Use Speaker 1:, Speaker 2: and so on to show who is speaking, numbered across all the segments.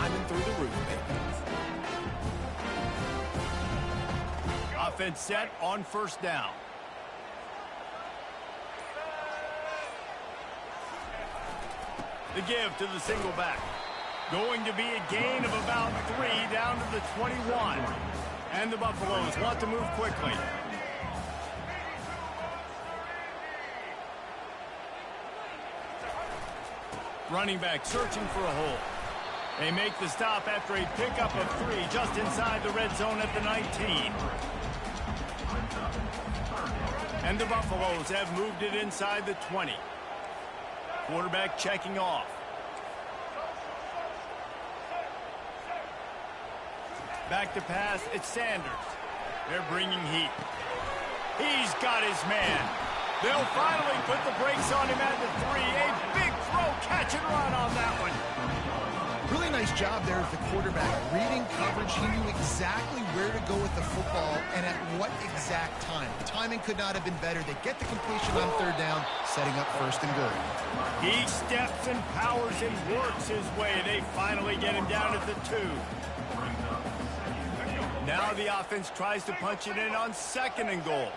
Speaker 1: climbing through the roof, baby.
Speaker 2: Offense set on first down. The give to the single back. Going to be a gain of about 3 down to the 21. And the Buffaloes want to move quickly. Running back searching for a hole. They make the stop after a pickup of 3 just inside the red zone at the 19. And the Buffaloes have moved it inside the 20. Quarterback checking off. Back to pass, it's Sanders. They're bringing heat. He's got his man. They'll finally put the brakes on him at the 3. A big throw, catch and run on that one.
Speaker 3: Really nice job there of the quarterback. Reading coverage, he knew exactly where to go with the football and at what exact time. The timing could not have been better. They get the completion on third down, setting up first and goal.
Speaker 2: He steps and powers and works his way. They finally get him down at the 2. Now the offense tries to punch it in on second and goal.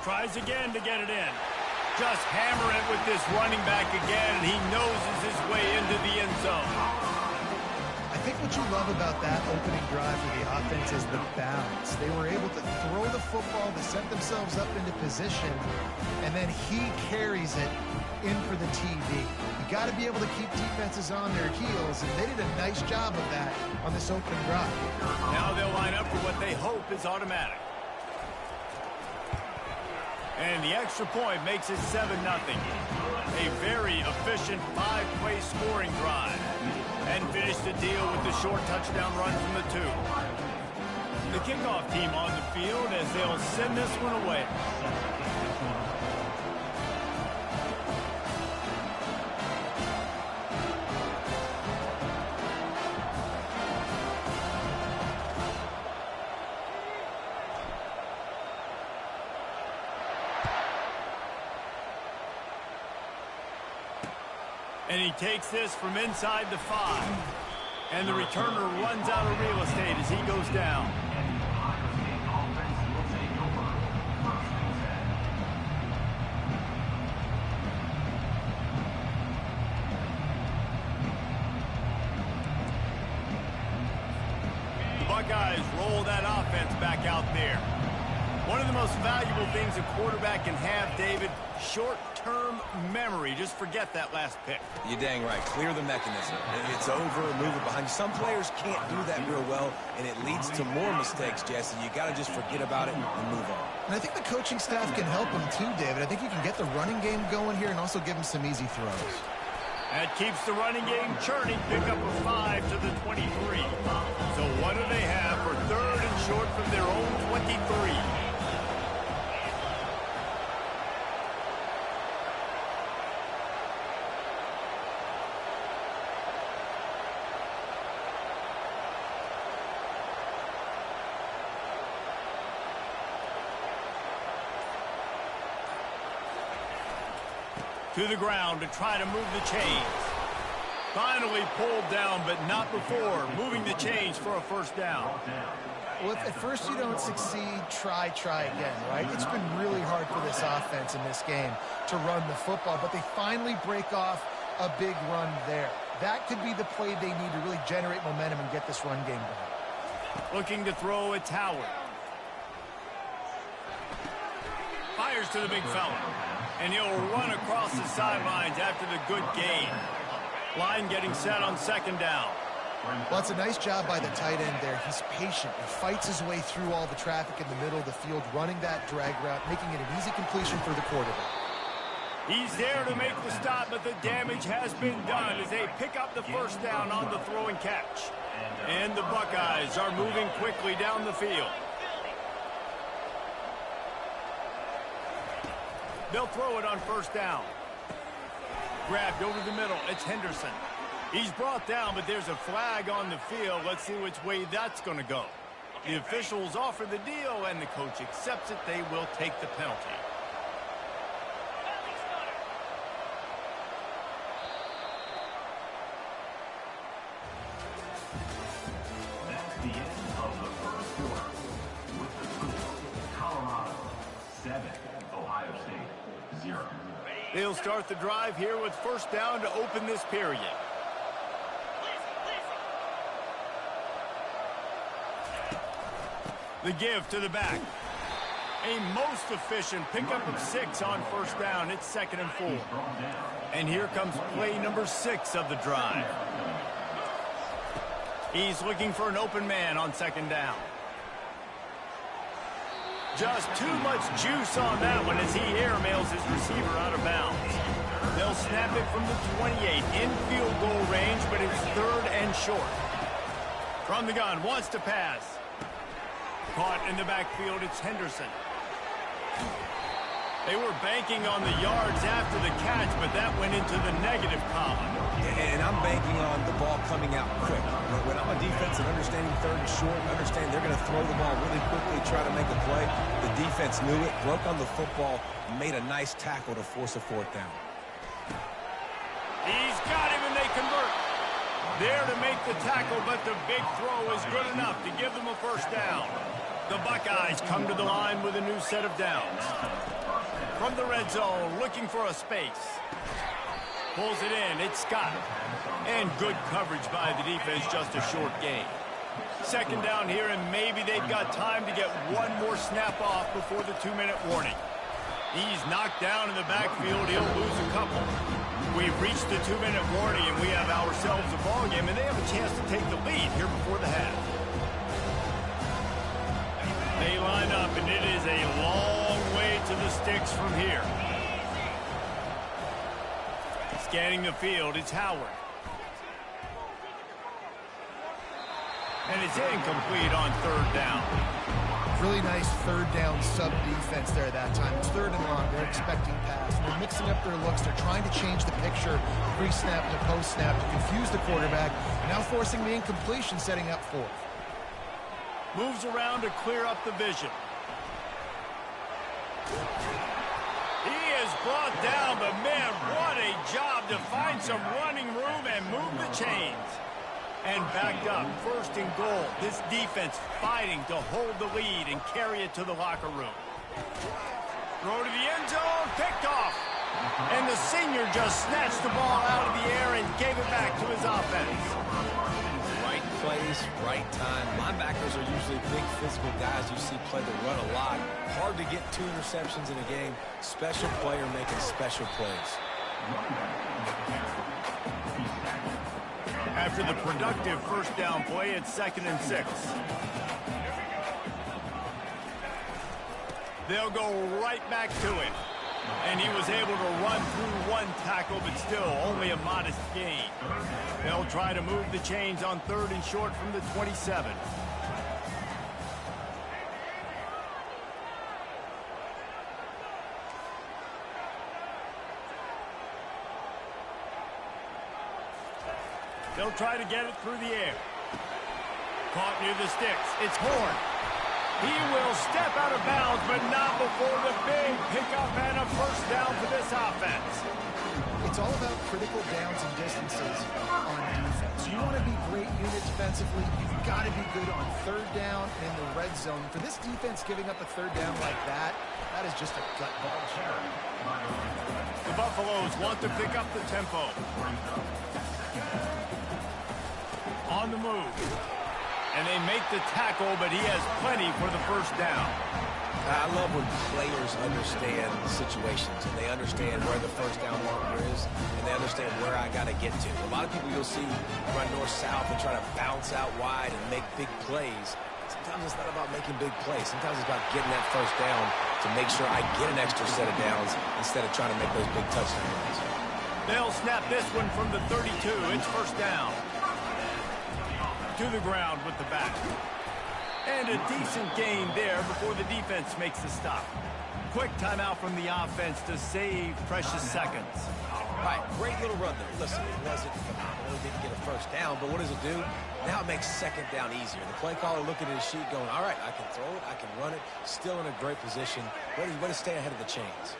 Speaker 2: Tries again to get it in. Just hammer it with this running back again, and he noses his way into the end zone.
Speaker 3: I think what you love about that opening drive for the offense is the balance. They were able to throw the football to set themselves up into position, and then he carries it in for the TD. You got to be able to keep defenses on their heels, and they did a nice job of that on this opening drive.
Speaker 2: Now they'll line up for what they hope is automatic. And the extra point makes it 7-0. A very efficient 5-play scoring drive. And finish the deal with the short touchdown run from the 2. The kickoff team on the field as they'll send this one away. And he takes this from inside the 5. And the returner runs out of real estate as he goes down. The Buckeyes roll that offense back out there. One of the most valuable things a quarterback can have, David, short-term memory. Just forget that last pick.
Speaker 1: You're dang right. Clear the mechanism. It's over, move it behind you. Some players can't do that real well, and it leads to more mistakes, Jesse. You got to just forget about it and move on.
Speaker 3: And I think the coaching staff can help him too, David. I think you can get the running game going here and also give him some easy throws.
Speaker 2: That keeps the running game churning. Pick up a 5 to the 23. So what do they have for third and short from their own 23? To the ground to try to move the chains. Finally pulled down, but not before. Moving the chains for a first down.
Speaker 3: Well, if at first you don't succeed, try again, right? It's been really hard for this offense in this game to run the football, but they finally break off a big run there. That could be the play they need to really generate momentum and get this run game going.
Speaker 2: Looking to throw a Howard. Fires to the big fella. And he'll run across the sidelines after the good gain. Line getting set on second down.
Speaker 3: Well, it's a nice job by the tight end there. He's patient. He fights his way through all the traffic in the middle of the field, running that drag route, making it an easy completion for the quarterback.
Speaker 2: He's there to make the stop, but the damage has been done as they pick up the first down on the throw and catch. And the Buckeyes are moving quickly down the field. They'll throw it on first down. Grabbed over the middle. It's Henderson. He's brought down, but there's a flag on the field. Let's see which way that's going to go. The officials offer the deal, and the coach accepts it. They will take the penalty.
Speaker 4: The end of the first quarter with the score, Colorado 7, Ohio State 0.
Speaker 2: They'll start the drive here with first down to open this period. The give to the back. A most efficient pickup of 6 on first down. It's 2nd and 4. And here comes play number 6 of the drive. He's looking for an open man on 2nd down. Just too much juice on that one as he airmails his receiver out of bounds. They'll snap it from the 28 in field goal range, but it's 3rd and short. From the gun, wants to pass. Caught in the backfield, it's Henderson. They were banking on the yards after the catch, but that went into the negative column.
Speaker 1: And I'm banking on the ball coming out quick. When I'm a defense and understanding 3rd and short, understand they're going to throw the ball really quickly, try to make a play. The defense knew it, broke on the football, made a nice tackle to force a 4th down.
Speaker 2: He's got him and they convert. There to make the tackle, but the big throw is good enough to give them a first down. The Buckeyes come to the line with a new set of downs. From the red zone, looking for a space. Pulls it in, it's Scott. And good coverage by the defense, just a short gain. 2nd down here, and maybe they've got time to get one more snap off before the 2-minute warning. He's knocked down in the backfield, he'll lose a couple. We've reached the 2-minute warning, and we have ourselves a ball game, and they have a chance to take the lead here before the half. They line up, and it is a long way to the sticks from here. Scanning the field, it's Howard. And it's incomplete on 3rd down.
Speaker 3: Really nice 3rd down sub-defense there that time. It's 3rd and long. They're expecting pass. They're mixing up their looks. They're trying to change the picture pre-snap to post-snap to confuse the quarterback. Now forcing the incompletion, setting up 4th.
Speaker 2: Moves around to clear up the vision. He is brought down, but man, what a job to find some running room and move the chains. And backed up, 1st and goal. This defense fighting to hold the lead and carry it to the locker room. Throw to the end zone, picked off. And the senior just snatched the ball out of the air and gave it back to his offense.
Speaker 1: Right place, right time. Linebackers are usually big physical guys you see play the run a lot. Hard to get 2 interceptions in a game. Special player making special plays.
Speaker 2: After the productive first down play, it's 2nd and 6. They'll go right back to it. And he was able to run through 1 tackle, but still only a modest gain. They'll try to move the chains on 3rd and short from the 27. They'll try to get it through the air. Caught near the sticks. It's Horn. He will step out of bounds, but not before the big pickup and a first down for this offense.
Speaker 3: It's all about critical downs and distances on defense. You want to be great unit defensively, you've got to be good on 3rd down and in the red zone. For this defense giving up a 3rd down like that, that is just a gut ball.
Speaker 2: The Buffaloes want to pick up the tempo. On the move. And they make the tackle, but he has plenty for the first down.
Speaker 1: I love when players understand situations and they understand where the first down marker is and they understand where I got to get to. A lot of people you'll see run north-south and try to bounce out wide and make big plays. Sometimes it's not about making big plays. Sometimes it's about getting that first down to make sure I get an extra set of downs instead of trying to make those big touchdown runs.
Speaker 2: They'll snap this one from the 32. It's first down. To the ground with the back. And a decent gain there before the defense makes the stop. Quick timeout from the offense to save precious seconds.
Speaker 1: All right, great little run there. Listen, it wasn't phenomenal. It didn't get a first down, but what does it do? Now it makes 2nd down easier. The play caller looking at his sheet going, all right, I can throw it, I can run it, still in a great position. Way to stay ahead of the chains.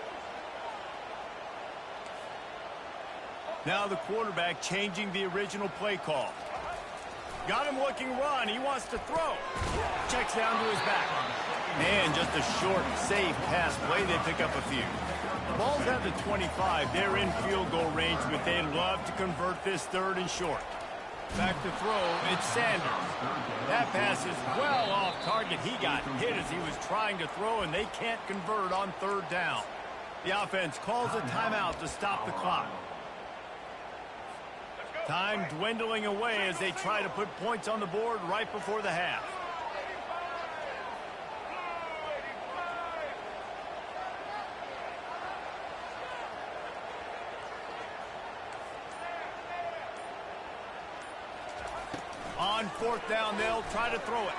Speaker 2: Now the quarterback changing the original play call. Got him looking run. He wants to throw. Checks down to his back. And just a short, safe pass play. They pick up a few. Ball's at the 25. They're in field goal range, but they'd love to convert this 3rd and short. Back to throw. It's Sanders. That pass is well off target. He got hit as he was trying to throw, and they can't convert on 3rd down. The offense calls a timeout to stop the clock. Time dwindling away as they try to put points on the board right before the half. On 4th down, they'll try to throw it.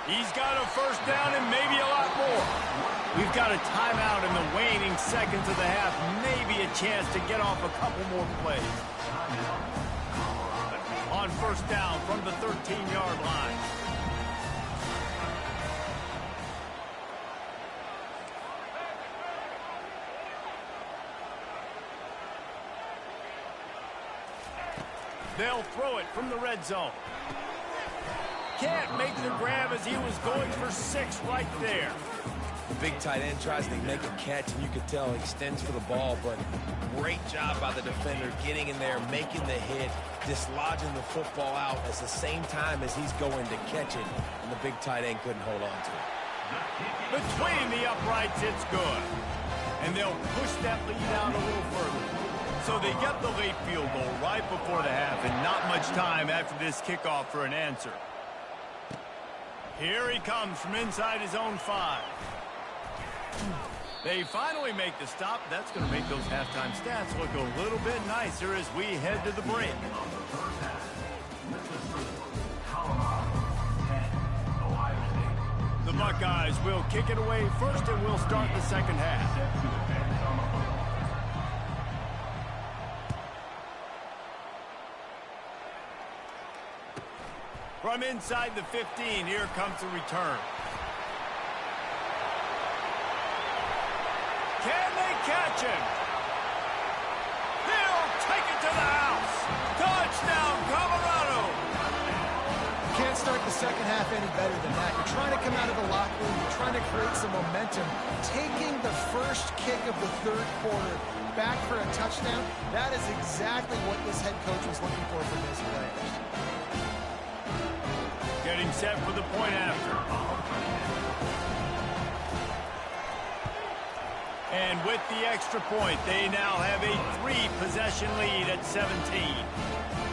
Speaker 2: He's got a 1st down and maybe a lot more. We've got a timeout in the waning seconds of the half. Maybe a chance to get off a couple more plays. On 1st down from the 13-yard line. They'll throw it from the red zone. Can't make the grab as he was going for 6 right there.
Speaker 1: The big tight end tries to make a catch, and you can tell he extends for the ball, but great job by the defender getting in there, making the hit, dislodging the football out at the same time as he's going to catch it, and the big tight end couldn't hold on to it.
Speaker 2: Between the uprights, it's good. And they'll push that lead out a little further. So they get the late field goal right before the half, and not much time after this kickoff for an answer. Here he comes from inside his own 5. They finally make the stop. That's going to make those halftime stats look a little bit nicer as we head to the break. The Buckeyes will kick it away first, and we'll start the second half. From inside the 15, here comes the return. Can they catch him? He'll take it to the house. Touchdown, Colorado.
Speaker 3: You can't start the second half any better than that. You're trying to come out of the locker room. You're trying to create some momentum. Taking the first kick of the 3rd quarter back for a touchdown, that is exactly what this head coach was looking for from his players.
Speaker 2: Getting set for the point after. And with the extra point, they now have a 3-possession lead at 17.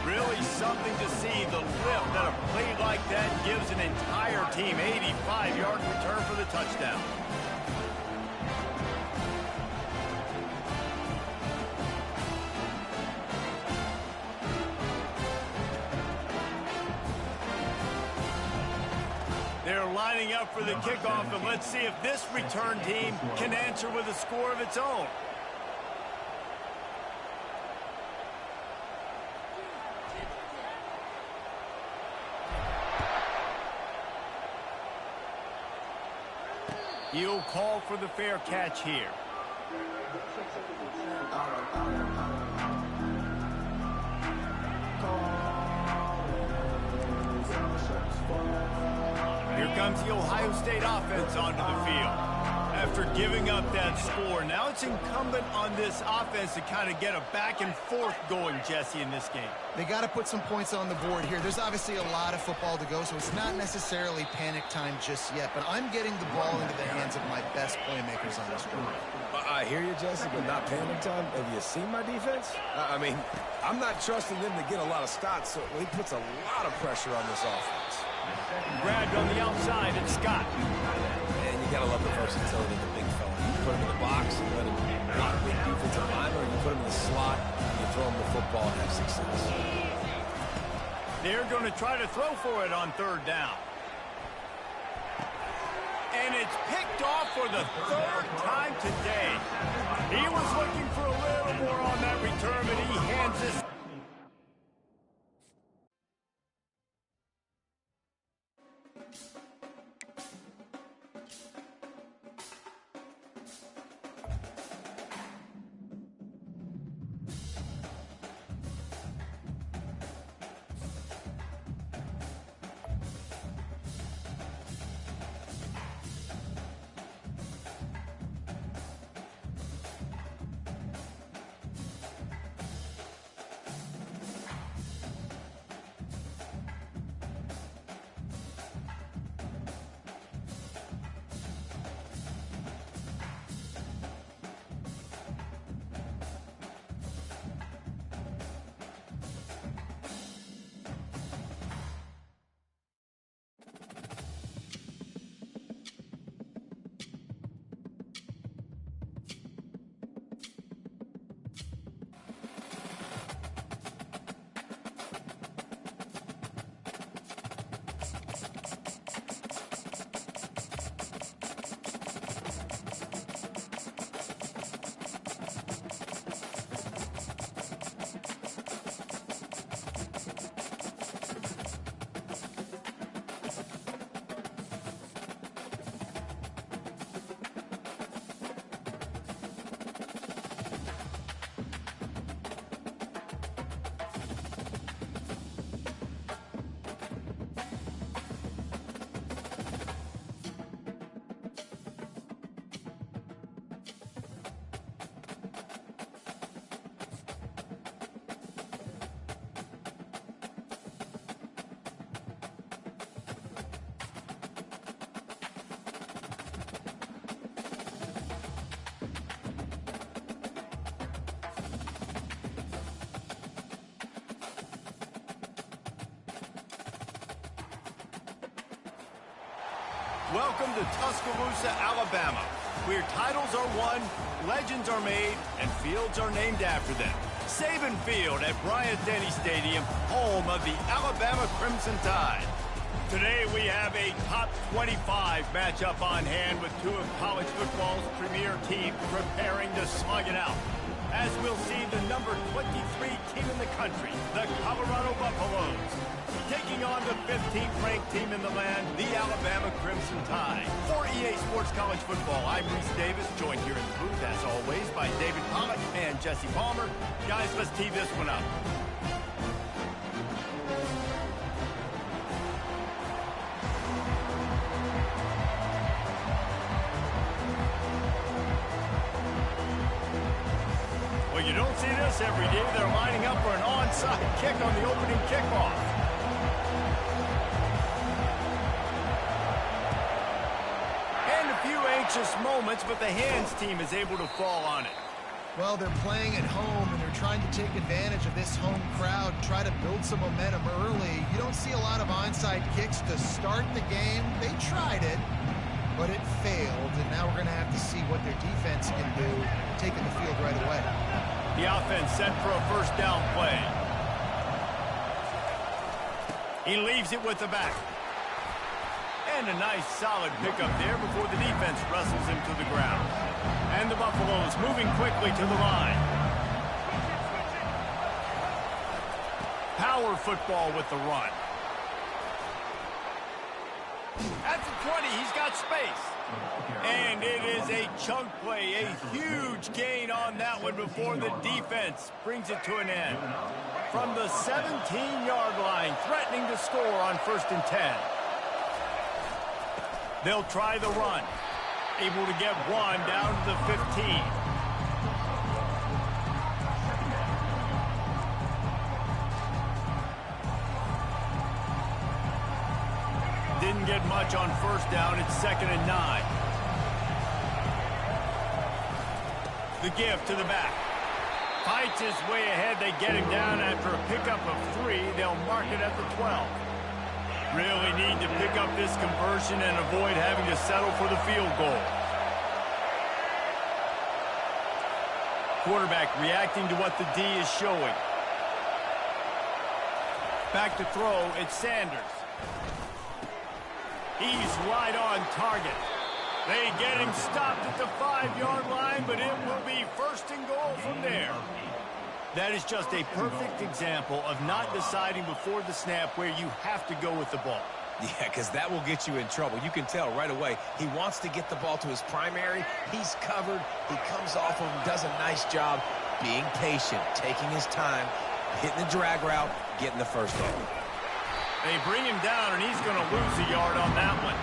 Speaker 2: Really something to see, the lift that a play like that gives an entire team. 85-yard return for the touchdown. They're lining up for the kickoff, and let's see if this return team can answer with a score of its own. He'll call for the fair catch here. Here comes the Ohio State offense onto the field. After giving up that score, now it's incumbent on this offense to kind of get a back and forth going, Jesse, in this game.
Speaker 3: They got to put some points on the board here. There's obviously a lot of football to go, so it's not necessarily panic time just yet, but I'm getting the ball into the hands of my best playmakers on this drive.
Speaker 1: I hear you, Jesse, but not panic time. Have you seen my defense? I mean, I'm not trusting them to get a lot of stops, so he puts a lot of pressure on this offense.
Speaker 2: Grabbed on the outside, it's Scott.
Speaker 1: And you gotta love the versatility of the big fella. You put him in the box, you let him block big defensive lineman, or you put him in the slot, you throw him the football and have success.
Speaker 2: They're going to try to throw for it on 3rd down. And it's picked off for the 3rd time today. He was looking for a little more on that return, but he hands this. Welcome to Tuscaloosa, Alabama, where titles are won, legends are made, and fields are named after them. Saban Field at Bryant-Denny Stadium, home of the Alabama Crimson Tide. Today we have a top 25 matchup on hand with two of college football's premier teams preparing to slug it out. As we'll see the number 23 team in the country, the Colorado Buffaloes, taking on the 15th ranked team in the land, the Alabama Crimson Tide. For EA Sports College Football, I'm Reese Davis, joined here in the booth, as always, by David Pollock and Jesse Palmer. Guys, let's tee this one up. Well, you don't see this every day. They're lining up for an onside kick on the opening kickoff. And a few anxious moments, but the hands team is able to fall on it.
Speaker 3: Well, they're playing at home, and they're trying to take advantage of this home crowd, try to build some momentum early. You don't see a lot of onside kicks to start the game. They tried it, but it failed, and now we're going to have to see what their defense can do, taking the field right away.
Speaker 2: The offense set for a first down play. He leaves it with the back. And a nice solid pickup there before the defense wrestles him to the ground. And the Buffaloes moving quickly to the line. Power football with the run. At the 20, he's got space. And it is a chunk play, a huge gain on that one before the defense brings it to an end. From the 17-yard line, threatening to score on 1st and 10. They'll try the run. Able to get one down to the 15. Didn't get much on first down. It's 2nd and 9. The give to the back. Fights his way ahead. They get him down after a pickup of 3. They'll mark it at the 12. Really need to pick up this conversion and avoid having to settle for the field goal. Quarterback reacting to what the D is showing. Back to throw. It's Sanders. He's right on target. They get him stopped at the 5-yard line, but it will be 1st and goal from there. That is just a perfect example of not deciding before the snap where you have to go with the ball.
Speaker 1: Yeah, because that will get you in trouble. You can tell right away he wants to get the ball to his primary. He's covered. He comes off of him, does a nice job being patient, taking his time, hitting the drag route, getting the first down.
Speaker 2: They bring him down, and he's going to lose a yard on that one.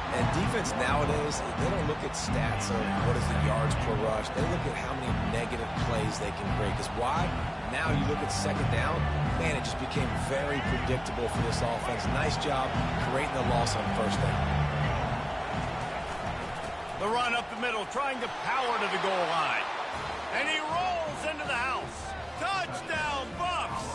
Speaker 1: And defense nowadays, they don't look at stats of what is the yards per rush. They look at how many negative plays they can create. Because why? Now you look at 2nd down, man, it just became very predictable for this offense. Nice job creating the loss on 1st down.
Speaker 2: The run up the middle, trying to power to the goal line. And he rolls into the house. Touchdown, Buffs!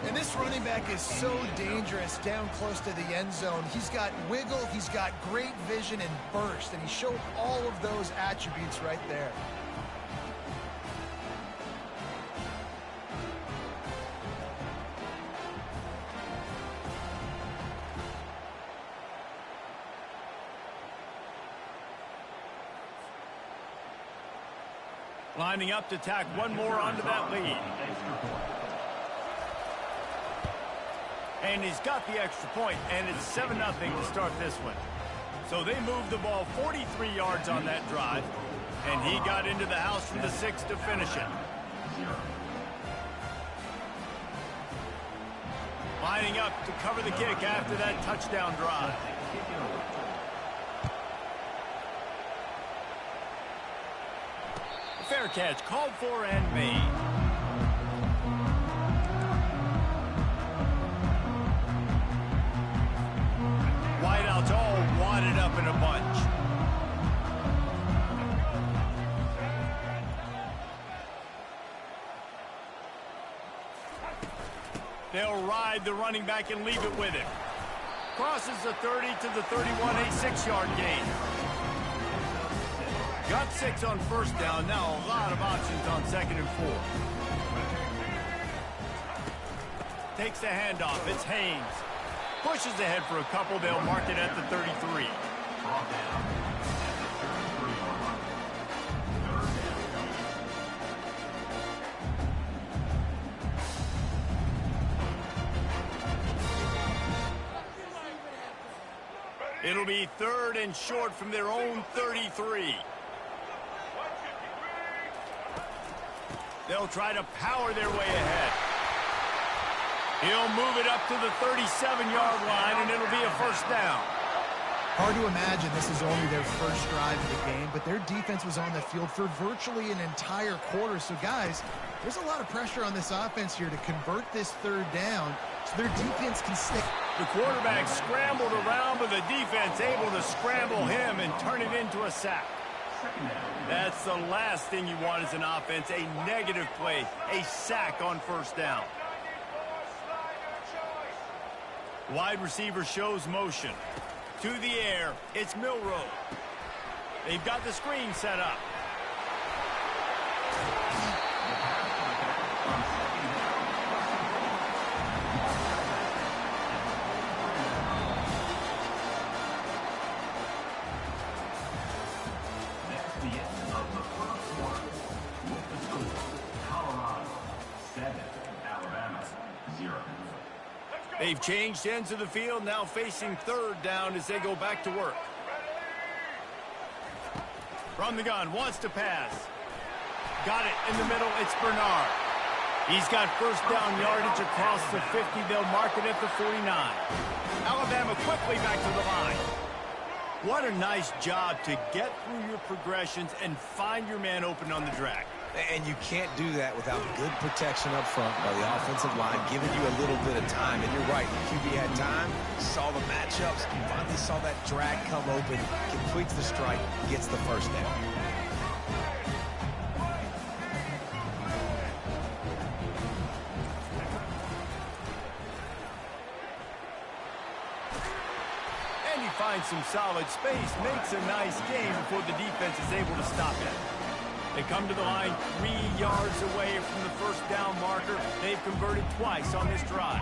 Speaker 3: And this running back is so dangerous down close to the end zone. He's got wiggle, he's got great vision and burst, and he showed all of those attributes right there.
Speaker 2: Lining up to tack one more onto that lead. And he's got the extra point, and it's 7-0 to start this one. So they moved the ball 43 yards on that drive, and he got into the house from the 6 to finish it. Lining up to cover the kick after that touchdown drive. Fair catch called for and made. Wideouts all wadded up in a bunch. They'll ride the running back and leave it with him. Crosses the 30 to the 31, a 6-yard gain. Got 6 on first down. Now a lot of options on 2nd and 4. Takes the handoff. It's Haynes. Pushes ahead for a couple. They'll mark it at the 33. It'll be 3rd and short from their own 33. They'll try to power their way ahead. He'll move it up to the 37-yard line, and it'll be a first down.
Speaker 3: Hard to imagine this is only their first drive of the game, but their defense was on the field for virtually an entire quarter. So, guys, there's a lot of pressure on this offense here to convert this 3rd down so their defense can stick.
Speaker 2: The quarterback scrambled around, but the defense able to scramble him and turn it into a sack. That's the last thing you want as an offense, a negative play, a sack on first down. Wide receiver shows motion. To the air, it's Milroe. They've got the screen set up.
Speaker 4: That's the end of the first quarter. With the score, Colorado 7, Alabama 0.
Speaker 2: They've changed ends of the field, now facing 3rd down as they go back to work. From the gun, wants to pass. Got it in the middle, it's Bernard. He's got first down yardage across the 50. They'll mark it at the 49. Alabama quickly back to the line. What a nice job to get through your progressions and find your man open on the drag.
Speaker 1: And you can't do that without good protection up front by the offensive line, giving you a little bit of time. And you're right, the QB had time, saw the matchups, finally saw that drag come open, completes the strike, gets the first down.
Speaker 2: And he finds some solid space, makes a nice gain before the defense is able to stop it. They come to the line 3 yards away from the first down marker. They've converted twice on this drive.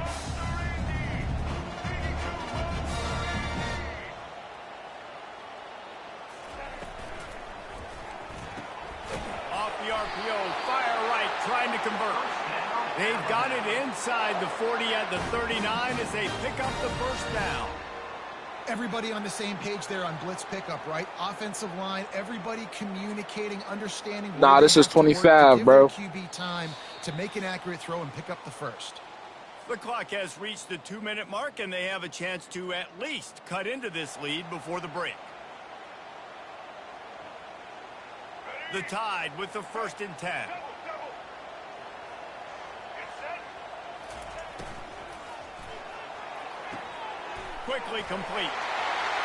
Speaker 2: Off the RPO, fire right, trying to convert. They've got it inside the 40 at the 39 as they pick up the first down.
Speaker 3: Everybody on the same page there on blitz pickup, right? Offensive line, everybody communicating, understanding.
Speaker 5: Nah, this is 25, bro.
Speaker 3: QB time to make an accurate throw and pick up the first.
Speaker 2: The clock has reached the 2-minute mark, and they have a chance to at least cut into this lead before the break. The Tide with the 1st and 10. Quickly complete.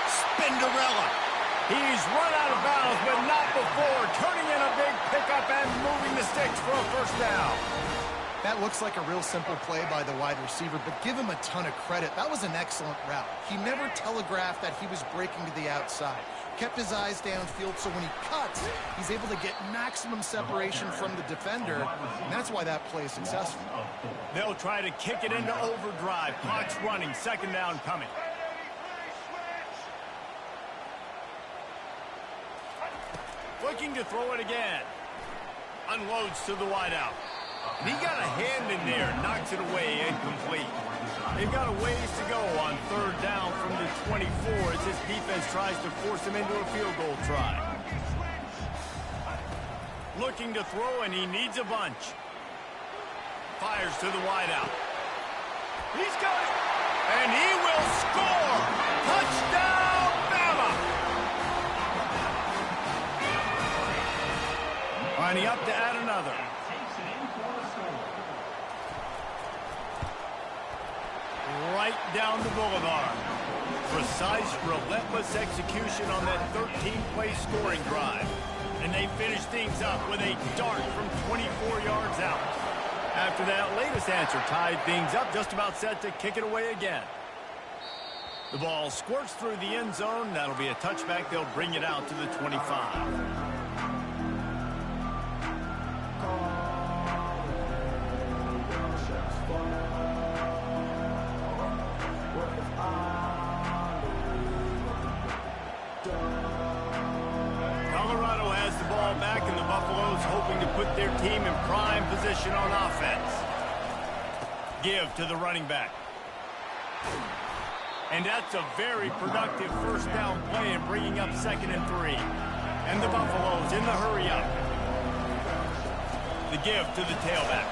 Speaker 2: Spinderella. He's run out of bounds, but not before. Turning in a big pickup and moving the sticks for a first down.
Speaker 3: That looks like a real simple play by the wide receiver, but give him a ton of credit. That was an excellent route. He never telegraphed that he was breaking to the outside. Kept his eyes downfield, so when he cuts, he's able to get maximum separation from the defender, and that's why that play is successful.
Speaker 2: They'll try to kick it into overdrive. Clock's running. 2nd down coming. Looking to throw it again. Unloads to the wideout. And he got a hand in there, knocks it away, incomplete. They've got a ways to go on 3rd down from the 24 as this defense tries to force him into a field goal try. Looking to throw, and he needs a bunch. Fires to the wideout. He's got it, and he will score! Touchdown, Bama! Lining up to add another. Right down the boulevard. Precise, relentless execution on that 13-play scoring drive. And they finish things up with a dart from 24 yards out. After that latest answer tied things up, just about set to kick it away again. The ball squirts through the end zone. That'll be a touchback. They'll bring it out to the 25. Colorado has the ball back, and the Buffaloes hoping to put their team in prime position on offense. Give to the running back. And that's a very productive first down play and bringing up 2nd and 3. And the Buffaloes in the hurry up. The give to the tailback.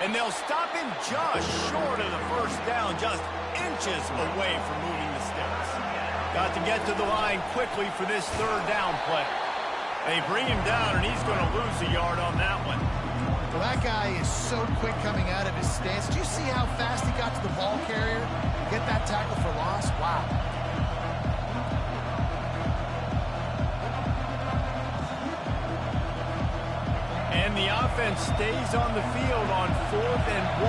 Speaker 2: And they'll stop him just short of the first down, just inches away from moving the sticks. Got to get to the line quickly for this 3rd down play. They bring him down, and he's going to lose a yard on that one.
Speaker 3: Well, that guy is so quick coming out of his stance. Do you see how fast he got to the ball carrier? Get that tackle for loss? Wow.
Speaker 2: And the offense stays on the field on 4th and 1.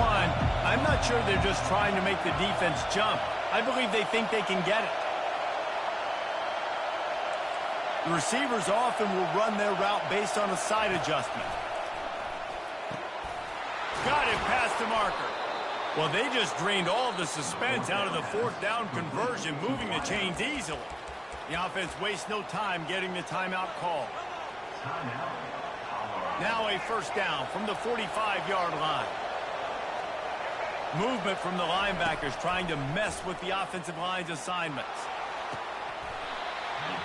Speaker 2: I'm not sure they're just trying to make the defense jump. I believe they think they can get it. The receivers often will run their route based on a side adjustment. Got it past the marker. Well, they just drained all the suspense out of the 4th down conversion, moving the chains easily. The offense wastes no time getting the timeout call. Now a first down from the 45-yard line. Movement from the linebackers trying to mess with the offensive line's assignments.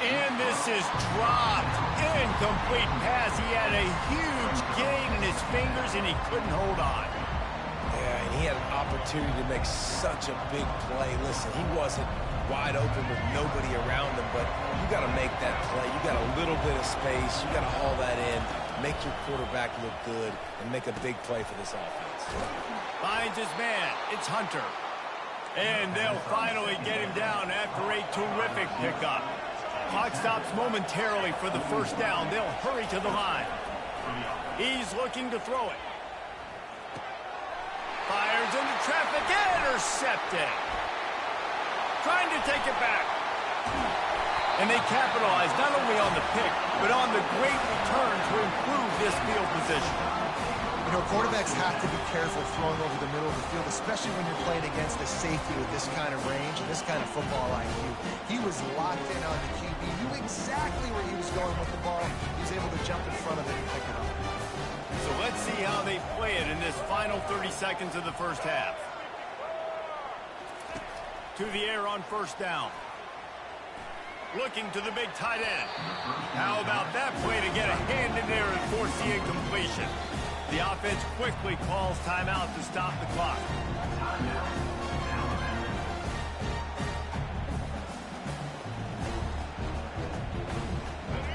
Speaker 2: And this is dropped. Incomplete pass. He had a huge gain in his fingers, and he couldn't hold on.
Speaker 1: Yeah, and he had an opportunity to make such a big play. Listen, he wasn't wide open with nobody around him, but you got to make that play. You got a little bit of space. You got to haul that in, make your quarterback look good, and make a big play for this offense.
Speaker 2: Finds his man. It's Hunter. And they'll finally get him down after a terrific pickup. Clock stops momentarily for the first down. They'll hurry to the line. He's looking to throw it. Fires into traffic. Intercepted. Trying to take it back. And they capitalize not only on the pick, but on the great return to improve this field position.
Speaker 3: You know, quarterbacks have to be careful throwing over the middle of the field, especially when you're playing against a safety with this kind of range and this kind of football IQ. He was locked in on the QB, knew exactly where he was going with the ball. He was able to jump in front of it and pick it up.
Speaker 2: So let's see how they play it in this final 30 seconds of the first half. To the air on first down. Looking to the big tight end. How about that play to get a hand in there and force the incompletion? The offense quickly calls timeout to stop the clock.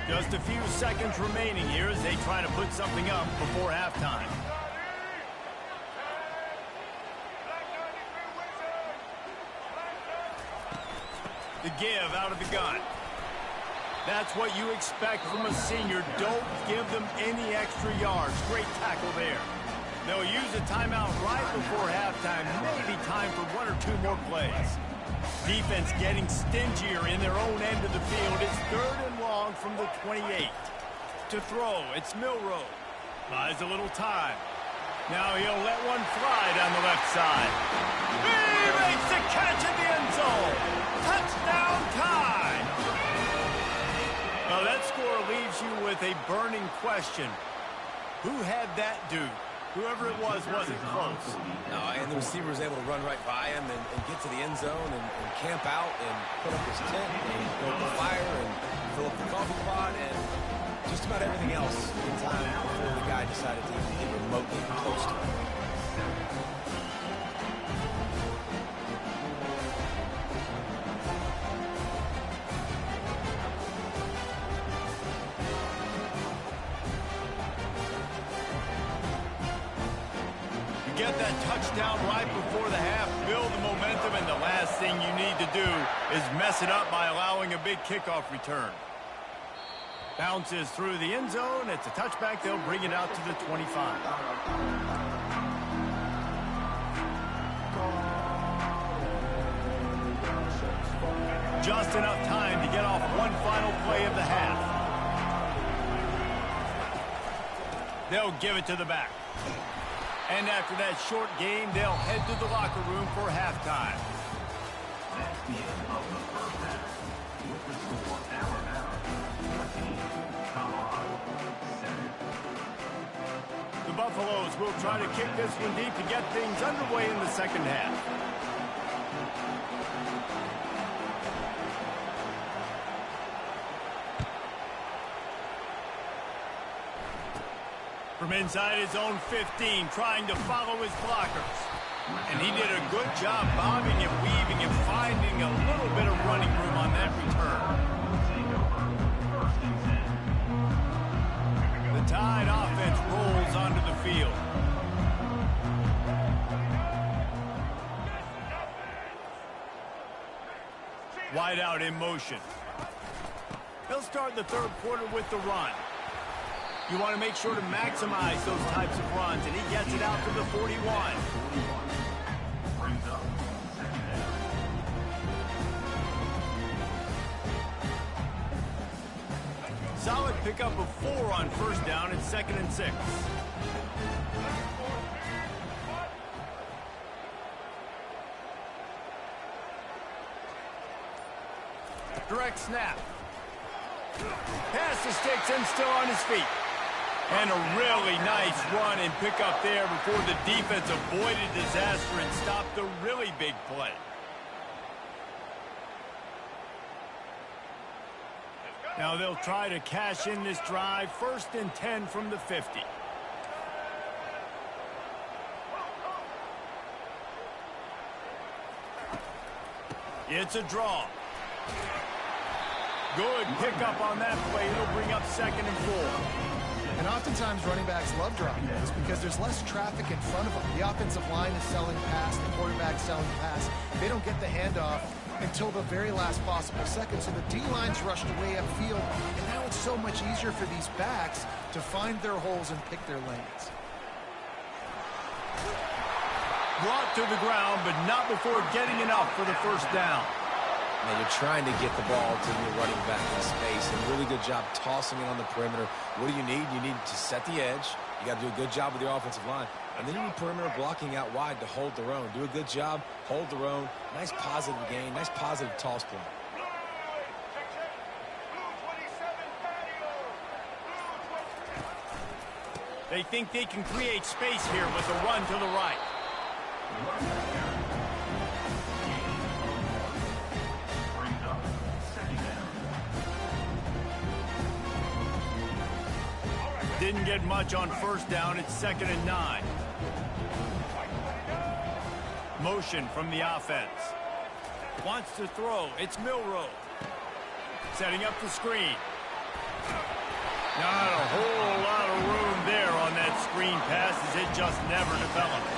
Speaker 2: Just a few seconds remaining here as they try to put something up before halftime. The give out of the gun. That's what you expect from a senior. Don't give them any extra yards. Great tackle there. They'll use a timeout right before halftime. Maybe time for 1 or 2 more plays. Defense getting stingier in their own end of the field. It's 3rd and long from the 28. To throw, it's Milrow. Buys a little time. Now he'll let one fly down the left side. He makes the catch at the end zone. Touchdown time. Well, that score leaves you with a burning question. Who had that dude? Whoever it was wasn't close.
Speaker 1: No, and the receiver was able to run right by him and get to the end zone and camp out and put up his tent and build the fire and fill up the coffee pot and just about everything else in time before the guy decided to even get remotely close to him.
Speaker 2: Get that touchdown right before the half, build the momentum, and the last thing you need to do is mess it up by allowing a big kickoff return. Bounces through the end zone. It's a touchback. They'll bring it out to the 25. Just enough time to get off one final play of the half. They'll give it to the back. And after that short game, they'll head to the locker room for halftime.
Speaker 4: That's the end of the first half. With the score now 14, Colorado 7.
Speaker 2: The Buffaloes will try to kick this one deep to get things underway in the second half. From inside his own 15, trying to follow his blockers. And he did a good job bobbing and weaving and finding a little bit of running room on that return. The Tide offense rolls onto the field. Wide out in motion. They'll start the third quarter with the run. You want to make sure to maximize those types of runs, and he gets it out to the 41.
Speaker 4: Brings up second down.
Speaker 2: Solid pickup of 4 on first down and 2nd and 6. Direct snap. Pass the sticks and still on his feet. And a really nice run and pickup there before the defense avoided disaster and stopped the really big play. Now they'll try to cash in this drive. 1st and 10 from the 50. It's a draw. Good pickup on that play. It'll bring up 2nd and 4.
Speaker 3: And oftentimes running backs love drop plays because there's less traffic in front of them. The offensive line is selling pass, the quarterback's selling pass. They don't get the handoff until the very last possible second. So the D-line's rushed away upfield, and now it's so much easier for these backs to find their holes and pick their lanes.
Speaker 2: Brought to the ground, but not before getting enough for the first down.
Speaker 1: Now you're trying to get the ball to your running back in space, and really good job tossing it on the perimeter. What do you need? You need to set the edge. You got to do a good job with your offensive line. And then you need perimeter blocking out wide to hold their own. Do a good job, hold their own. Nice positive gain, nice positive toss play.
Speaker 2: They think they can create space here with the run to the right. Didn't get much on first down. It's 2nd and 9. Motion from the offense. Wants to throw. It's Milroe. Setting up the screen. Not a whole lot of room there on that screen pass as it just never developed.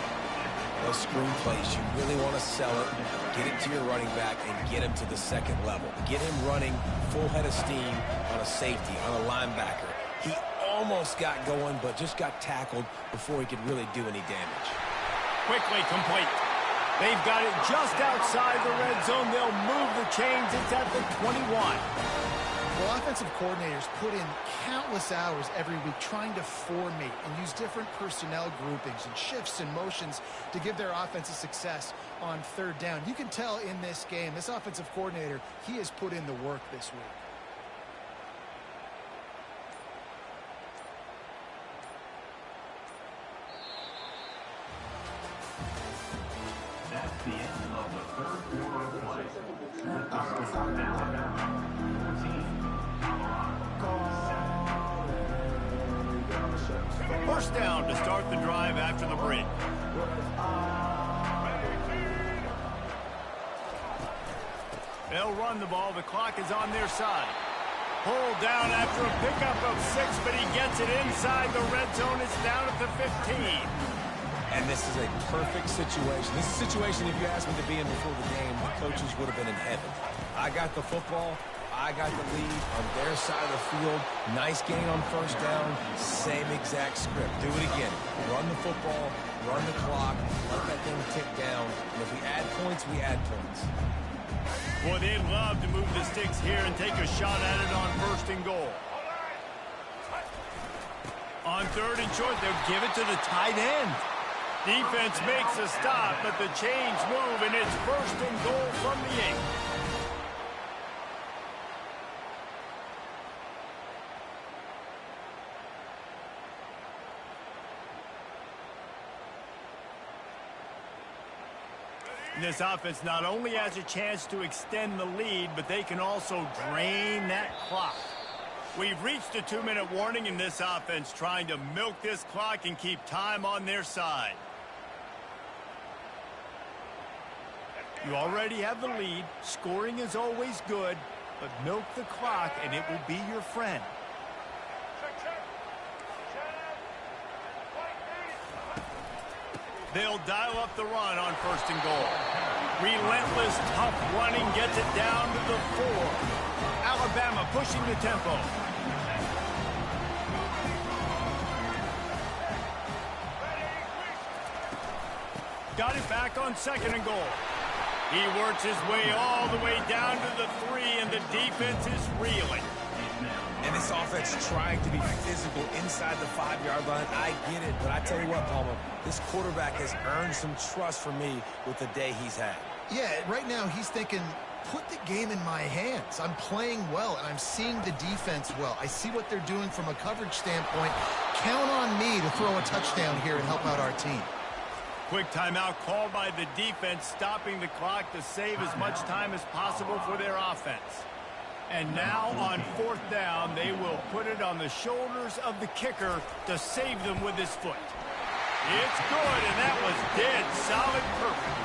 Speaker 1: Those screen plays, you really want to sell it, get it to your running back, and get him to the second level. Get him running full head of steam on a safety, on a linebacker. He almost got going, but just got tackled before he could really do any damage.
Speaker 2: Quickly complete. They've got it just outside the red zone. They'll move the chains. It's at the 21.
Speaker 3: Well, offensive coordinators put in countless hours every week trying to formate and use different personnel groupings and shifts and motions to give their offensive success on third down. You can tell in this game, this offensive coordinator, he has put in the work this week.
Speaker 4: That's the end of the third quarter of play. With the score now 14, Colorado 7.
Speaker 2: First down to start the drive after the break. They'll run the ball. The clock is on their side. Pulled down after a pickup of 6, but he gets it inside the red zone. It's down at the 15.
Speaker 1: And this is a perfect situation. This is a situation, if you asked me to be in before the game, the coaches would have been in heaven. I got the football. I got the lead on their side of the field. Nice gain on first down. Same exact script. Do it again. Run the football, run the clock, let that thing tick down. And if we add points, we add points.
Speaker 2: Boy, they'd love to move the sticks here and take a shot at it on 1st and goal. On 3rd and short, they'll give it to the tight end. Defense makes a stop, but the chains move, and it's 1st and goal from the 8. This offense not only has a chance to extend the lead, but they can also drain that clock. We've reached a 2-minute warning in this offense, trying to milk this clock and keep time on their side. You already have the lead. Scoring is always good, but milk the clock and it will be your friend. They'll dial up the run on 1st and goal. Relentless, tough running gets it down to the 4. Alabama pushing the tempo. Got it back on 2nd and goal. He works his way all the way down to the 3, and the defense is reeling.
Speaker 1: And this offense trying to be physical inside the 5-yard line. I get it, but I tell you what, Palmer, this quarterback has earned some trust from me with the day he's had.
Speaker 3: Yeah, right now he's thinking, put the game in my hands. I'm playing well, and I'm seeing the defense well. I see what they're doing from a coverage standpoint. Count on me to throw a touchdown here and help out our team.
Speaker 2: Quick timeout called by the defense, stopping the clock to save as much time as possible for their offense. And now on 4th down, they will put it on the shoulders of the kicker to save them with his foot. It's good, and that was dead solid perfect.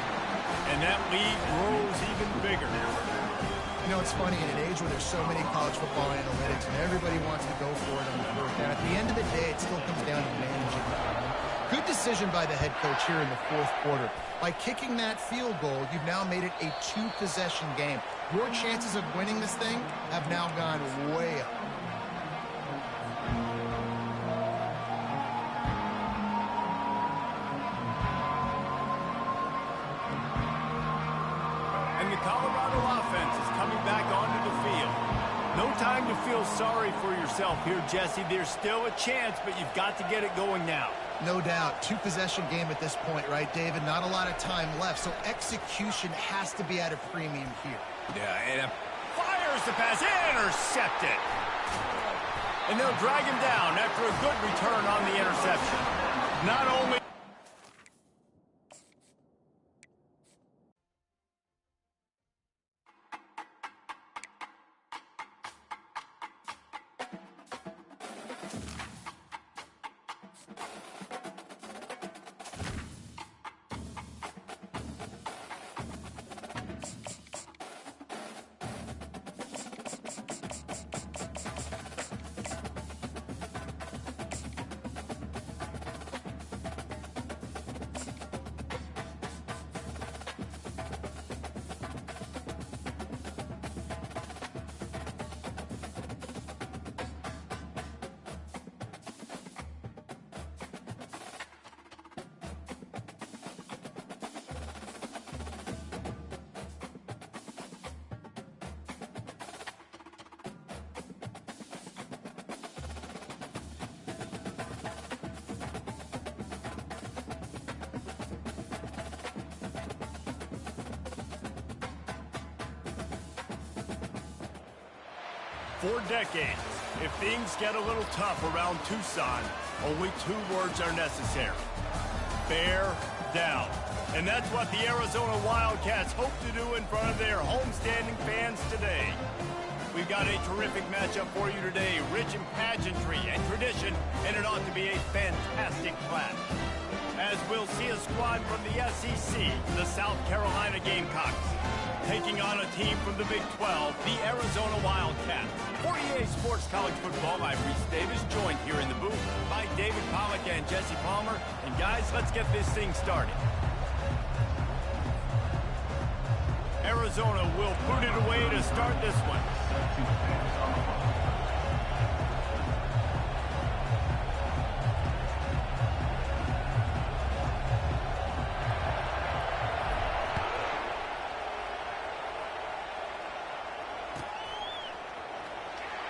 Speaker 2: And that lead grows even bigger.
Speaker 3: You know, it's funny, in an age where there's so many college football analytics and everybody wants to go for it on the 4th down, at the end of the day, it still comes down to managing the time. Good decision by the head coach here in the 4th quarter. By kicking that field goal, you've now made it a 2-possession game. Your chances of winning this thing have now gone way up.
Speaker 2: And the Colorado offense is coming back onto the field. No time to feel sorry for yourself here, Jesse. There's still a chance, but you've got to get it going now.
Speaker 3: No doubt. 2-possession game at this point, right, David? Not a lot of time left, so execution has to be at a premium here.
Speaker 1: Yeah, and
Speaker 2: Fires the pass, intercepted. And they'll drag him down after a good return on the interception. Not only... For decades, if things get a little tough around Tucson, only 2 words are necessary. Bear down. And that's what the Arizona Wildcats hope to do in front of their homestanding fans today. We've got a terrific matchup for you today, rich in pageantry and tradition, and it ought to be a fantastic clash. As we'll see a squad from the SEC, the South Carolina Gamecocks, taking on a team from the Big 12, the Arizona Wildcats. For EA Sports College Football, I'm Reese Davis, joined here in the booth by David Pollack and Jesse Palmer. And guys, let's get this thing started. Arizona will put it away to start this one.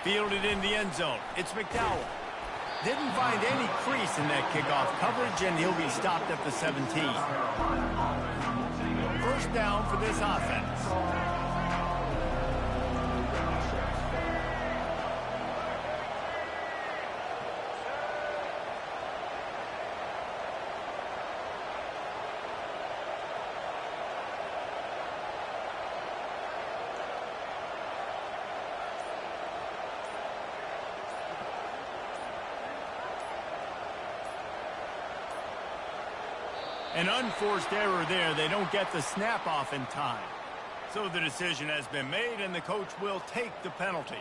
Speaker 2: Fielded in the end zone. It's McDowell. Didn't find any crease in that kickoff coverage, and he'll be stopped at the 17. First down for this offense. An unforced error there. They don't get the snap off in time. So the decision has been made, and the coach will take the penalty.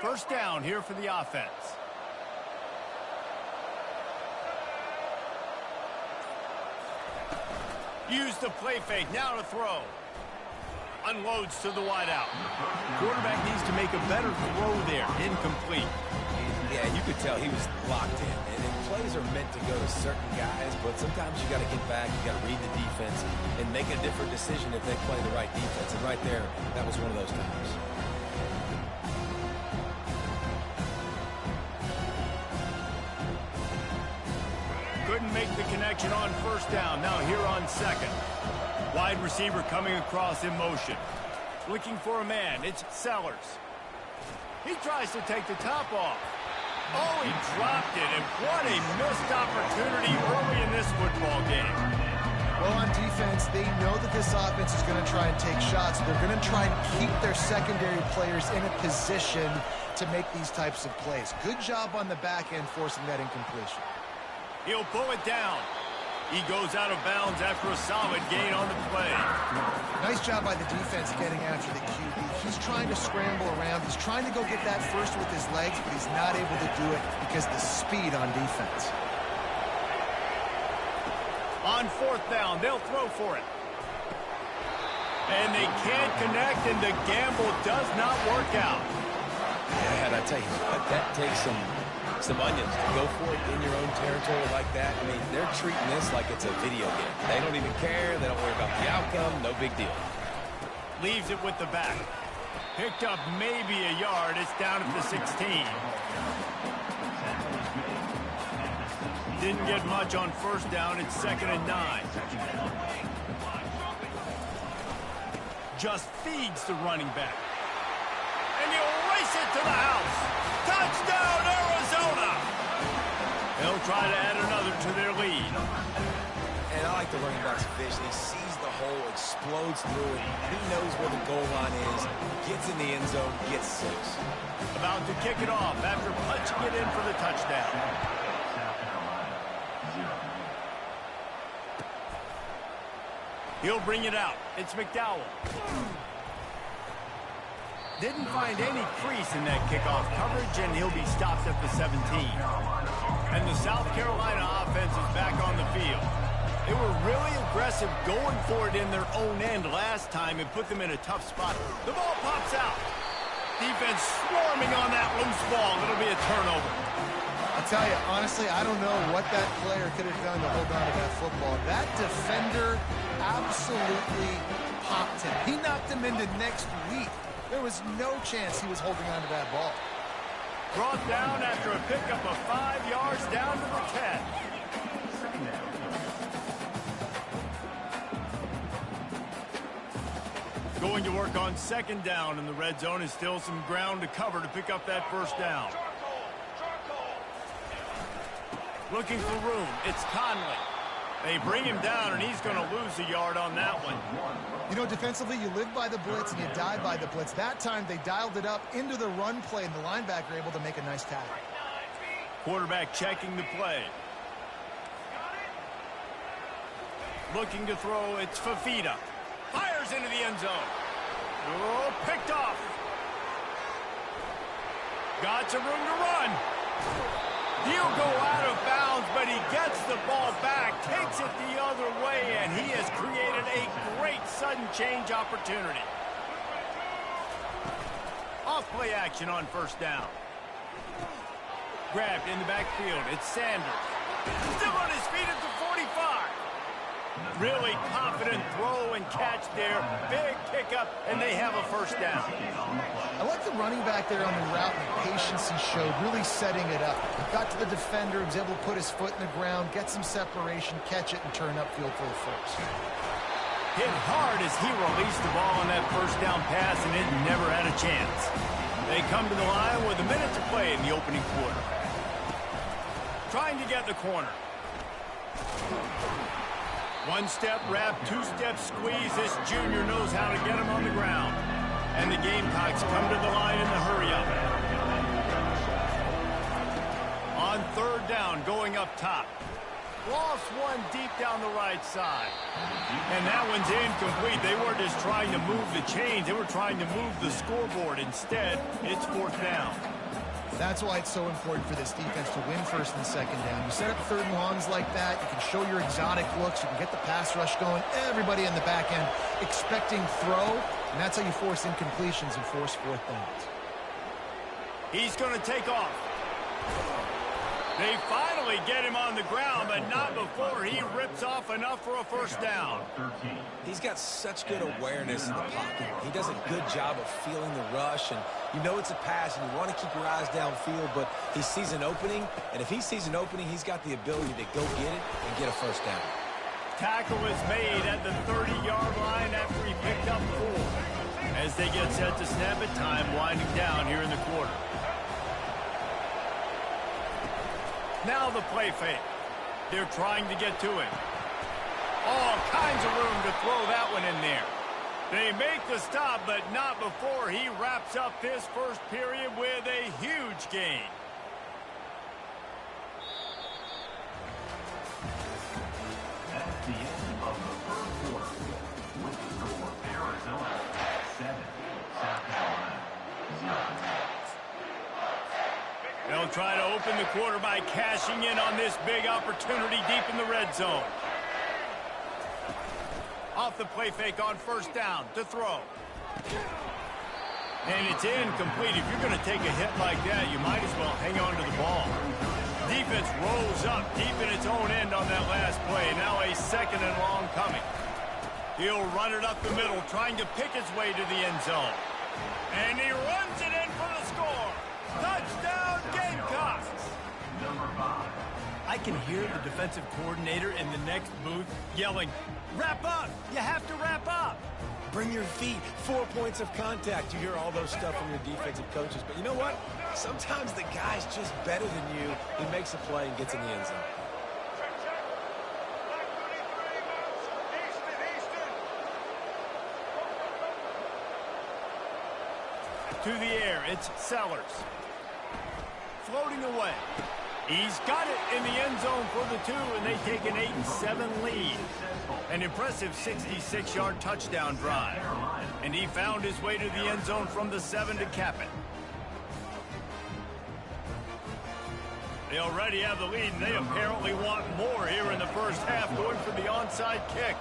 Speaker 2: First down here for the offense. Use the play fake. Now to throw. Unloads to the wideout. Quarterback needs to make a better throw there. Incomplete.
Speaker 1: Yeah, you could tell he was locked in. And plays are meant to go to certain guys, but sometimes you got to get back, you got to read the defense, and make a different decision if they play the right defense. And right there, that was one of those times.
Speaker 2: Couldn't make the connection on first down. Now here on second. Wide receiver coming across in motion. Looking for a man. It's Sellers. He tries to take the top off. Oh, he dropped it. And what a missed opportunity early in this football game.
Speaker 3: Well, on defense, they know that this offense is going to try and take shots. They're going to try and keep their secondary players in a position to make these types of plays. Good job on the back end forcing that incompletion.
Speaker 2: He'll pull it down. He goes out of bounds after a solid gain on the play.
Speaker 3: Nice job by the defense getting after the QB. He's trying to scramble around. He's trying to go get that first with his legs, but he's not able to do it because of the speed on defense.
Speaker 2: On fourth down, they'll throw for it. And they can't connect, and the gamble does not work out.
Speaker 1: Yeah, and I tell you what, that takes some onions to go for it in your own territory like that. I mean, they're treating this like it's a video game. They don't even care. They don't worry about the outcome. No big deal.
Speaker 2: Leaves it with the back. Picked up maybe a yard. It's down at the 16. Didn't get much on first down. It's 2nd and 9. Just feeds the running back. And he'll race it to the house. Touchdown, Arizona! They'll try to add another to their lead.
Speaker 1: And I like the running back's vision. He sees the hole, explodes through it. He knows where the goal line is, gets in the end zone, gets 6.
Speaker 2: About to kick it off after punching it in for the touchdown. He'll bring it out. It's McDowell. Didn't find any crease in that kickoff coverage, and he'll be stopped at the 17. And the South Carolina offense is back on the field. They were really aggressive going for it in their own end last time and put them in a tough spot. The ball pops out. Defense swarming on that loose ball. It'll be a turnover.
Speaker 3: I'll tell you, honestly, I don't know what that player could have done to hold on to that football. That defender absolutely popped him. He knocked him into next week. There was no chance he was holding on to that ball.
Speaker 2: Brought down after a pickup of 5 yards down to the 10. Going to work on 2nd down, and the red zone is still some ground to cover to pick up that first down. Looking for room. It's Conley. They bring him down, and he's going to lose a yard on that one.
Speaker 3: You know, defensively, you live by the blitz and you die by the blitz. That time, they dialed it up into the run play, and the linebacker able to make a nice tackle.
Speaker 2: Quarterback checking the play. Looking to throw, it's Fafita. Fires into the end zone. Oh, picked off. Got some room to run. He'll go out of bounds, but he gets the ball back, takes it the other way, and he has created a great sudden change opportunity. Off play action on first down. Grabbed in the backfield. It's Sanders. Still on his feet at the 45. Really confident throw and catch there. Big pickup, and they have a first down.
Speaker 3: I like the running back there on the route and the patience he showed, really setting it up. Got to the defender, was able to put his foot in the ground, get some separation, catch it, and turn upfield for the first.
Speaker 2: Hit hard as he released the ball on that first down pass, and it never had a chance. They come to the line with a minute to play in the opening quarter. Trying to get the corner. One step wrap, two-step squeeze. This junior knows how to get him on the ground. And the Gamecocks come to the line in the hurry-up. On third down, going up top. Lost one deep down the right side. And that one's incomplete. They weren't just trying to move the chains. They were trying to move the scoreboard. Instead, it's fourth down.
Speaker 3: That's why it's so important for this defense to win first and second down. You set up third and longs like that, you can show your exotic looks, you can get the pass rush going, everybody in the back end expecting throw, and that's how you force incompletions and force fourth downs.
Speaker 2: He's going to take off. They finally get him on the ground, but not before he rips off enough for a first down.
Speaker 1: He's got such good awareness in the pocket. He does a good job of feeling the rush, and you know it's a pass, and you want to keep your eyes downfield, but he sees an opening, and if he sees an opening, he's got the ability to go get it and get a first down.
Speaker 2: Tackle is made at the 30-yard line after he picked up 4. As they get set to snap it, time winding down here in the quarter. Now the play fake. They're trying to get to him. All kinds of room to throw that one in there. They make the stop, but not before he wraps up this first period with a huge gain.
Speaker 4: That's the end of the first quarter. With the score, Arizona 7, South Carolina 0.
Speaker 2: They'll try to open the quarter by cashing in on this big opportunity deep in the red zone. Off the play fake on first down to throw. And it's incomplete. If you're going to take a hit like that, you might as well hang on to the ball. Defense rolls up deep in its own end on that last play. Now a second and long coming. He'll run it up the middle, trying to pick his way to the end zone. And he runs it in for the score. Touchdown, Gamecocks!
Speaker 4: Number 5.
Speaker 2: I can hear the defensive coordinator in the next booth yelling, "Wrap up! You have to wrap up!"
Speaker 1: Bring your feet, 4 points of contact. You hear all those stuff from your defensive coaches, but you know what? Sometimes the guy's just better than you. He makes a play and gets in the end zone.
Speaker 2: To the air, it's Sellers. Floating away. He's got it in the end zone for the 2, and they take an 8-7 lead. An impressive 66-yard touchdown drive. And he found his way to the end zone from the 7 to cap it. They already have the lead, and they apparently want more here in the first half, going for the onside kick.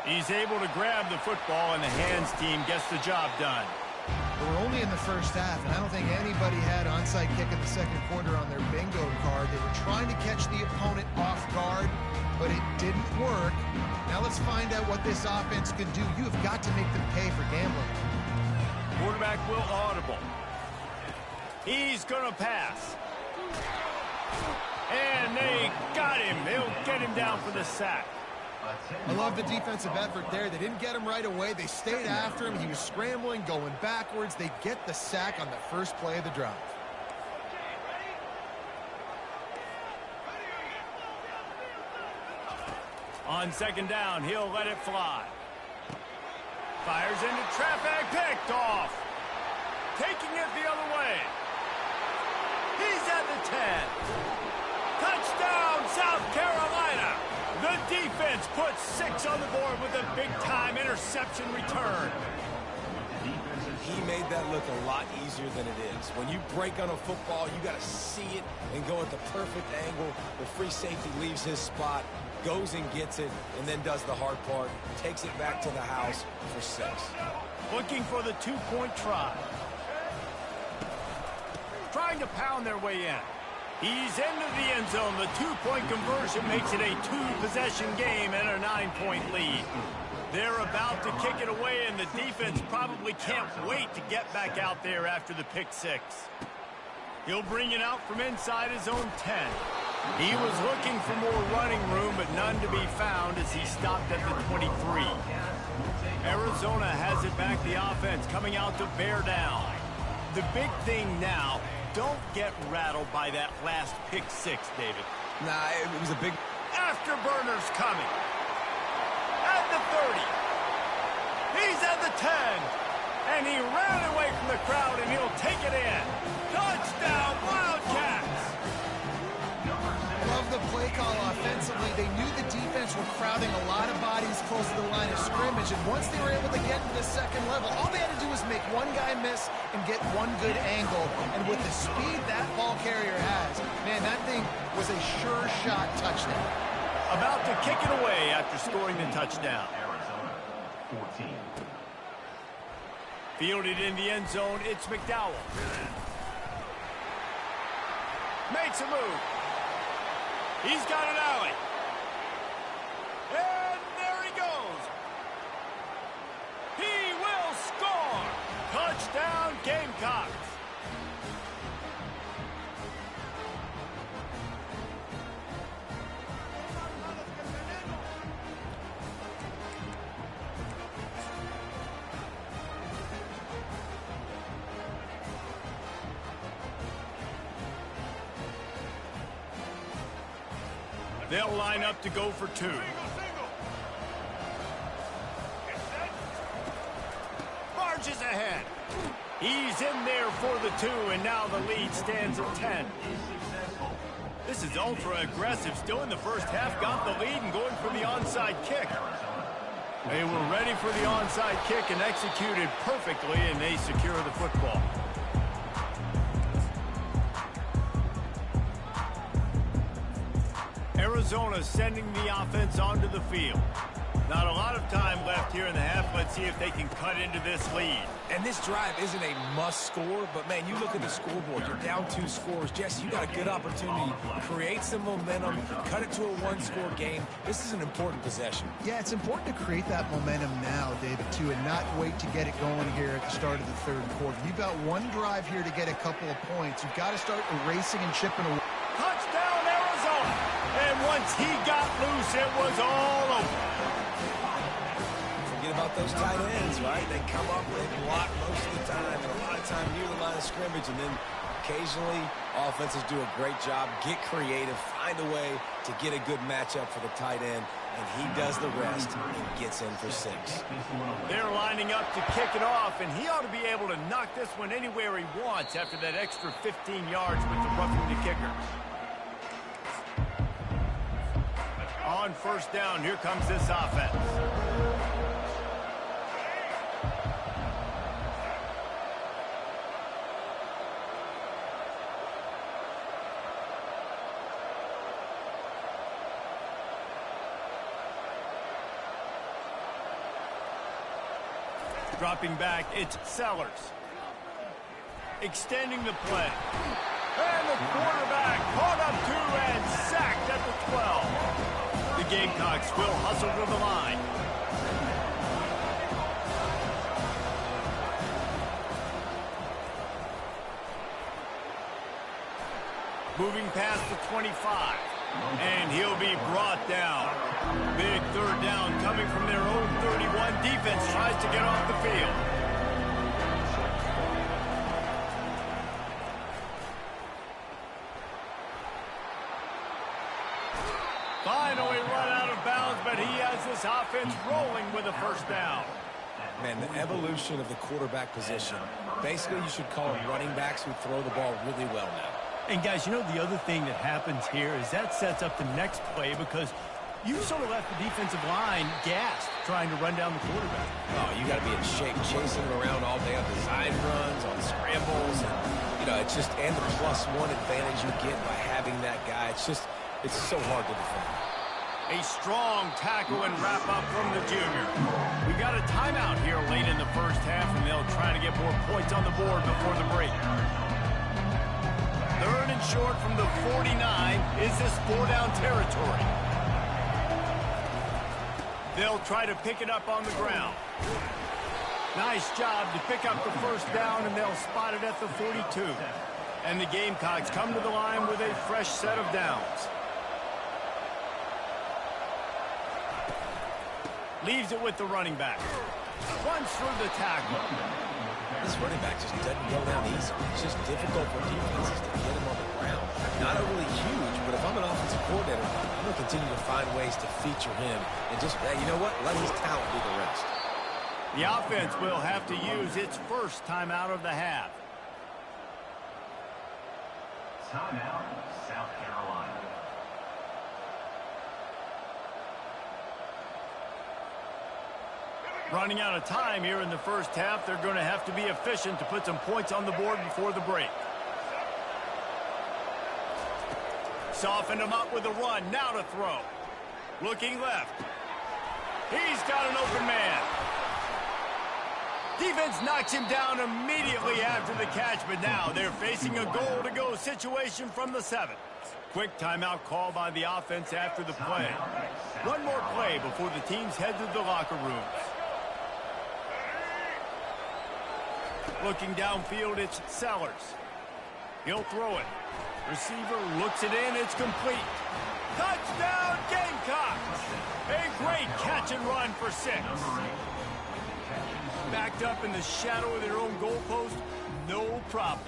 Speaker 2: He's able to grab the football, and the hands team gets the job done.
Speaker 3: We're only in the first half, and I don't think anybody had onside kick in the second quarter on their bingo card. They were trying to catch the opponent off guard, but it didn't work. Now let's find out what this offense can do. You have got to make them pay for gambling.
Speaker 2: Quarterback will audible. He's going to pass. And they got him. They'll get him down for the sack.
Speaker 3: I love the defensive effort there. They didn't get him right away. They stayed after him. He was scrambling, going backwards. They get the sack on the first play of the drive.
Speaker 2: On second down, he'll let it fly. Fires into traffic, picked off. Taking it the other way. He's at the 10. Touchdown, South Carolina. The defense puts 6 on the board with a big-time interception return.
Speaker 1: He made that look a lot easier than it is. When you break on a football, you got to see it and go at the perfect angle. The free safety leaves his spot, goes and gets it, and then does the hard part, takes it back to the house for 6.
Speaker 2: Looking for the 2-point try. Trying to pound their way in. He's into the end zone. The 2-point conversion makes it a 2-possession game and a 9-point lead. They're about to kick it away, and the defense probably can't wait to get back out there after the pick 6. He'll bring it out from inside his own 10. He was looking for more running room, but none to be found as he stopped at the 23. Arizona has it back, the offense coming out to bear down. The big thing now, don't get rattled by that last pick 6, David.
Speaker 1: Nah, it was a big...
Speaker 2: Afterburners coming. At the 30. He's at the 10. And he ran away from the crowd, and he'll take it in. Touchdown, Wildcats!
Speaker 3: Love the play call offensively. They knew the defense were crowding a lot of bodies close to the line of scrimmage, and once they were able to get to the second level, all they had to do was make one guy miss and get one good angle. And with the speed that ball carrier has, man, that thing was a sure shot touchdown.
Speaker 2: About to kick it away after scoring the touchdown.
Speaker 4: Arizona, 14.
Speaker 2: Fielded in the end zone, it's McDowell. Makes a move. He's got an alley. And there he goes. He will score. Touchdown, Gamecocks. They'll line up to go for 2. Marches ahead. He's in there for the 2, and now the lead stands at 10. This is ultra aggressive. Still in the first half, got the lead and going for the onside kick. They were ready for the onside kick and executed perfectly, and they secure the football. Arizona sending the offense onto the field. Not a lot of time left here in the half. Let's see if they can cut into this lead.
Speaker 1: And this drive isn't a must score, but man, you look at the scoreboard, you're down 2 scores. Jesse, you got a good opportunity. Create some momentum, cut it to a 1-score game. This is an important possession.
Speaker 3: Yeah, it's important to create that momentum now, David, too, and not wait to get it going here at the start of the third quarter. You've got one drive here to get a couple of points. You've got to start erasing and chipping away.
Speaker 2: Touchdown, Arizona! And once he got loose, it was all over.
Speaker 1: Forget about those tight ends, right? They come up, they block most of the time, and a lot of time near the line of scrimmage, and then occasionally offenses do a great job, get creative, find a way to get a good matchup for the tight end, and he does the rest and gets in for 6.
Speaker 2: They're lining up to kick it off, and he ought to be able to knock this one anywhere he wants after that extra 15 yards with the roughing the kickers. On first down, here comes this offense. Dropping back, it's Sellers. Extending the play. And the quarterback caught up to and sacked at the 12. The Gamecocks will hustle to the line. Moving past the 25. And he'll be brought down. Big third down coming from their own 31. Defense tries to get off the field. Finally run out of bounds, but he this offense rolling with a first down.
Speaker 1: Man, the evolution of the quarterback position. Basically, you should call them running backs who throw the ball really well now.
Speaker 2: And, guys, you know the other thing that happens here is that sets up the next play because you sort of left the defensive line gassed trying to run down the quarterback.
Speaker 1: Oh, you got to be in shape chasing him around all day on design runs, on scrambles. And, you know, it's just, and the +1 advantage you get by having that guy. It's just, it's so hard to defend.
Speaker 2: A strong tackle and wrap up from the junior. We got a timeout here late in the first half, and they'll try to get more points on the board before the break. 3rd and short from the 49. Is this 4-down territory? They'll try to pick it up on the ground. Nice job to pick up the first down, and they'll spot it at the 42. And the Gamecocks come to the line with a fresh set of downs. Leaves it with the running back. Runs through the tackle.
Speaker 1: This running back just doesn't go down easy. It's just difficult for defenses to get him on the ground. Not overly huge, but if I'm an offensive coordinator, I'm going to continue to find ways to feature him and just, hey, you know what? Let his talent do the rest.
Speaker 2: The offense will have to use its first timeout of the half.
Speaker 4: Timeout, South Carolina.
Speaker 2: Running out of time here in the first half. They're going to have to be efficient to put some points on the board before the break. Softened him up with a run. Now to throw. Looking left. He's got an open man. Defense knocks him down immediately after the catch, but now they're facing a goal-to-go situation from the 7. Quick timeout call by the offense after the play. One more play before the teams head to the locker rooms. Looking downfield, it's Sellers. He'll throw it. Receiver looks it in. It's complete. Touchdown, Gamecocks! A great catch and run for 6. Backed up in the shadow of their own goalpost, no problem.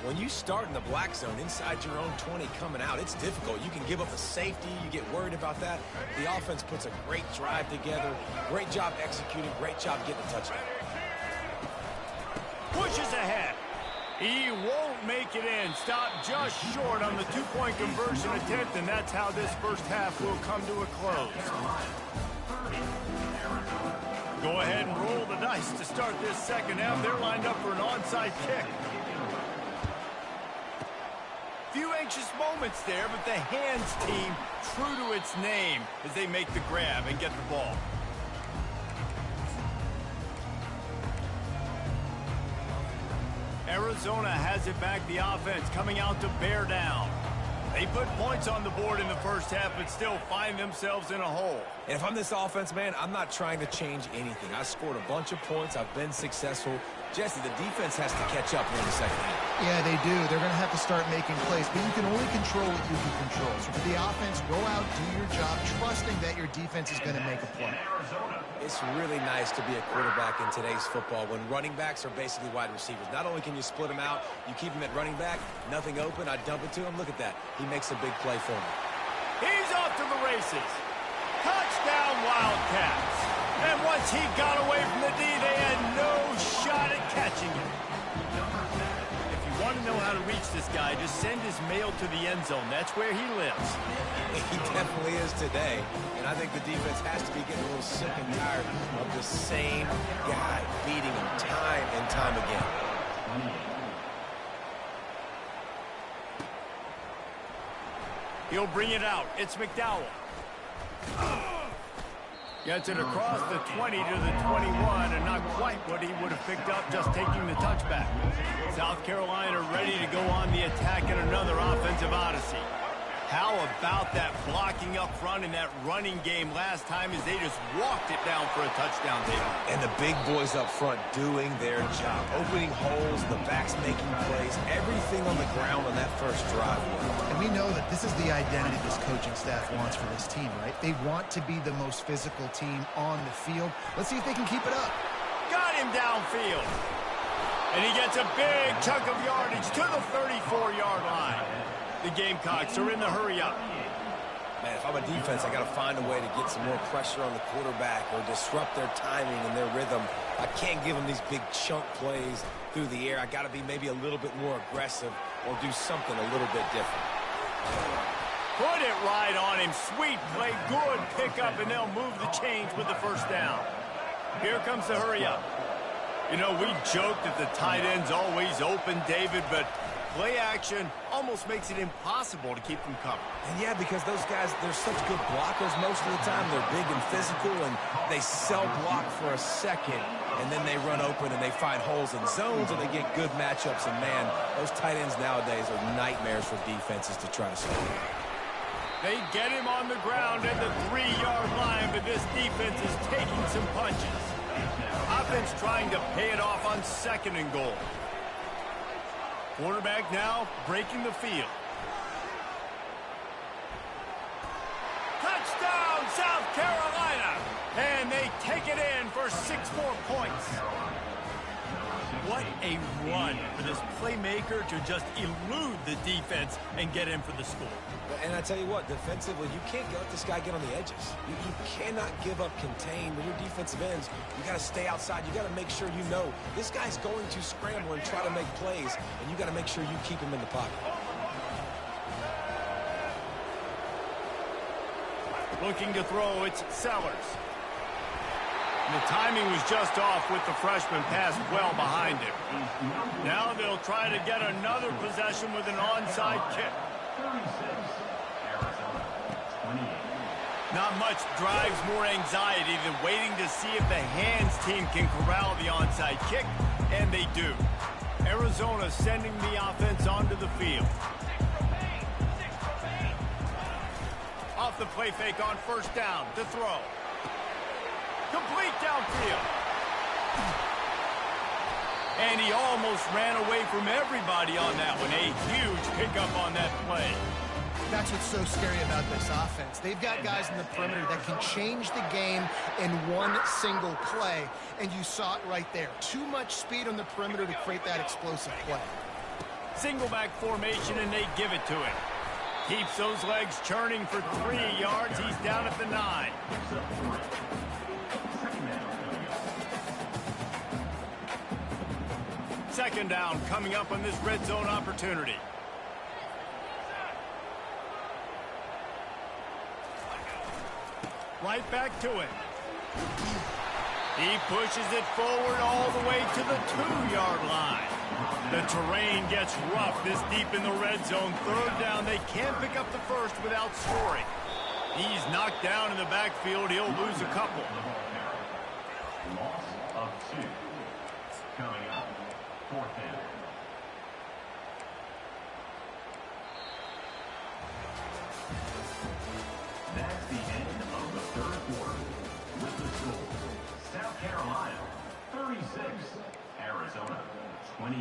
Speaker 1: When you start in the black zone inside your own 20 coming out, it's difficult. You can give up a safety. You get worried about that. The offense puts a great drive together. Great job executing. Great job getting a touchdown.
Speaker 2: Pushes ahead. He won't make it in. Stopped just short on the 2-point conversion attempt, and that's how this first half will come to a close. Go ahead and roll the dice to start this second half. They're lined up for an onside kick. Few anxious moments there, but the hands team true to its name as they make the grab and get the ball. Arizona has it back, the offense coming out to bear down. They put points on the board in the first half, but still find themselves in a hole.
Speaker 1: And if I'm this offense, man, I'm not trying to change anything. I scored a bunch of points. I've been successful. Jesse, the defense has to catch up here in the second half.
Speaker 3: Yeah, they do. They're going to have to start making plays, but you can only control what you can control. So for the offense, go out, do your job, trusting that your defense is going to make a play.
Speaker 1: It's really nice to be a quarterback in today's football when running backs are basically wide receivers. Not only can you split them out, you keep them at running back, nothing open, I dump it to him. Look at that. He makes a big play for me.
Speaker 2: He's off to the races. Touchdown, Wildcats. And once he got away from the D, they had no shot at catching him. If you want to know how to reach this guy, just send his mail to the end zone. That's where he lives.
Speaker 1: He definitely is today. And I think the defense has to be getting a little sick and tired of the same guy beating him time and time again.
Speaker 2: He'll bring it out. It's McDowell. Gets it across the 20 to the 21, and not quite what he would have picked up just taking the touchback. South Carolina ready to go on the attack in another offensive odyssey. How about that blocking up front in that running game last time as they just walked it down for a touchdown, David?
Speaker 1: And the big boys up front doing their job. Opening holes, the backs making plays, everything on the ground on that first drive.
Speaker 3: And we know that this is the identity this coaching staff wants for this team, right? They want to be the most physical team on the field. Let's see if they can keep it up.
Speaker 2: Got him downfield. And he gets a big chunk of yardage to the 34-yard line. The Gamecocks are in the hurry-up.
Speaker 1: Man, if I'm a defense, I got to find a way to get some more pressure on the quarterback or disrupt their timing and their rhythm. I can't give them these big chunk plays through the air. I got to be maybe a little bit more aggressive or do something a little bit different.
Speaker 2: Put it right on him. Sweet play, good pickup, and they'll move the chains with the first down. Here comes the hurry up. You know, we joked that the tight end's always open, David, but play action almost makes it impossible to keep them covered.
Speaker 1: And yeah, because those guys, they're such good blockers most of the time. They're big and physical, and they sell block for a second, and then they run open and they find holes in zones, and they get good matchups. And, man, those tight ends nowadays are nightmares for defenses to try to score.
Speaker 2: They get him on the ground at the 3-yard line, but this defense is taking some punches. Offense trying to pay it off on 2nd and goal. Quarterback now breaking the field. Touchdown, South Carolina! And they take it in for 6 more points. What a run for this playmaker to just elude the defense and get in for the score.
Speaker 1: And I tell you what, defensively, you can't let this guy get on the edges. You cannot give up contain. When you're defensive ends, you got to stay outside. You got to make sure you know this guy's going to scramble and try to make plays, and you got to make sure you keep him in the pocket.
Speaker 2: Looking to throw, it's Sellers. And the timing was just off with the freshman pass well behind him. Now they'll try to get another possession with an onside kick. Not much drives more anxiety than waiting to see if the hands team can corral the onside kick, and they do. Arizona sending the offense onto the field. Off the play fake on 1st down to throw. Complete downfield. And he almost ran away from everybody on that one. A huge pickup on that play.
Speaker 3: That's what's so scary about this offense. They've got guys in the perimeter that can change the game in one single play, and you saw it right there. Too much speed on the perimeter to create that explosive play.
Speaker 2: Single back formation, and they give it to him. Keeps those legs churning for 3 yards. He's down at the 9. Second down coming up on this red zone opportunity. Right back to it. He pushes it forward all the way to the 2-yard line. The terrain gets rough this deep in the red zone. 3rd down, they can't pick up the first without scoring. He's knocked down in the backfield. He'll lose a couple.
Speaker 4: Loss of 2. Coming up, 4th down. That's the end of the 3rd quarter. With the score, South Carolina 36, Arizona 28.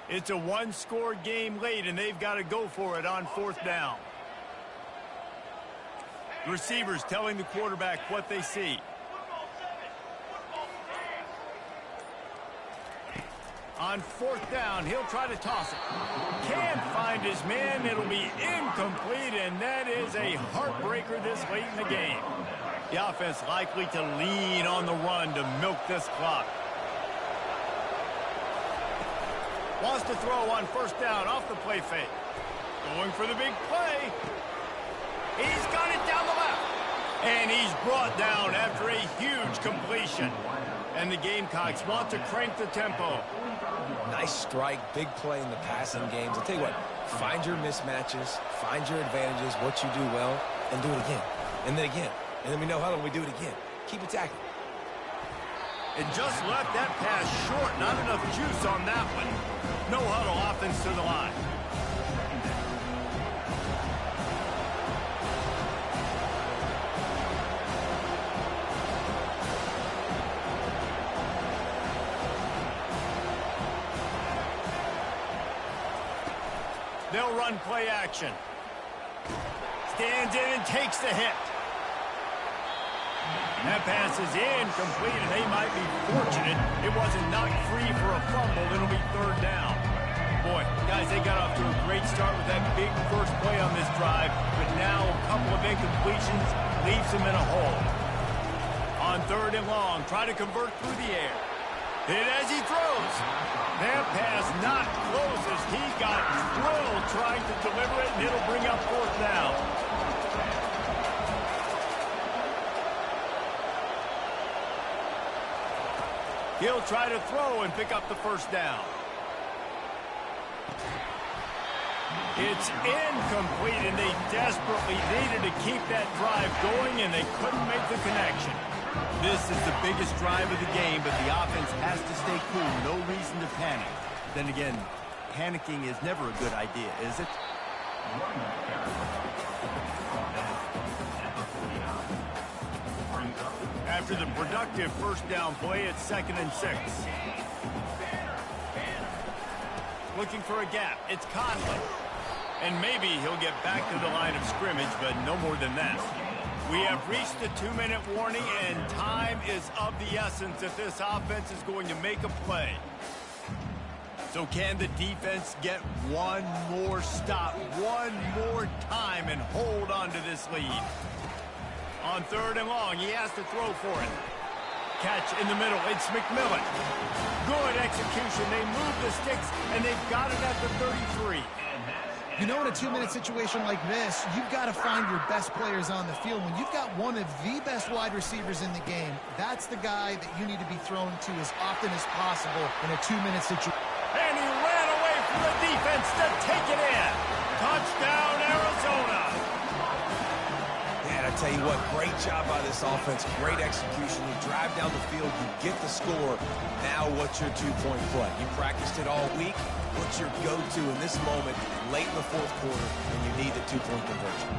Speaker 2: It's a 1-score game late, and they've got to go for it on 4th down. Receivers telling the quarterback what they see. On 4th down, he'll try to toss it. Can't find his man. It'll be incomplete, and that is a heartbreaker this late in the game. The offense likely to lean on the run to milk this clock. Wants to throw on 1st down off the play fake. Going for the big play. He's got it down the left. And he's brought down after a huge completion. And the Gamecocks want to crank the tempo.
Speaker 1: Nice strike, big play in the passing games. I'll tell you what, find your mismatches, find your advantages, what you do well, and do it again. And then again. And then we know how we do it again. Keep attacking.
Speaker 2: And just left that pass short. Not enough juice on that one. No huddle offense to the line. They'll run play action. Stands in and takes the hit. That pass is incomplete, and they might be Fortunate it wasn't knocked free for a fumble. It'll be third down. Boy, guys, they got off to a great start with that big first play on this drive, but now a couple of incompletions leaves them in a hole. On third and long, try to convert through the air. Hit as he throws. That pass not close as he got drilled trying to deliver it, and it'll bring up fourth down. He'll try to throw and pick up the first down. It's incomplete, and they desperately needed to keep that drive going, and they couldn't make the connection. This is the biggest drive of the game, but the offense has to stay cool. No reason to panic. Then again, panicking is never a good idea, is it? After the productive first down play, it's 2nd and 6. Looking for a gap. It's Conley. And maybe he'll get back to the line of scrimmage, but no more than that. We have reached the 2-minute warning, and time is of the essence if this offense is going to make a play. So can the defense get one more stop, one more time, and hold on to this lead? On third and long, he has to throw for it. Catch in the middle. It's McMillan. Good execution. They move the sticks, and they've got it at the 33.
Speaker 3: You know, in a 2-minute situation like this, you've got to find your best players on the field. When you've got one of the best wide receivers in the game, that's the guy that you need to be thrown to as often as possible in a 2-minute situation.
Speaker 2: And he ran away from the defense to take it in. Touchdown, Arizona.
Speaker 1: And I tell you what, great job by this offense, great execution. You drive down the field, you get the score. Now what's your two-point play? You practiced it all week. What's your go-to in this moment, late in the fourth quarter, when you need the two-point conversion?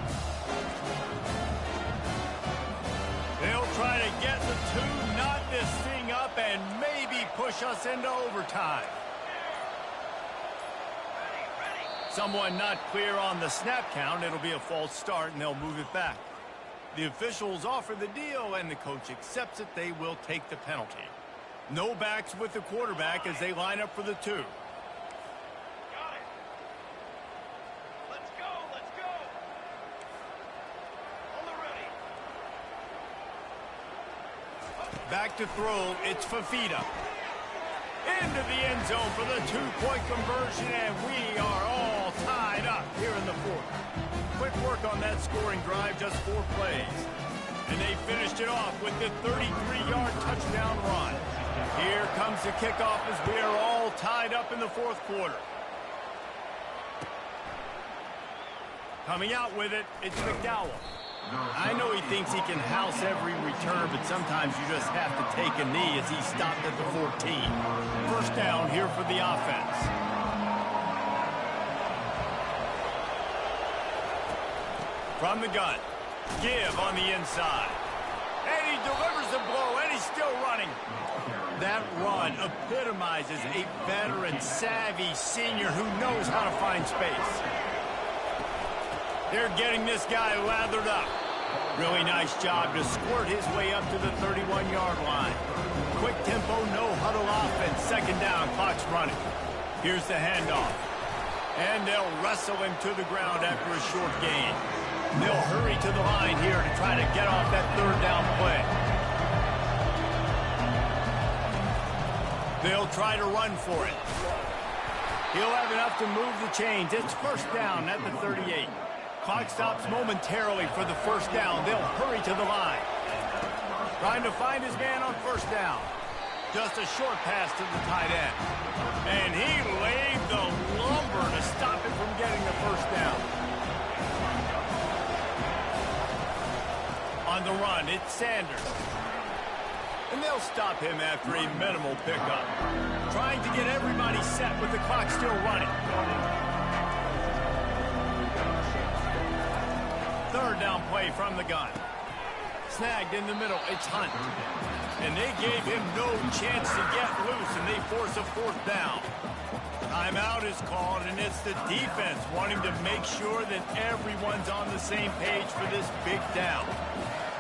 Speaker 2: They'll try to get the two, knot this thing up, and maybe push us into overtime. Someone not clear on the snap count. It'll be a false start, and they'll move it back. The officials offer the deal, and the coach accepts it. They will take the penalty. No backs with the quarterback as they line up for the two. Back to throw, it's Fafita. Into the end zone for the two-point conversion, and we are all tied up here in the fourth. Quick work on that scoring drive, just 4 plays. And they finished it off with the 33-yard touchdown run. Here comes the kickoff as we are all tied up in the fourth quarter. Coming out with it, it's McDowell. I know he thinks he can house every return, but sometimes you just have to take a knee as he stopped at the 14. First down here for the offense. From the gun, give on the inside. And he delivers the blow, and he's still running. That run epitomizes a veteran, savvy senior who knows how to find space. They're getting this guy lathered up. Really nice job to squirt his way up to the 31-yard line. Quick tempo, no huddle offense. Second down, clock's running. Here's the handoff. And they'll wrestle him to the ground after a short gain. They'll hurry to the line here to try to get off that third down play. They'll try to run for it. He'll have enough to move the chains. It's first down at the 38. Clock stops momentarily for the first down. They'll hurry to the line. Trying to find his man on first down. Just a short pass to the tight end. And he laid the lumber to stop him from getting the first down. On the run, it's Sanders. And they'll stop him after a minimal pickup. Trying to get everybody set with the clock still running. Third down play from the gun. Snagged in the middle, it's Hunt. And they gave him no chance to get loose, and they force a fourth down. Timeout is called, and it's the defense wanting to make sure that everyone's on the same page for this big down.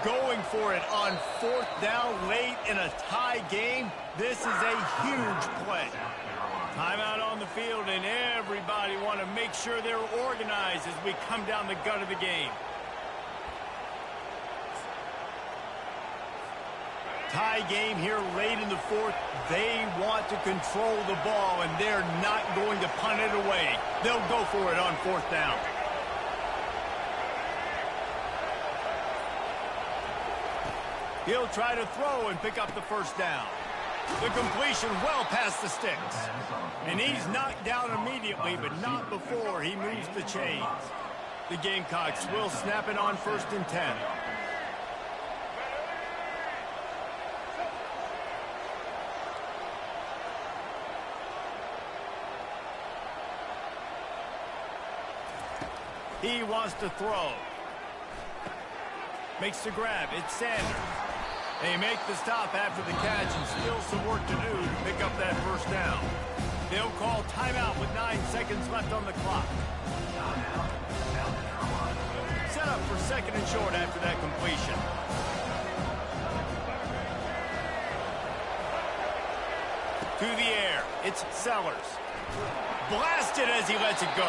Speaker 2: going for it on 4th down late in a tie game. This is a huge play. Timeout on the field, and everybody want to make sure they're organized as we come down the gut of the game. Tie game here late in the 4th. They want to control the ball, and they're not going to punt it away. They'll go for it on 4th down. He'll try to throw and pick up the first down. The completion well past the sticks. And he's knocked down immediately, but not before he moves the chains. The Gamecocks will snap it on 1st and 10. He wants to throw. Makes the grab. It's Sanders. They make the stop after the catch and still some work to do to pick up that first down. They'll call timeout with 9 seconds left on the clock. Set up for 2nd and short after that completion. To the air. It's Sellers. Blasted as he lets it go.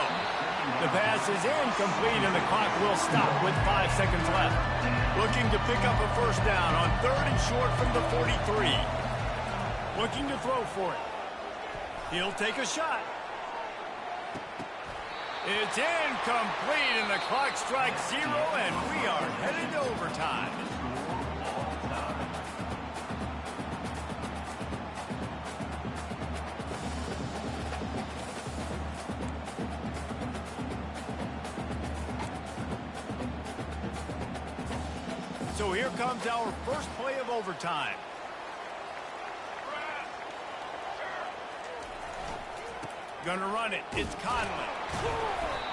Speaker 2: The pass is incomplete, and the clock will stop with 5 seconds left. Looking to pick up a first down on 3rd and short from the 43. Looking to throw for it. He'll take a shot. It's incomplete, and the clock strikes 0, and we are headed to overtime. So here comes our first play of overtime. Gonna run it. It's Conley.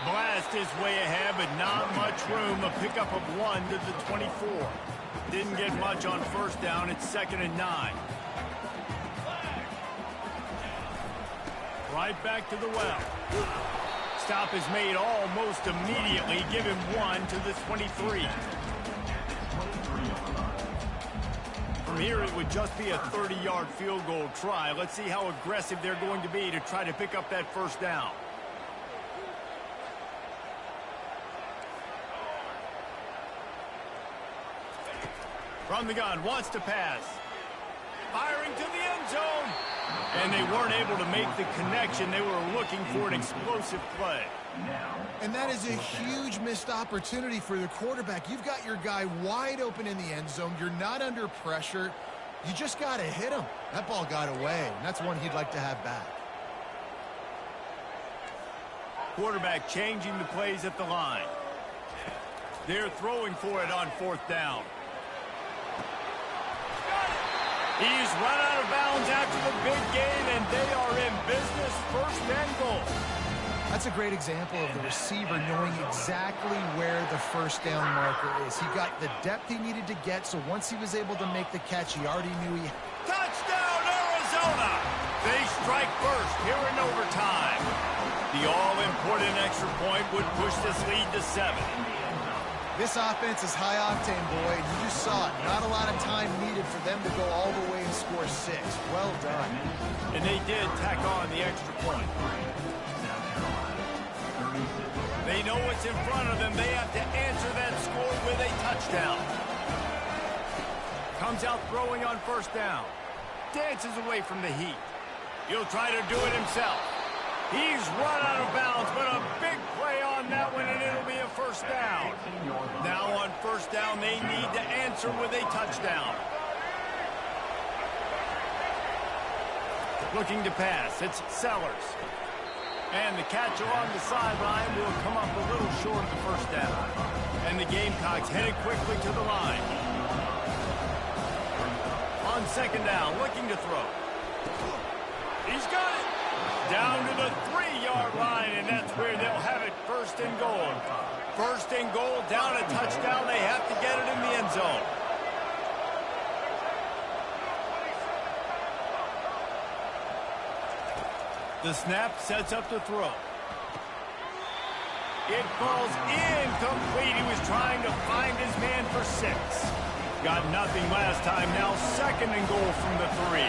Speaker 2: Blast his way ahead, but not much room. A pickup of 1 to the 24. Didn't get much on 1st down. It's 2nd and 9. Right back to the well. Stop is made almost immediately. Give him 1 to the 23. From here, it would just be a 30-yard field goal try. Let's see how aggressive they're going to be to try to pick up that first down. From the gun, wants to pass. Firing to the end zone. And they weren't able to make the connection. They were looking for an explosive play.
Speaker 3: And that is a huge missed opportunity for the quarterback. You've got your guy wide open in the end zone. You're not under pressure. You just got to hit him. That ball got away, and that's one he'd like to have back.
Speaker 2: Quarterback changing the plays at the line. They're throwing for it on 4th down. He's run out of bounds after the big gain, and they are in business. 1st and goal.
Speaker 3: That's a great example of the receiver knowing exactly where the first down marker is. He got the depth he needed to get, so once he was able to make the catch, he already knew he...
Speaker 2: Touchdown, Arizona! They strike first here in overtime. The all-important extra point would push this lead to 7.
Speaker 3: This offense is high octane, boy. You just saw it. Not a lot of time needed for them to go all the way and score 6. Well done.
Speaker 2: And they did tack on the extra point. They know what's in front of them. They have to answer that score with a touchdown. Comes out throwing on 1st down. Dances away from the heat. He'll try to do it himself. He's run out of bounds, but a big play on that one, and it'll be a first down. Now on 1st down, they need to answer with a touchdown. Looking to pass. It's Sellers. And the catch along the sideline will come up a little short of the first down. And the Gamecocks headed quickly to the line. On 2nd down, looking to throw. He's got it. Down to the 3-yard line, and that's where they'll have it. 1st and goal. 1st and goal, down a touchdown. They have to get it in the end zone. The snap sets up the throw. It falls incomplete. He was trying to find his man for 6. Got nothing last time. Now 2nd and goal from the 3.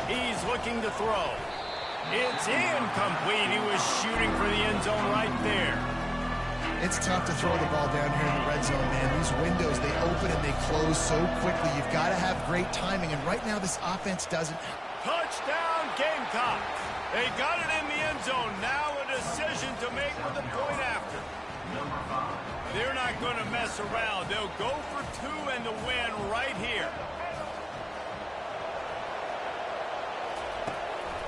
Speaker 2: He's looking to throw. It's incomplete. He was shooting for the end zone right there.
Speaker 3: It's tough to throw the ball down here in the red zone, man. These windows, they open and they close so quickly. You've got to have great timing, and right now this offense doesn't.
Speaker 2: Touchdown, Gamecocks. They got it in the end zone. Now a decision to make with the point after. They're not going to mess around. They'll go for 2 and the win right here.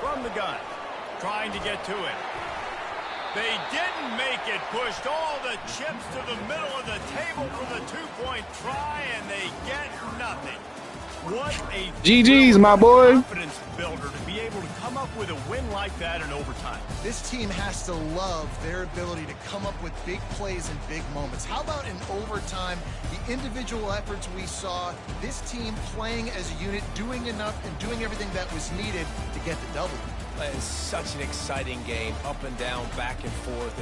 Speaker 2: From the gun, trying to get to it. They didn't make it. Pushed all the chips to the middle of the table for the 2-point try, and they get nothing. What a
Speaker 5: GG's, my boy.
Speaker 2: Confidence builder to be able to come up with a win like that in overtime.
Speaker 3: This team has to love their ability to come up with big plays in big moments. How about in overtime, the individual efforts we saw, this team playing as a unit, doing enough and doing everything that was needed to get the W.
Speaker 1: It's such an exciting game, up and down, back and forth.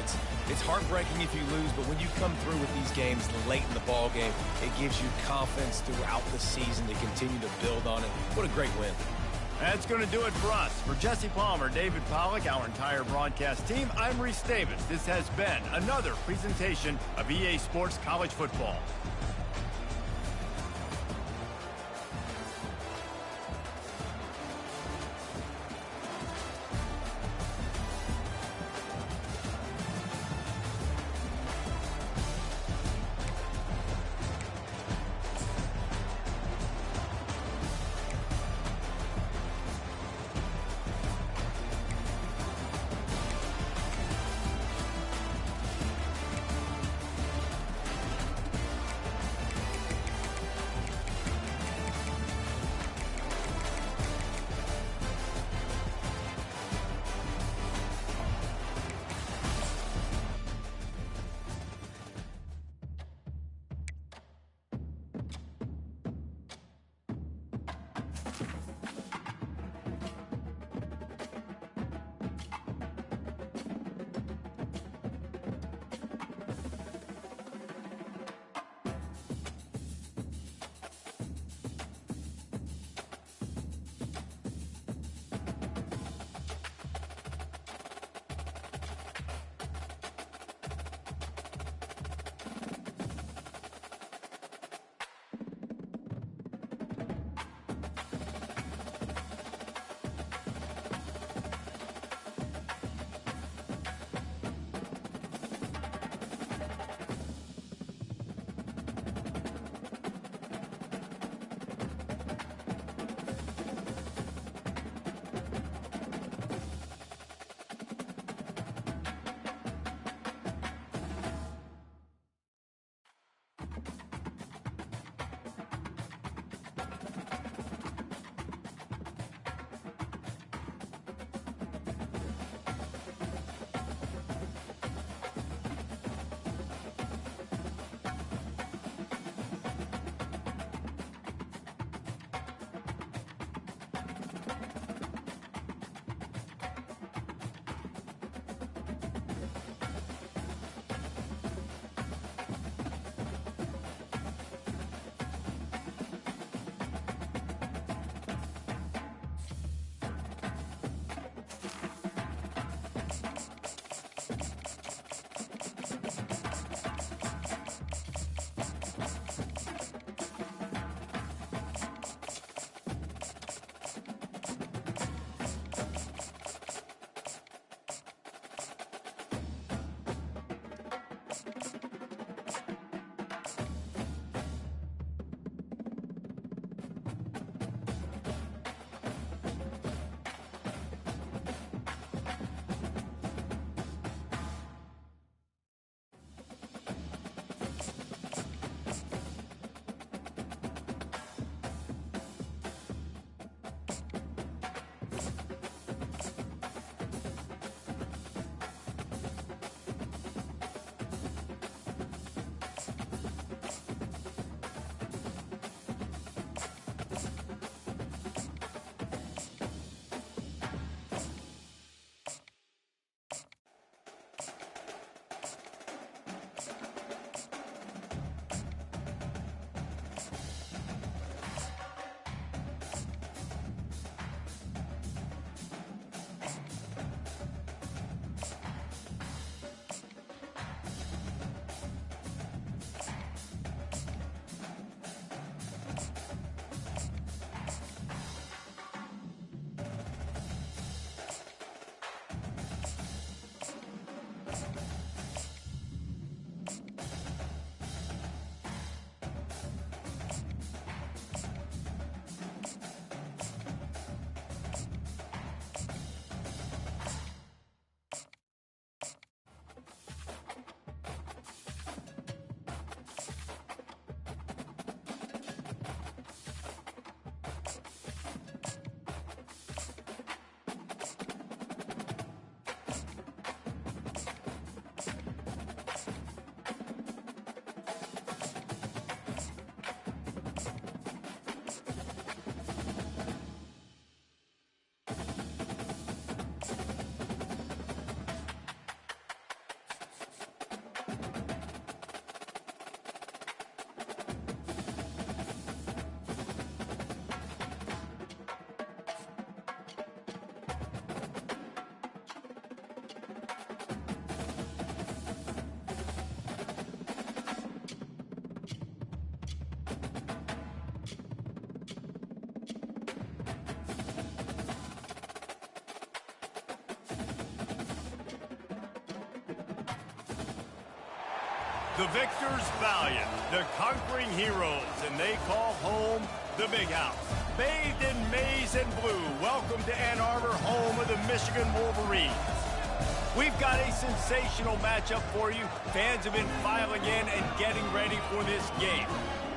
Speaker 1: It's heartbreaking if you lose, but when you come through with these games late in the ball game, it gives you confidence throughout the season to continue to build on it. What a great win.
Speaker 2: That's going to do it for us. For Jesse Palmer, David Pollack, our entire broadcast team, I'm Reese Davis. This has been another presentation of EA Sports College Football. The victors valiant, the conquering heroes, and they call home the Big House. Bathed in maize and blue, welcome to Ann Arbor, home of the Michigan Wolverines. We've got a sensational matchup for you. Fans have been filing in and getting ready for this game,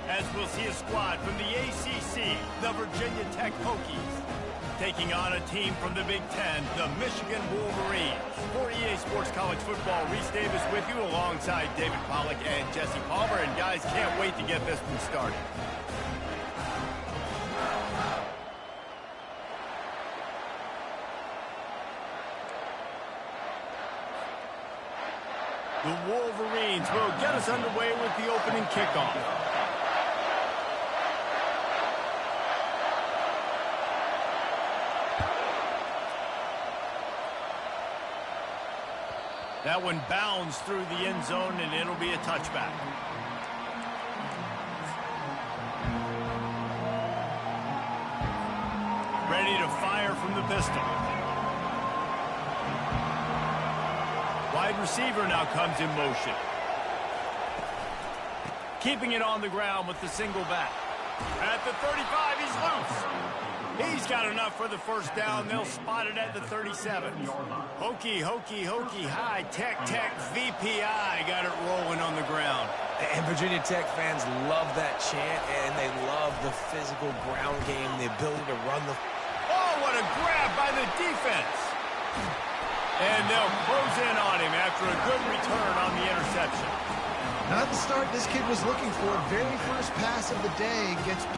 Speaker 2: as we'll see a squad from the ACC, the Virginia Tech Hokies, taking on a team from the Big Ten, the Michigan Wolverines. For EA Sports College Football, Reese Davis with you alongside David Pollack and Jesse Palmer. And guys, can't wait to get this one started. The Wolverines will get us underway with the opening kickoff. That one bounds through the end zone, and it'll be a touchback. Ready to fire from the pistol. Wide receiver now comes in motion. Keeping it on the ground with the single back. At the 35, he's loose. He's got enough for the first down. They'll spot it at the 37. Hokey, hokey, hokey, high, tech, VPI. Got it rolling on the ground.
Speaker 1: And Virginia Tech fans love that chant, and they love the physical ground game, the ability to run the...
Speaker 2: Oh, what a grab by the defense. And they'll close in on him after a good return on the interception.
Speaker 3: Not the start this kid was looking for. Very first pass of the day gets...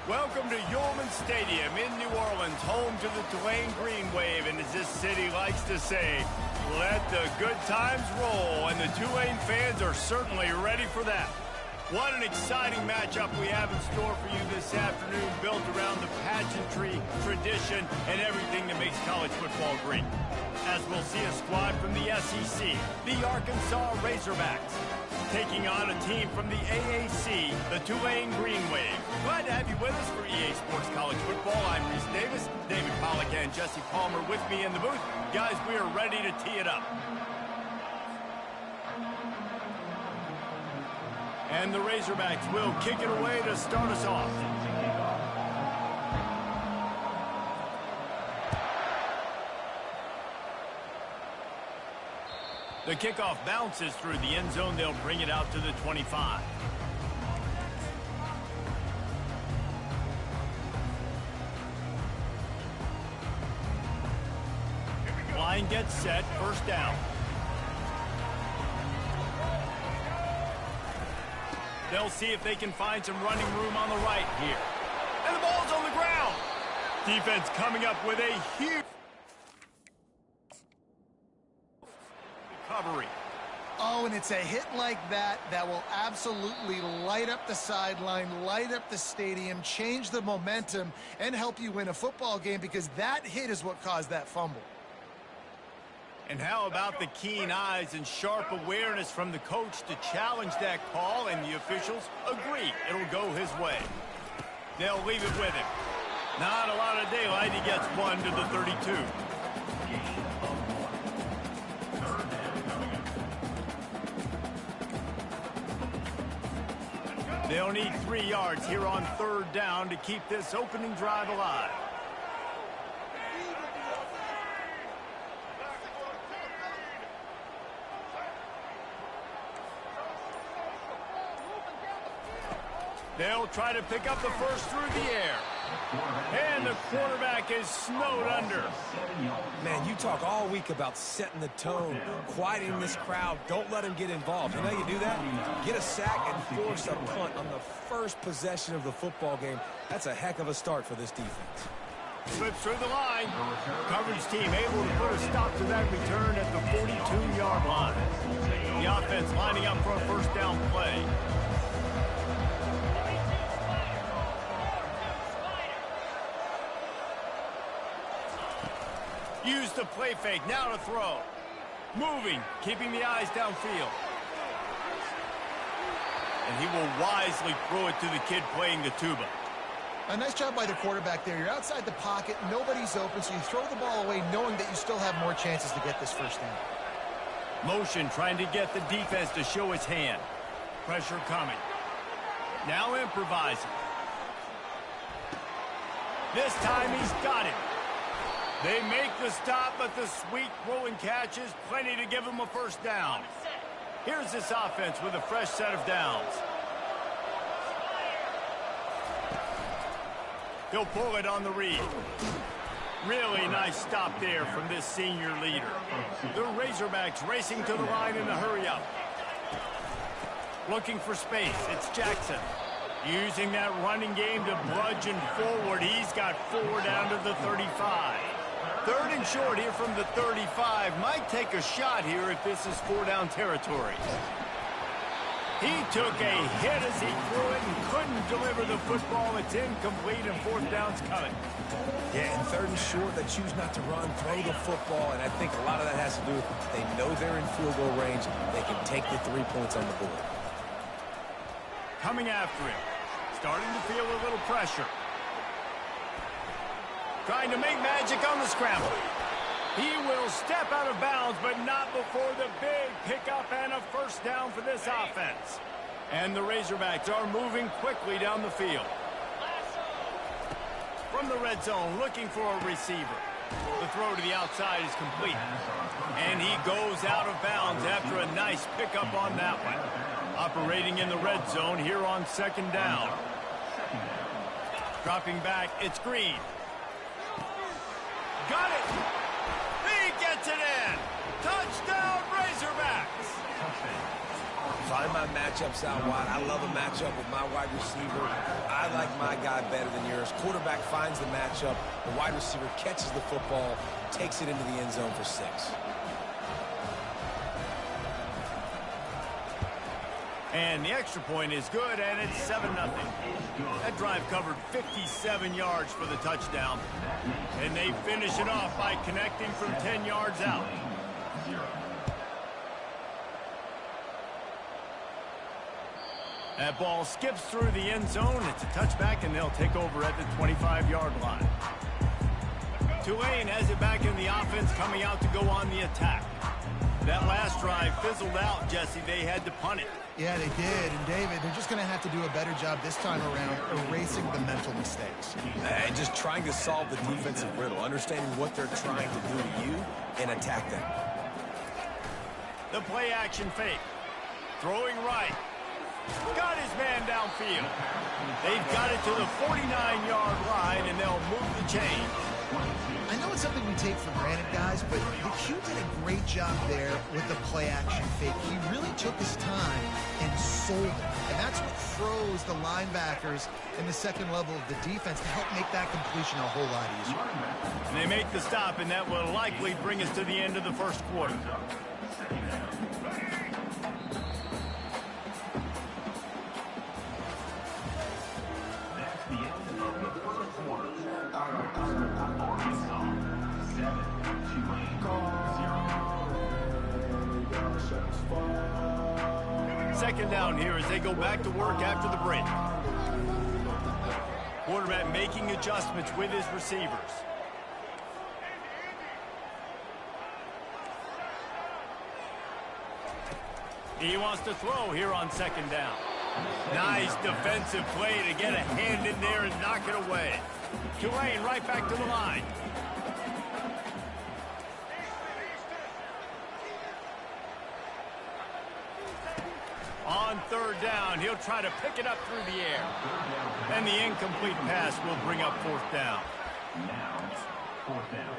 Speaker 2: Welcome to Yulman Stadium in New Orleans, home to the Tulane Green Wave, and as this city likes to say, let the good times roll, and the Tulane fans are certainly ready for that. What an exciting matchup we have in store for you this afternoon, built around the pageantry, tradition, and everything that makes college football great. As we'll see a squad from the SEC, the Arkansas Razorbacks, taking on a team from the AAC, the Tulane Green Wave. Glad to have you with us for EA Sports College Football. I'm Reese Davis, David Pollack and Jesse Palmer with me in the booth. Guys, we are ready to tee it up. And the Razorbacks will kick it away to start us off. The kickoff bounces through the end zone. They'll bring it out to the 25. Line gets set, first down. They'll see if they can find some running room on the right here. And the ball's on the ground. Defense coming up with a huge... recovery.
Speaker 3: Oh, and it's a hit like that that will absolutely light up the sideline, light up the stadium, change the momentum, and help you win a football game, because that hit is what caused that fumble.
Speaker 2: And how about the keen eyes and sharp awareness from the coach to challenge that call, and the officials agree it'll go his way. They'll leave it with him. Not a lot of daylight. He gets one to the 32. They'll need 3 yards here on 3rd down to keep this opening drive alive. They'll try to pick up the first through the air. And the quarterback is snowed under.
Speaker 1: Man, you talk all week about setting the tone, quieting this crowd. Don't let him get involved. You know how you do that? Get a sack and force a punt on the first possession of the football game. That's a heck of a start for this defense.
Speaker 2: Slips through the line. Coverage team able to put a stop to that return at the 42-yard line. The offense lining up for a first down play. Use the play fake, now to throw. Moving, keeping the eyes downfield. And he will wisely throw it to the kid playing the tuba.
Speaker 3: A nice job by the quarterback there. You're outside the pocket, nobody's open, so you throw the ball away knowing that you still have more chances to get this first down.
Speaker 2: Motion trying to get the defense to show his hand. Pressure coming. Now improvising. This time he's got it. They make the stop, but the sweet throw and catch is plenty to give him a first down. Here's this offense with a fresh set of downs. He'll pull it on the read. Really nice stop there from this senior leader. The Razorbacks racing to the line in a hurry-up. Looking for space, it's Jackson. Using that running game to bludgeon forward. He's got 4 down to the 35. 3rd and short here from the 35. Might take a shot here if this is 4-down territory. He took a hit as he threw it and couldn't deliver the football. It's incomplete, and 4th down's coming.
Speaker 1: Yeah, and 3rd and short, they choose not to run, throw the football, and I think a lot of that has to do with they know they're in field goal range. They can take the 3 points on the board.
Speaker 2: Coming after him. Starting to feel a little pressure. Trying to make magic on the scramble. He will step out of bounds, but not before the big pickup and a first down for this offense. And the Razorbacks are moving quickly down the field. From the red zone, looking for a receiver. The throw to the outside is complete. And he goes out of bounds after a nice pickup on that one. Operating in the red zone here on 2nd down. Dropping back, it's Green. Got it! He gets it in! Touchdown, Razorbacks!
Speaker 1: Find my matchups out wide. I love a matchup with my wide receiver. I like my guy better than yours. Quarterback finds the matchup. The wide receiver catches the football, takes it into the end zone for 6.
Speaker 2: And the extra point is good, and it's 7-0. That drive covered 57 yards for the touchdown. And they finish it off by connecting from 10 yards out. That ball skips through the end zone. It's a touchback, and they'll take over at the 25-yard line. Tulane has it back in the offense, coming out to go on the attack. That last drive fizzled out, Jesse. They had to punt it.
Speaker 3: Yeah, they did. And, David, they're just going to have to do a better job this time around erasing the mental mistakes.
Speaker 1: And just trying to solve the defensive riddle, understanding what they're trying to do to you and attack them.
Speaker 2: The play-action fake. Throwing right. Got his man downfield. They've got it to the 49-yard line, and they'll move the chains.
Speaker 3: I know it's something we take for granted, guys, but the Q did a great job there with the play-action fake. He really took his time and sold it. And that's what froze the linebackers in the second level of the defense to help make that completion a whole lot easier.
Speaker 2: And they make the stop, and that will likely bring us to the end of the first quarter.
Speaker 4: second down. That's the end of the first quarter. Arkansas 7, Tulane 0.
Speaker 2: Second down here as they go back to work after the break. Quarterback making adjustments with his receivers. He wants to throw here on second down. Nice defensive play to get a hand in there and knock it away. Tulane right back to the line. On third down, he'll try to pick it up through the air. And the incomplete pass will bring up fourth down.
Speaker 4: Now, fourth down.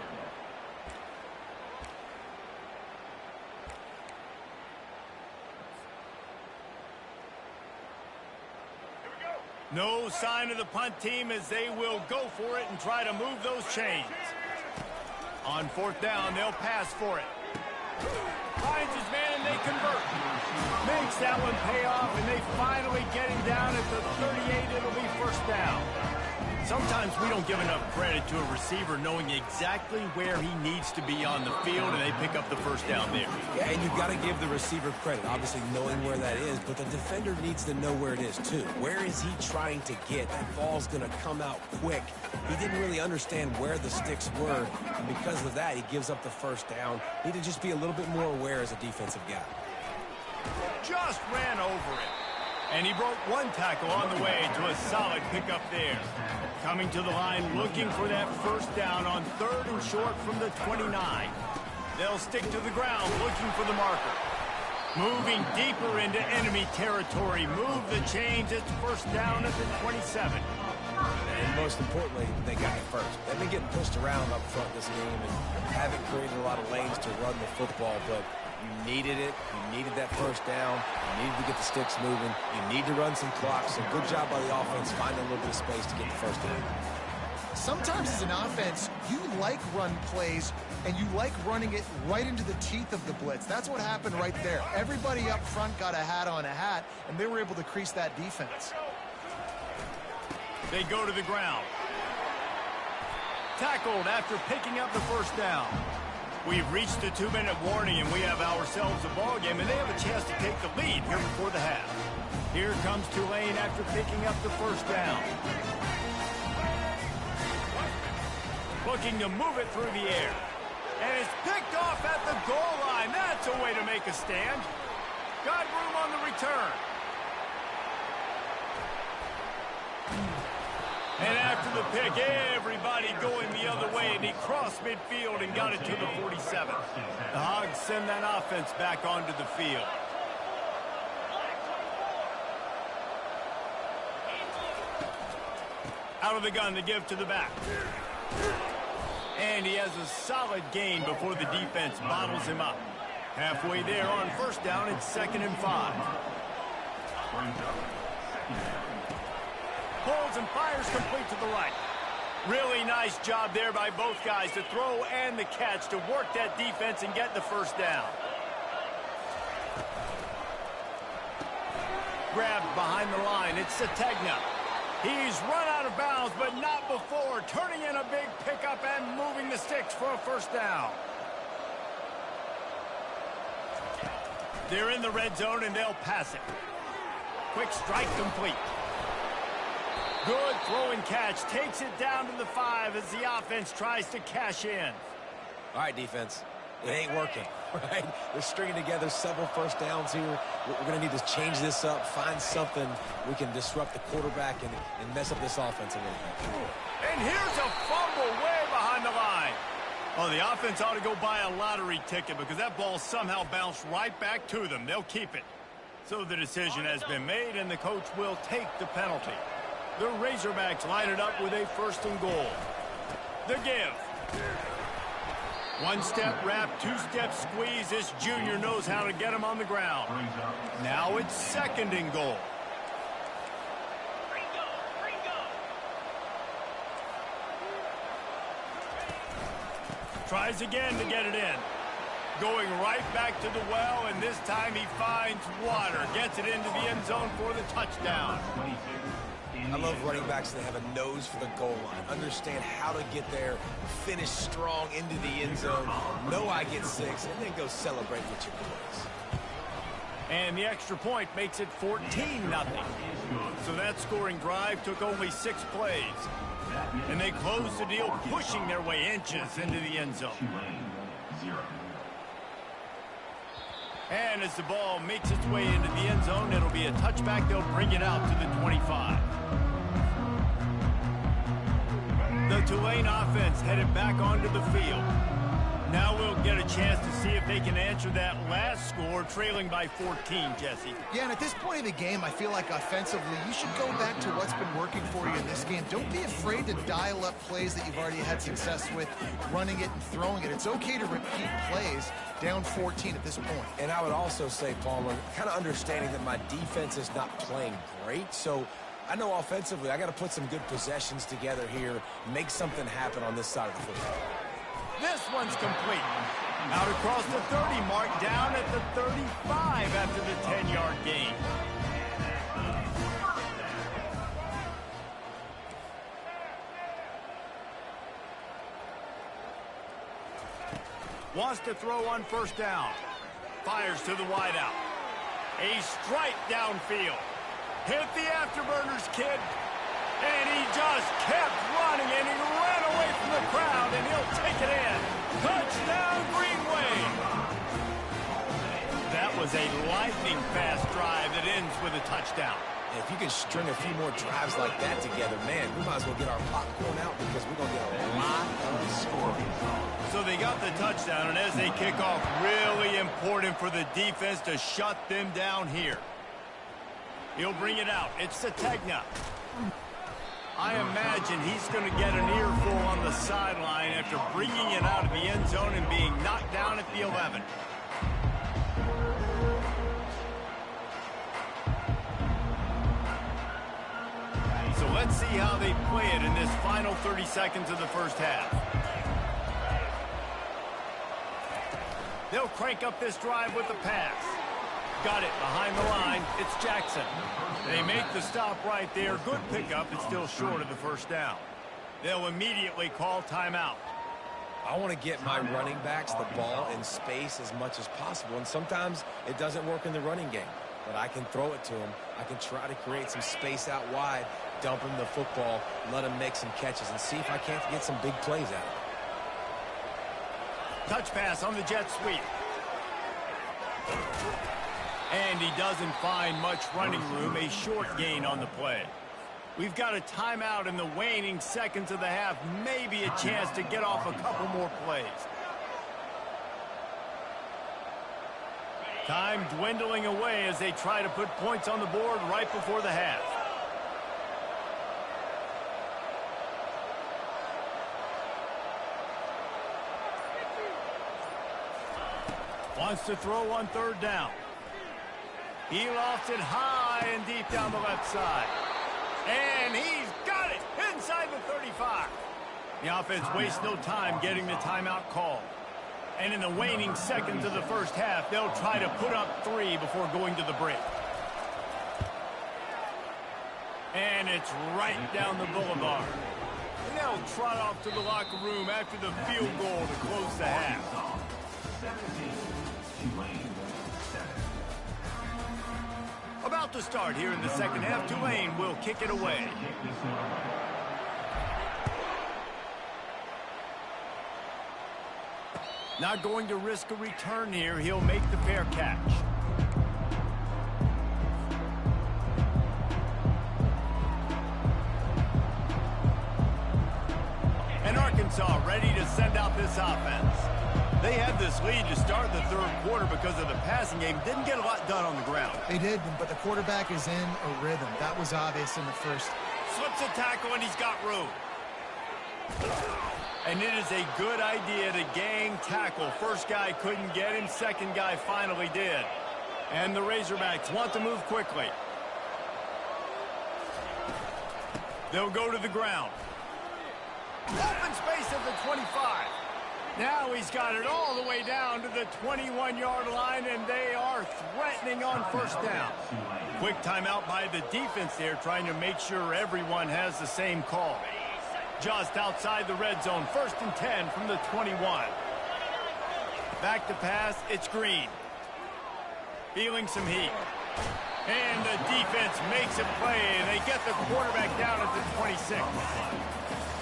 Speaker 2: No sign of the punt team as they will go for it and try to move those chains. On fourth down, they'll pass for it. Finds his man and they convert. Makes that one pay off and they finally get him down at the 38. It'll be first down. Sometimes we don't give enough credit to a receiver knowing exactly where he needs to be on the field, and they pick up the first down there.
Speaker 1: Yeah, and you've got to give the receiver credit, obviously knowing where that is, but the defender needs to know where it is too. Where is he trying to get? That ball's going to come out quick. He didn't really understand where the sticks were, and because of that, he gives up the first down. Need to just be a little bit more aware as a defensive guy.
Speaker 2: Just ran over it. And he broke one tackle on the way to a solid pickup there. Coming to the line, looking for that first down on third and short from the 29. They'll stick to the ground, looking for the marker. Moving deeper into enemy territory. Move the chains. It's first down at the 27.
Speaker 1: And most importantly, they got it first. They've been getting pushed around up front this game and haven't created a lot of lanes to run the football, but you needed it. You needed that first down. You needed to get the sticks moving. You need to run some clock. So good job by the offense finding a little bit of space to get the first down.
Speaker 3: Sometimes as an offense, you like run plays, and you like running it right into the teeth of the blitz. That's what happened right there. Everybody up front got a hat on a hat, and they were able to crease that defense.
Speaker 2: They go to the ground. Tackled after picking up the first down. We've reached the 2-minute warning, and we have ourselves a ball game, and they have a chance to take the lead here before the half. Here comes Tulane after picking up the first down. Looking to move it through the air. And it's picked off at the goal line. That's a way to make a stand. Got room on the return. And after the pick, everybody going the other way, and he crossed midfield and got it to the 47. The Hogs send that offense back onto the field. Out of the gun to give to the back. And he has a solid gain before the defense bottles him up. Halfway there on first down, it's 2nd and 5. Pulls and fires complete to the right. Really nice job there by both guys to throw and the catch to work that defense and get the first down. Grabbed behind the line. It's Sategna. He's run out of bounds, but not before. Turning in a big pickup and moving the sticks for a first down. They're in the red zone, and they'll pass it. Quick strike complete. Good throw and catch. Takes it down to the 5 as the offense tries to cash in.
Speaker 1: All right, defense. It ain't working, right? They're stringing together several first downs here. We're going to need to change this up, find something we can disrupt the quarterback and mess up this offense a little bit.
Speaker 2: And here's a fumble way behind the line. Oh, the offense ought to go buy a lottery ticket because that ball somehow bounced right back to them. They'll keep it. So the decision has been made, and the coach will take the penalty. The Razorbacks line it up with a 1st and goal. The give. One step wrap, 2-step squeeze. This junior knows how to get him on the ground. Now it's 2nd and goal. Tries again to get it in. Going right back to the well, and this time he finds water. Gets it into the end zone for the touchdown.
Speaker 1: I love running backs that have a nose for the goal line. Understand how to get there, finish strong into the end zone, know I get 6, and then go celebrate with your boys.
Speaker 2: And the extra point makes it 14-0. So that scoring drive took only 6 plays. And they closed the deal, pushing their way inches into the end zone. And as the ball makes its way into the end zone, it'll be a touchback. They'll bring it out to the 25. The Tulane offense headed back onto the field. Now we'll get a chance to see if they can answer that last score, trailing by 14, Jesse.
Speaker 3: Yeah, and at this point of the game, I feel like offensively, you should go back to what's been working for you in this game. Don't be afraid to dial up plays that you've already had success with, running it and throwing it. It's okay to repeat plays down 14 at this point.
Speaker 1: And I would also say, Palmer, kind of understanding that my defense is not playing great, so I know offensively I got to put some good possessions together here, make something happen on this side of the football.
Speaker 2: This one's complete. Out across the 30 mark, down at the 35 after the 10-yard gain. Wants to throw on first down. Fires to the wideout. A strike downfield. Hit the afterburners, kid. And he just kept running, and he ran away from the crowd, and he'll take it in. Touchdown, Greenway. That was a lightning-fast drive that ends with a touchdown.
Speaker 1: And if you can string a few more drives like that together, man, we might as well get our popcorn out because we're going to get a lot of scoring.
Speaker 2: So they got the touchdown, and as they kick off, really important for the defense to shut them down here. He'll bring it out. It's Sategna. I imagine he's going to get an earful on the sideline after bringing it out of the end zone and being knocked down at the 11. So let's see how they play it in this final 30 seconds of the first half. They'll crank up this drive with the pass. Got it behind the line. It's Jackson. They make the stop right there. Good pickup. It's still short of the first down. They'll immediately call timeout.
Speaker 1: I want to get my running backs the ball in space as much as possible, and sometimes it doesn't work in the running game. But I can throw it to them. I can try to create some space out wide, dump them the football, let them make some catches, and see if I can't get some big plays out of it.
Speaker 2: Touch pass on the jet sweep. And he doesn't find much running room, a short gain on the play. We've got a timeout in the waning seconds of the half, maybe a chance to get off a couple more plays. Time dwindling away as they try to put points on the board right before the half. Wants to throw on third down. He lofts it high and deep down the left side. And he's got it inside the 35. The offense wastes no time getting the timeout called. And in the waning seconds of the first half, they'll try to put up 3 before going to the break. And it's right down the boulevard. And they'll trot off to the locker room after the field goal to close the half. About to start here in the second half, Tulane will kick it away. Not going to risk a return here. He'll make the fair catch. And Arkansas ready to send out this offense. They had this lead to start the third quarter because of the passing game. Didn't get a lot done on the ground.
Speaker 3: They did, but the quarterback is in a rhythm. That was obvious in the first.
Speaker 2: Slips a tackle, and he's got room. And it is a good idea to gang tackle. First guy couldn't get him. Second guy finally did. And the Razorbacks want to move quickly. They'll go to the ground. Open space at the 25. Now he's got it all the way down to the 21-yard line, and they are threatening on first down. Quick timeout by the defense there, trying to make sure everyone has the same call. Just outside the red zone, 1st and 10 from the 21. Back to pass, it's Green. Feeling some heat. And the defense makes a play, and they get the quarterback down at the 26.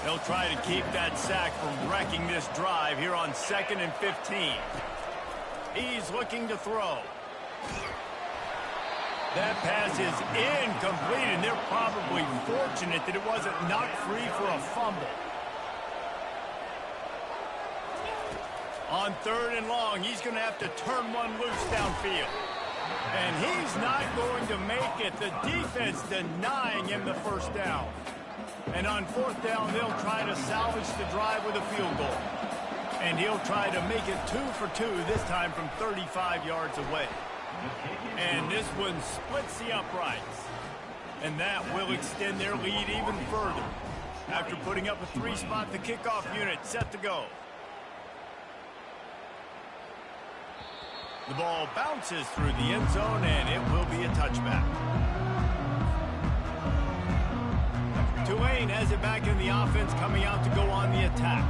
Speaker 2: They'll try to keep that sack from wrecking this drive here on 2nd and 15. He's looking to throw. That pass is incomplete, and they're probably fortunate that it wasn't knocked free for a fumble. On 3rd and long, he's going to have to turn one loose downfield. And he's not going to make it. The defense denying him the first down. And on 4th down, they'll try to salvage the drive with a field goal. And he'll try to make it 2 for 2, this time from 35 yards away. And this one splits the uprights. And that will extend their lead even further. After putting up a 3-spot, the kickoff unit set to go. The ball bounces through the end zone, and it will be a touchback. Tulane has it back in the offense, coming out to go on the attack.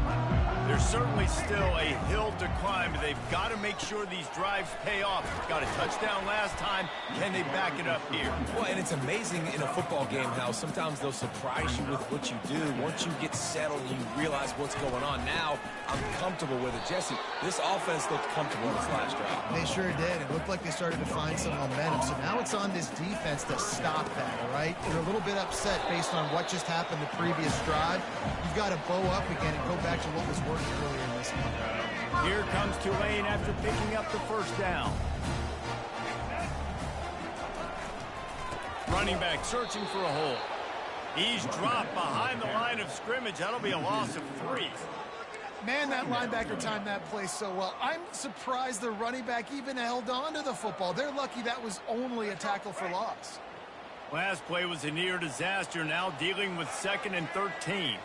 Speaker 2: There's certainly still a hill to climb, but they've got to make sure these drives pay off. Got a touchdown last time. Can they back it up here?
Speaker 1: Well, and it's amazing in a football game how sometimes they'll surprise you with what you do. Once you get settled and you realize what's going on, now I'm comfortable with it. Jesse, this offense looked comfortable in this last drive.
Speaker 3: They sure did. It looked like they started to find some momentum. So now it's on this defense to stop that, all right? They're a little bit upset based on what just happened the previous drive. You've got to bow up again and go back to what was working earlier in this one.
Speaker 2: Here comes Tulane after picking up the first down. Running back searching for a hole. He's dropped behind the line of scrimmage. That'll be a loss of 3.
Speaker 3: Man, that linebacker timed that play so well. I'm surprised the running back even held on to the football. They're lucky that was only a tackle for loss.
Speaker 2: Last play was a near disaster, now dealing with 2nd and 13.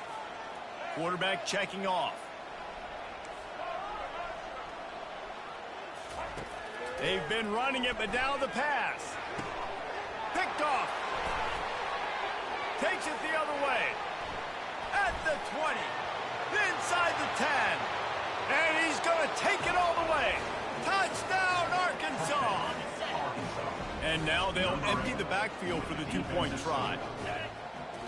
Speaker 2: Quarterback checking off. They've been running it, but now the pass. Picked off. Takes it the other way. At the 20. Inside the 10. And he's going to take it all the way. Touchdown, Arkansas. And now they'll empty the backfield for the 2-point try.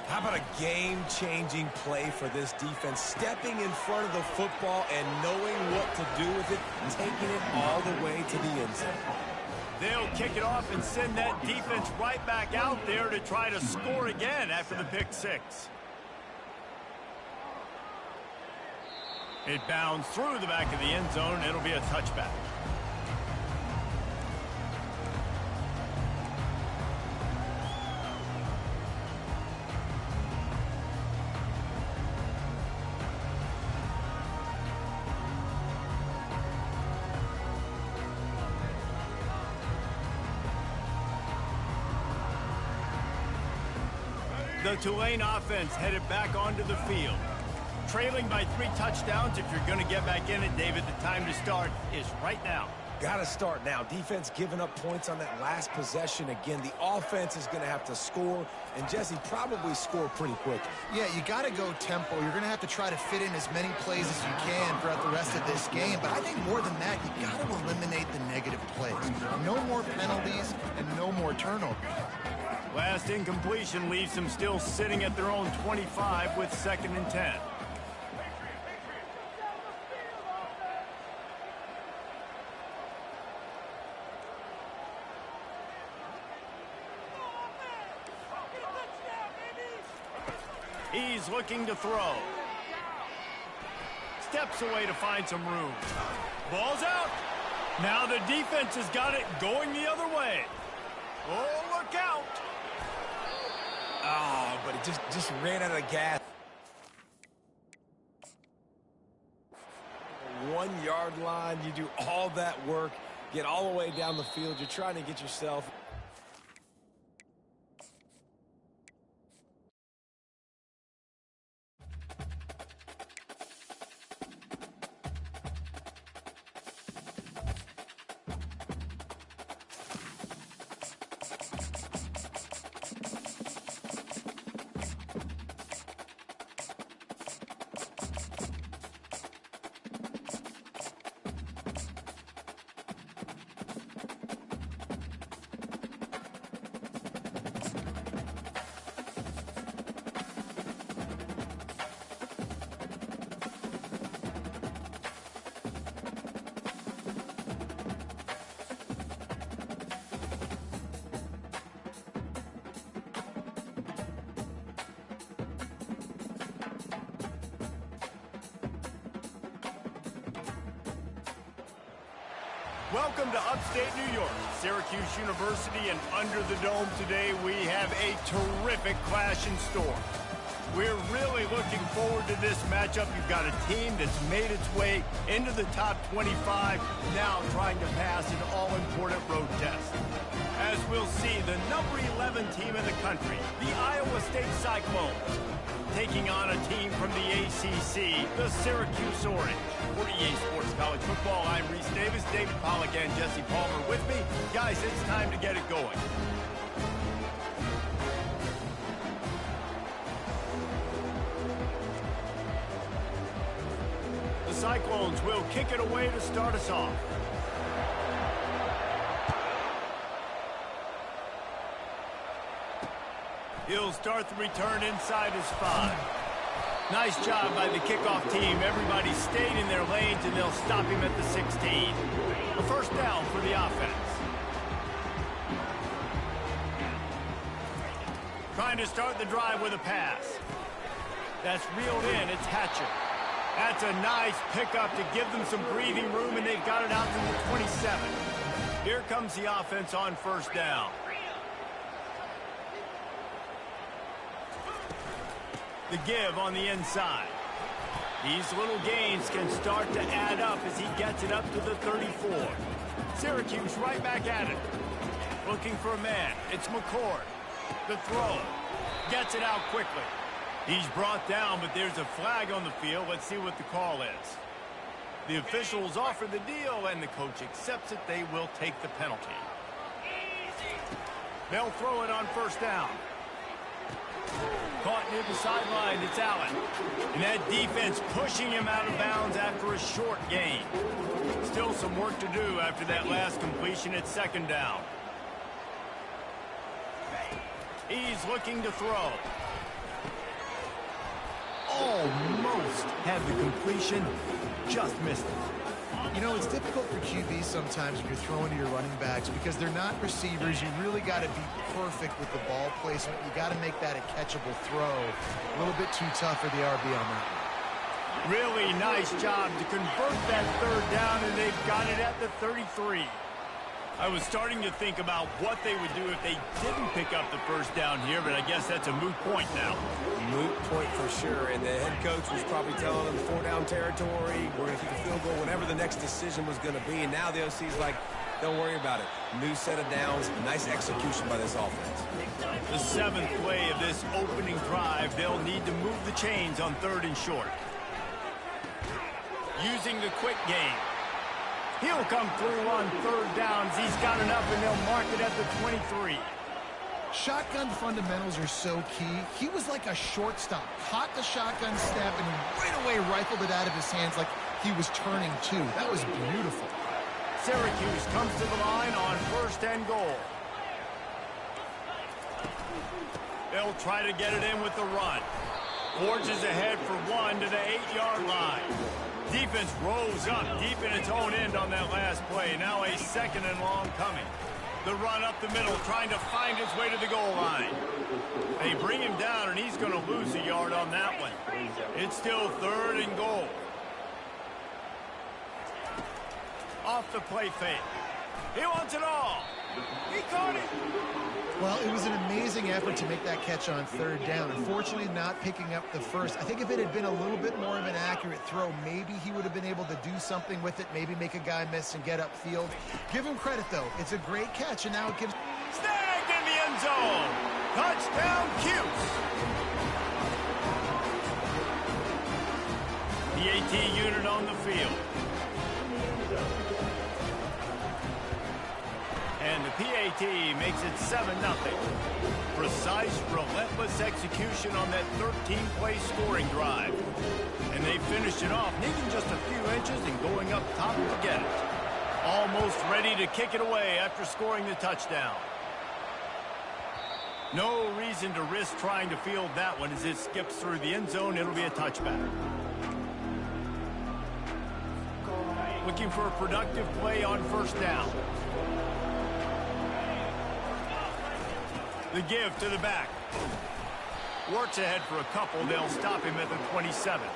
Speaker 1: How about a game-changing play for this defense? Stepping in front of the football and knowing what to do with it, taking it all the way to the end zone.
Speaker 2: They'll kick it off and send that defense right back out there to try to score again after the pick 6. It bounds through the back of the end zone. It'll be a touchback. The Tulane offense headed back onto the field. Trailing by 3 touchdowns. If you're going to get back in it, David, the time to start is right now.
Speaker 1: Got to start now. Defense giving up points on that last possession. Again, the offense is going to have to score, and Jesse probably score pretty quickly.
Speaker 3: Yeah, you got to go tempo. You're going to have to try to fit in as many plays as you can throughout the rest of this game. But I think more than that, you got to eliminate the negative plays. No more penalties and no more turnovers.
Speaker 2: Last incompletion leaves them still sitting at their own 25 with 2nd and 10. He's looking to throw. Steps away to find some room. Ball's out. Now the defense has got it going the other way. Oh, look out.
Speaker 1: Oh, but it just ran out of gas. 1-yard line, you do all that work, get all the way down the field. You're trying to get yourself
Speaker 2: Welcome to upstate New York, Syracuse University, and under the dome today we have a terrific clash in store. We're really looking forward to this matchup. You've got a team that's made its way into the top 25, now trying to pass an all-important road test. As we'll see, the number 11 team in the country, the Iowa State Cyclones, taking on a team from the ACC, the Syracuse Orange. For EA Sports College Football, I'm Reese Davis, David Pollack, and Jesse Palmer with me. Guys, it's time to get it going. The Cyclones will kick it away to start us off. He'll start the return inside his 5. Nice job by the kickoff team. Everybody stayed in their lanes, and they'll stop him at the 16. A first down for the offense. Trying to start the drive with a pass. That's reeled in. It's Hatcher. That's a nice pickup to give them some breathing room, and they've got it out to the 27. Here comes the offense on first down. The give on the inside. These little gains can start to add up as he gets it up to the 34. Syracuse right back at it. Looking for a man. It's McCord. The throw. Gets it out quickly. He's brought down, but there's a flag on the field. Let's see what the call is. The officials offer the deal, and the coach accepts it. They will take the penalty. They'll throw it on first down. Caught near the sideline, it's Allen. And that defense pushing him out of bounds after a short gain. Still some work to do after that last completion at second down. He's looking to throw. Almost had the completion, just missed it.
Speaker 3: You know, it's difficult for QBs sometimes when you're throwing to your running backs because they're not receivers. You really got to be perfect with the ball placement. You got to make that a catchable throw. A little bit too tough for the RB on that one.
Speaker 2: Really nice job to convert that third down, and they've got it at the 33. I was starting to think about what they would do if they didn't pick up the first down here, but I guess that's a moot point now.
Speaker 1: Moot point for sure, and the head coach was probably telling them 4-down territory, we're going to kick a field goal, whatever the next decision was going to be, and now the OC's like, don't worry about it. New set of downs, nice execution by this offense.
Speaker 2: The 7th play of this opening drive, they'll need to move the chains on 3rd and short. Using the quick game. He'll come through on 3rd downs. He's got enough, and they'll mark it at the 23.
Speaker 3: Shotgun fundamentals are so key. He was like a shortstop. Caught the shotgun snap and right away rifled it out of his hands like he was turning too. That was beautiful.
Speaker 2: Syracuse comes to the line on 1st and goal. They'll try to get it in with the run. Forges ahead for 1 to the 8-yard line. Defense rose up deep in its own end on that last play. Now a 2nd and long coming. The run up the middle, trying to find his way to the goal line. They bring him down, and he's going to lose a yard on that one. It's still 3rd and goal. Off the play fake. He wants it all. He caught it.
Speaker 3: Well, it was an amazing effort to make that catch on 3rd down. Unfortunately, not picking up the first. I think if it had been a little bit more of an accurate throw, maybe he would have been able to do something with it, maybe make a guy miss and get upfield. Give him credit, though. It's a great catch, and now it gives...
Speaker 2: Snagged in the end zone. Touchdown, Cuse. The AT unit on the field. And the PAT makes it 7-0. Precise, relentless execution on that 13-play scoring drive. And they finished it off, needing just a few inches and going up top to get it. Almost ready to kick it away after scoring the touchdown. No reason to risk trying to field that one as it skips through the end zone. It'll be a touchback. Looking for a productive play on 1st down. The give to the back. Works ahead for a couple. They'll stop him at the 27.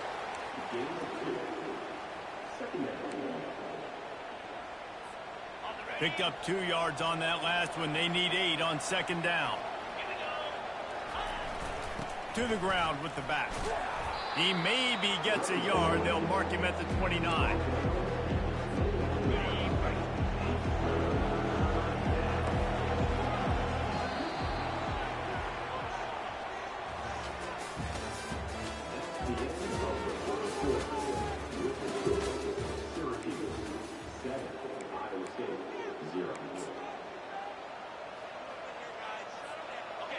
Speaker 2: Picked up 2 yards on that last one. They need 8 on second down. To the ground with the back. He maybe gets a yard. They'll mark him at the 29.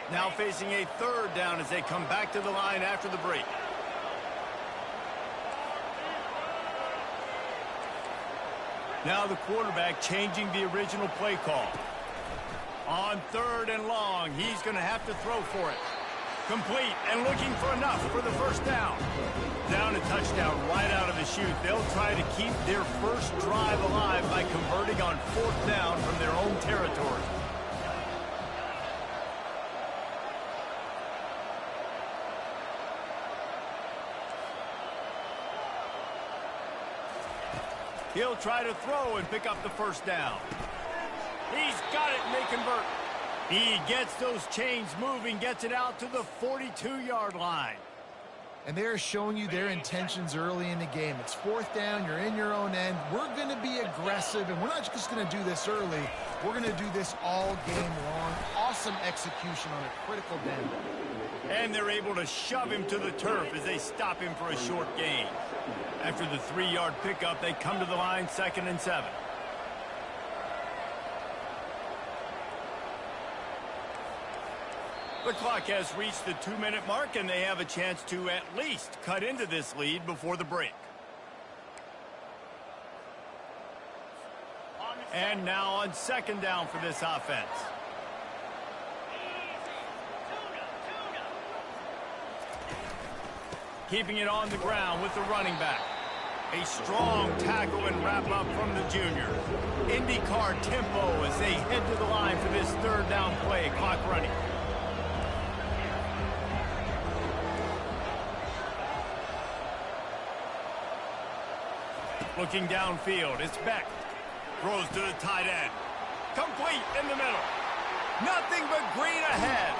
Speaker 2: Now facing a third down as they come back to the line after the break. Now the quarterback changing the original play call. On third and long, he's going to have to throw for it. Complete and looking for enough for the first down. Down a touchdown right out of the chute. They'll try to keep their first drive alive by converting on fourth down from their own territory. He'll try to throw and pick up the first down. He's got it, and they convert. He gets those chains moving, gets it out to the 42-yard line.
Speaker 3: And they're showing you their intentions early in the game. It's fourth down, you're in your own end. We're going to be aggressive, and we're not just going to do this early. We're going to do this all game long. Awesome execution on a critical down.
Speaker 2: And they're able to shove him to the turf as they stop him for a short gain. After the 3-yard pickup, they come to the line, 2nd and 7. The clock has reached the 2-minute mark, and they have a chance to at least cut into this lead before the break. And now on second down for this offense. Keeping it on the ground with the running back. A strong tackle and wrap-up from the junior. IndyCar tempo as they head to the line for this third down play. Clock running. Looking downfield, it's Beck. Throws to the tight end. Complete in the middle. Nothing but green ahead.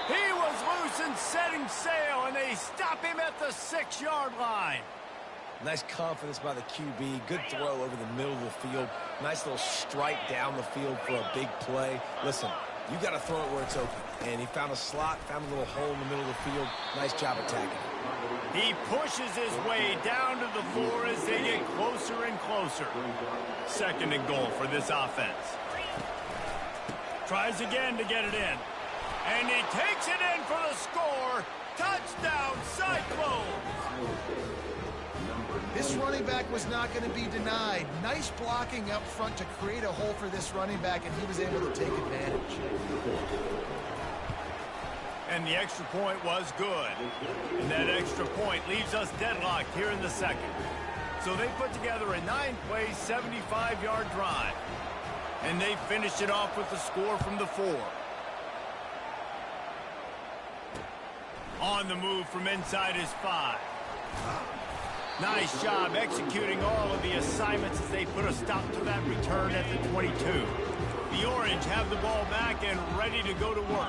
Speaker 2: He was loose and setting sail, and they stop him at the 6-yard line.
Speaker 1: Nice confidence by the QB. Good throw over the middle of the field. Nice little strike down the field for a big play. Listen, you got to throw it where it's open. And he found a slot, found a little hole in the middle of the field. Nice job attacking.
Speaker 2: He pushes his way down to the floor as they get closer and closer. 2nd and goal for this offense. Tries again to get it in. And he takes it in for the score. Touchdown, Cyclones!
Speaker 3: This running back was not going to be denied. Nice blocking up front to create a hole for this running back, and he was able to take advantage.
Speaker 2: And the extra point was good. And that extra point leaves us deadlocked here in the second. So they put together a 9-play, 75-yard drive. And they finished it off with the score from the 4. On the move from inside his 5. Nice job executing all of the assignments as they put a stop to that return at the 22. The Orange have the ball back and ready to go to work.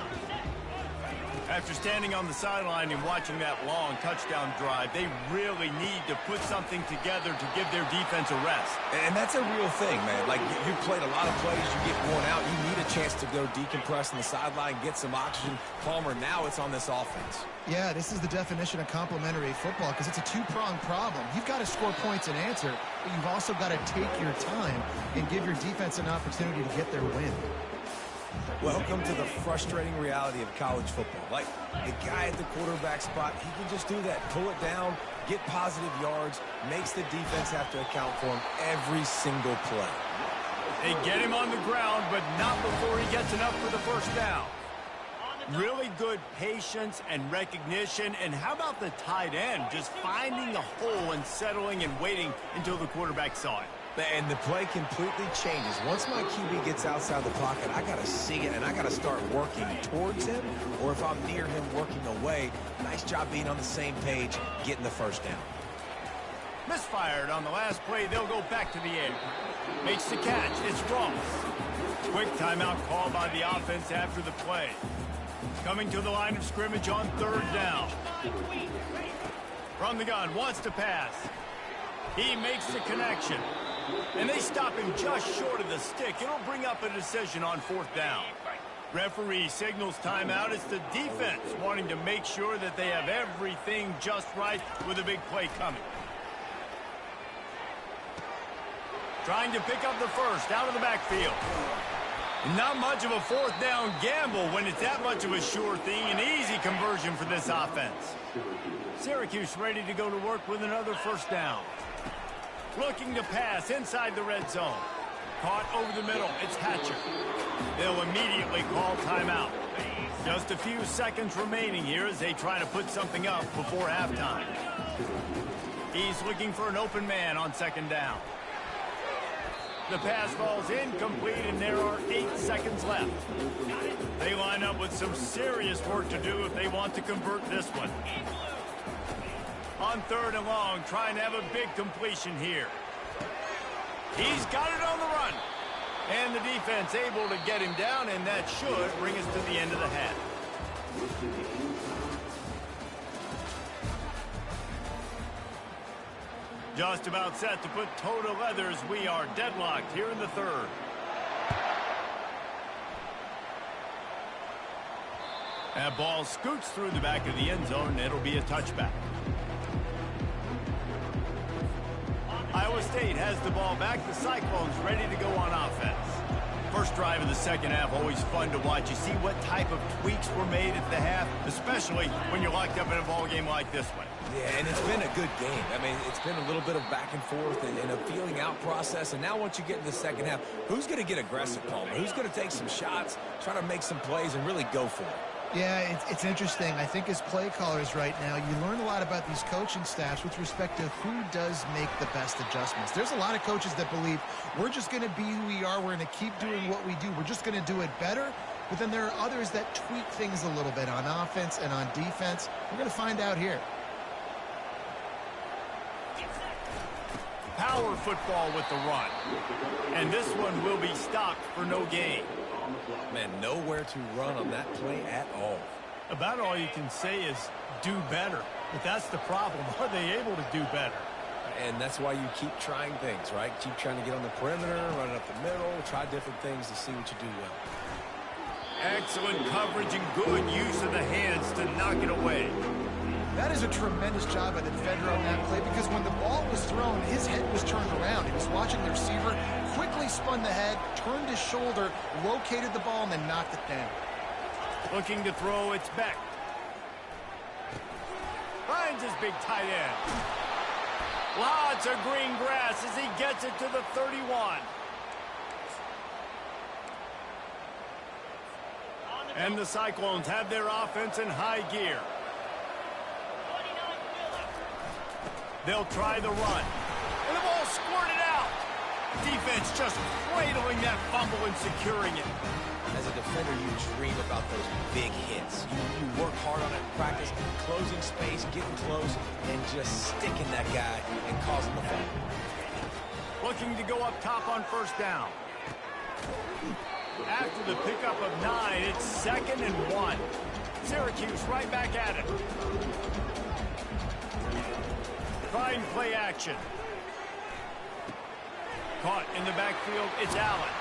Speaker 2: After standing on the sideline and watching that long touchdown drive, they really need to put something together to give their defense a rest.
Speaker 1: And that's a real thing, man. Like, you played a lot of plays, you get worn out. You need a chance to go decompress on the sideline, get some oxygen. Palmer, now it's on this offense.
Speaker 3: Yeah, this is the definition of complementary football because it's a two-pronged problem. You've got to score points and answer, but you've also got to take your time and give your defense an opportunity to get their win.
Speaker 1: Welcome to the frustrating reality of college football. Like, the guy at the quarterback spot, he can just do that. Pull it down, get positive yards, makes the defense have to account for him every single play.
Speaker 2: They get him on the ground, but not before he gets enough for the first down. Really good patience and recognition. And how about the tight end just finding the hole and settling and waiting until the quarterback saw it?
Speaker 1: And the play completely changes. Once my QB gets outside the pocket, I got to see it, and I got to start working towards him, or if I'm near him, working away. Nice job being on the same page, getting the first down.
Speaker 2: Misfired on the last play. They'll go back to the air. Makes the catch. It's Ross. Quick timeout call by the offense after the play. Coming to the line of scrimmage on 3rd down. From the gun, wants to pass. He makes the connection. And they stop him just short of the stick. It'll bring up a decision on 4th down. Referee signals timeout. It's the defense wanting to make sure that they have everything just right with a big play coming. Trying to pick up the first out of the backfield. Not much of a 4th down gamble when it's that much of a sure thing. An easy conversion for this offense. Syracuse ready to go to work with another 1st down. Looking to pass inside the red zone. Caught over the middle. It's Hatcher. They'll immediately call timeout. Just a few seconds remaining here as they try to put something up before halftime. He's looking for an open man on 2nd down. The pass falls incomplete, and there are 8 seconds left. They line up with some serious work to do if they want to convert this one. On 3rd and long, trying to have a big completion here. He's got it on the run. And the defense able to get him down, and that should bring us to the end of the half. Just about set to put toe to leather as we are deadlocked here in the 3rd. That ball scoots through the back of the end zone, and it'll be a touchback. Iowa State has the ball back. The Cyclones ready to go on offense. First drive of the 2nd half, always fun to watch. You see what type of tweaks were made at the half, especially when you're locked up in a ball game like this one.
Speaker 1: Yeah, and it's been a good game. I mean, it's been a little bit of back and forth and a feeling out process. And now once you get in the 2nd half, who's going to get aggressive, Palmer? Who's going to take some shots, try to make some plays, and really go for it?
Speaker 3: Yeah, it's interesting. I think as play callers right now, you learn a lot about these coaching staffs with respect to who does make the best adjustments. There's a lot of coaches that believe we're just going to be who we are. We're going to keep doing what we do. We're just going to do it better. But then there are others that tweak things a little bit on offense and on defense. We're going to find out here.
Speaker 2: Power football with the run. And this one will be stopped for no gain.
Speaker 1: Man, nowhere to run on that play at all.
Speaker 2: About all you can say is do better. But that's the problem. Are they able to do better?
Speaker 1: And that's why you keep trying things, right? Keep trying to get on the perimeter, run it up the middle, try different things to see what you do well.
Speaker 2: Excellent coverage and good use of the hands to knock it away.
Speaker 3: That is a tremendous job by the defender on that play because when the ball was thrown, his head was turned around. He was watching the receiver, quickly spun the head, turned his shoulder, located the ball, and then knocked it down.
Speaker 2: Looking to throw, it's Beck. Finds his big tight end. Lots of green grass as he gets it to the 31. And the Cyclones have their offense in high gear. They'll try the run. And the ball squirted out. Defense just cradling that fumble and securing it.
Speaker 1: As a defender, you dream about those big hits. You work hard on it in practice, closing space, getting close, and just sticking that guy and causing the fumble.
Speaker 2: Looking to go up top on 1st down. After the pickup of 9, it's 2nd and 1. Syracuse right back at it. Fine play action. Caught in the backfield, it's Allen.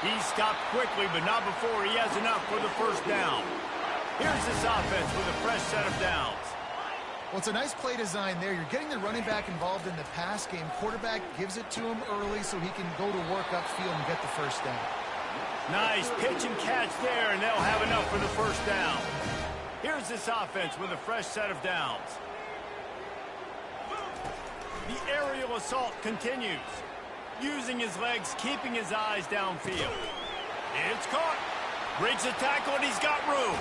Speaker 2: He stopped quickly, but not before he has enough for the 1st down. Here's this offense with a fresh set of downs.
Speaker 3: Well, it's a nice play design there. You're getting the running back involved in the pass game. Quarterback gives it to him early so he can go to work upfield and get the 1st down.
Speaker 2: Nice pitch and catch there, and they'll have enough for the 1st down. Here's this offense with a fresh set of downs. The aerial assault continues. Using his legs, keeping his eyes downfield. It's caught. Breaks a tackle, and he's got room.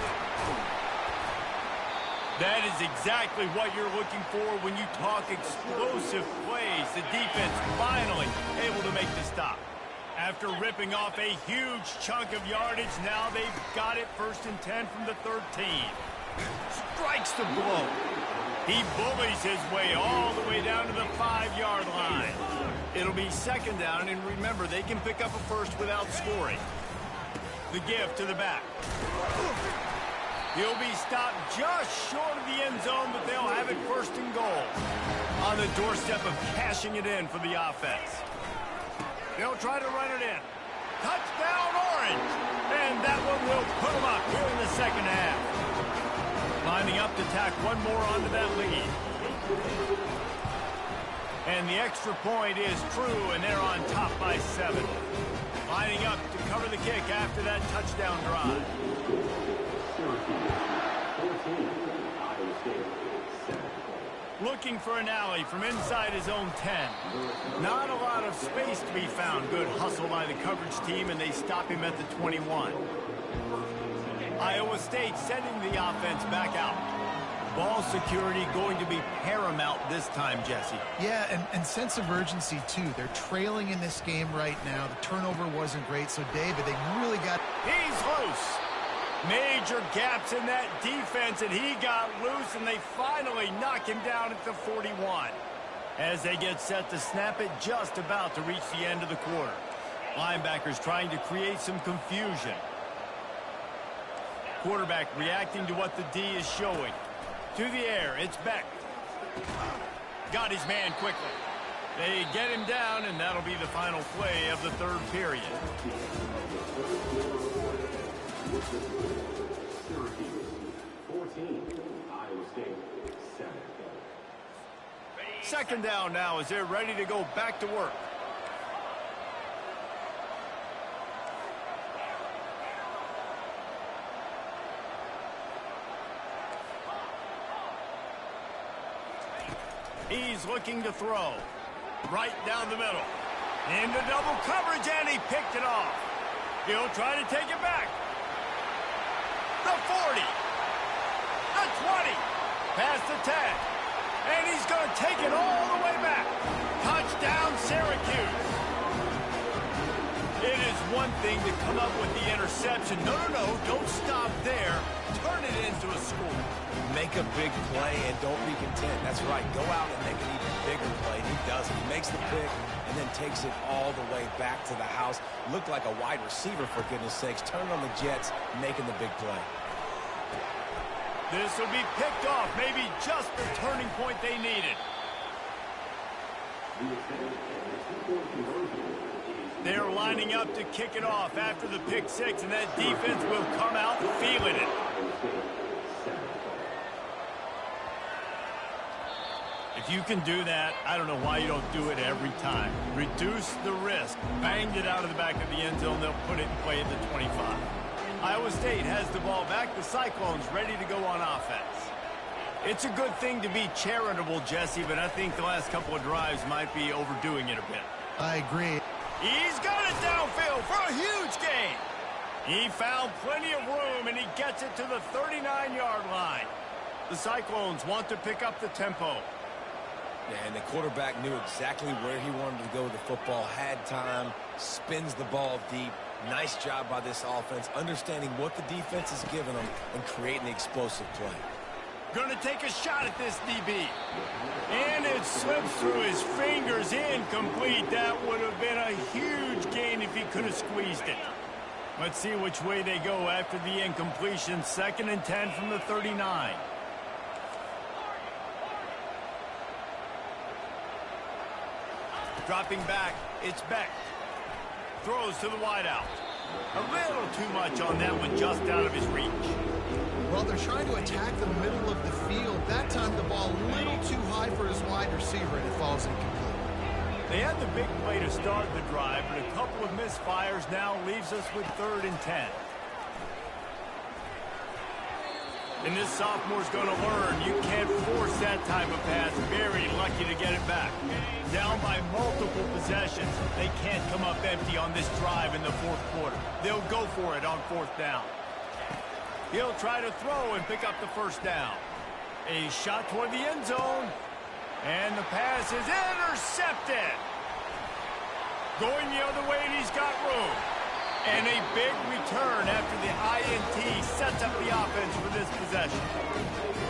Speaker 2: That is exactly what you're looking for when you talk explosive plays. The defense finally able to make the stop. After ripping off a huge chunk of yardage, now they've got it 1st and 10 from the 13. Strikes the blow. He bullies his way all the way down to the 5-yard line. It'll be second down, and remember, they can pick up a first without scoring. The give to the back. He'll be stopped just short of the end zone, but they'll have it first and goal. On the doorstep of cashing it in for the offense. They'll try to run it in. Touchdown, Orange! And that one will put them up here in the second half. Lining up to tack one more onto that lead. And the extra point is true, and they're on top by 7. Lining up to cover the kick after that touchdown drive. Looking for an alley from inside his own 10. Not a lot of space to be found. Good hustle by the coverage team, and they stop him at the 21. Iowa State sending the offense back out. Ball security going to be paramount this time, Jesse.
Speaker 3: Yeah, and sense of urgency, too. They're trailing in this game right now. The turnover wasn't great, so David, they really got...
Speaker 2: He's loose. Major gaps in that defense, and he got loose, and they finally knock him down at the 41. As they get set to snap it, just about to reach the end of the quarter. Linebackers trying to create some confusion. Quarterback reacting to what the D is showing. To the air, it's Beck. Got his man quickly. They get him down, and that'll be the final play of the third period. Second down now as they're ready to go back to work. He's looking to throw. Right down the middle. Into double coverage, and he picked it off. He'll try to take it back. The 40. The 20. Past the 10. And he's going to take it all the way back. Touchdown, Syracuse. It is one thing to come up with the interception. No, don't stop there. Turn it into a score.
Speaker 1: Make a big play and don't be content. That's right. Go out and make an even bigger play. He does it. He makes the pick and then takes it all the way back to the house. Looked like a wide receiver, for goodness sakes. Turn on the Jets, making the big play.
Speaker 2: This will be picked off. Maybe just the turning point they needed. They're lining up to kick it off after the pick six, and that defense will come out feeling it. If you can do that, I don't know why you don't do it every time. Reduce the risk. Banged it out of the back of the end zone. They'll put it in play at the 25. Iowa State has the ball back. The Cyclones ready to go on offense. It's a good thing to be charitable, Jesse, but I think the last couple of drives might be overdoing it a bit.
Speaker 3: I agree.
Speaker 2: He's got it downfield for a huge gain. He found plenty of room, and he gets it to the 39-yard line. The Cyclones want to pick up the tempo.
Speaker 1: Yeah, and the quarterback knew exactly where he wanted to go with the football, had time, spins the ball deep. Nice job by this offense, understanding what the defense is giving them and creating the explosive play.
Speaker 2: Going to take a shot at this DB. And it slips through his fingers, incomplete. That would have been a huge gain if he could have squeezed it. Let's see which way they go after the incompletion. 2nd and 10 from the 39. Dropping back, it's Beck. Throws to the wideout. A little too much on that one, just out of his reach.
Speaker 3: Well, they're trying to attack the middle of the field. That time the ball a little too high for his wide receiver, and it falls incomplete.
Speaker 2: They had the big play to start the drive, but a couple of misfires now leaves us with 3rd and 10. And this sophomore's going to learn you can't force that type of pass. Very lucky to get it back. Down by multiple possessions. They can't come up empty on this drive in the 4th quarter. They'll go for it on 4th down. He'll try to throw and pick up the 1st down. A shot toward the end zone. And the pass is intercepted. Going the other way, and he's got room. And a big return after the INT sets up the offense for this possession.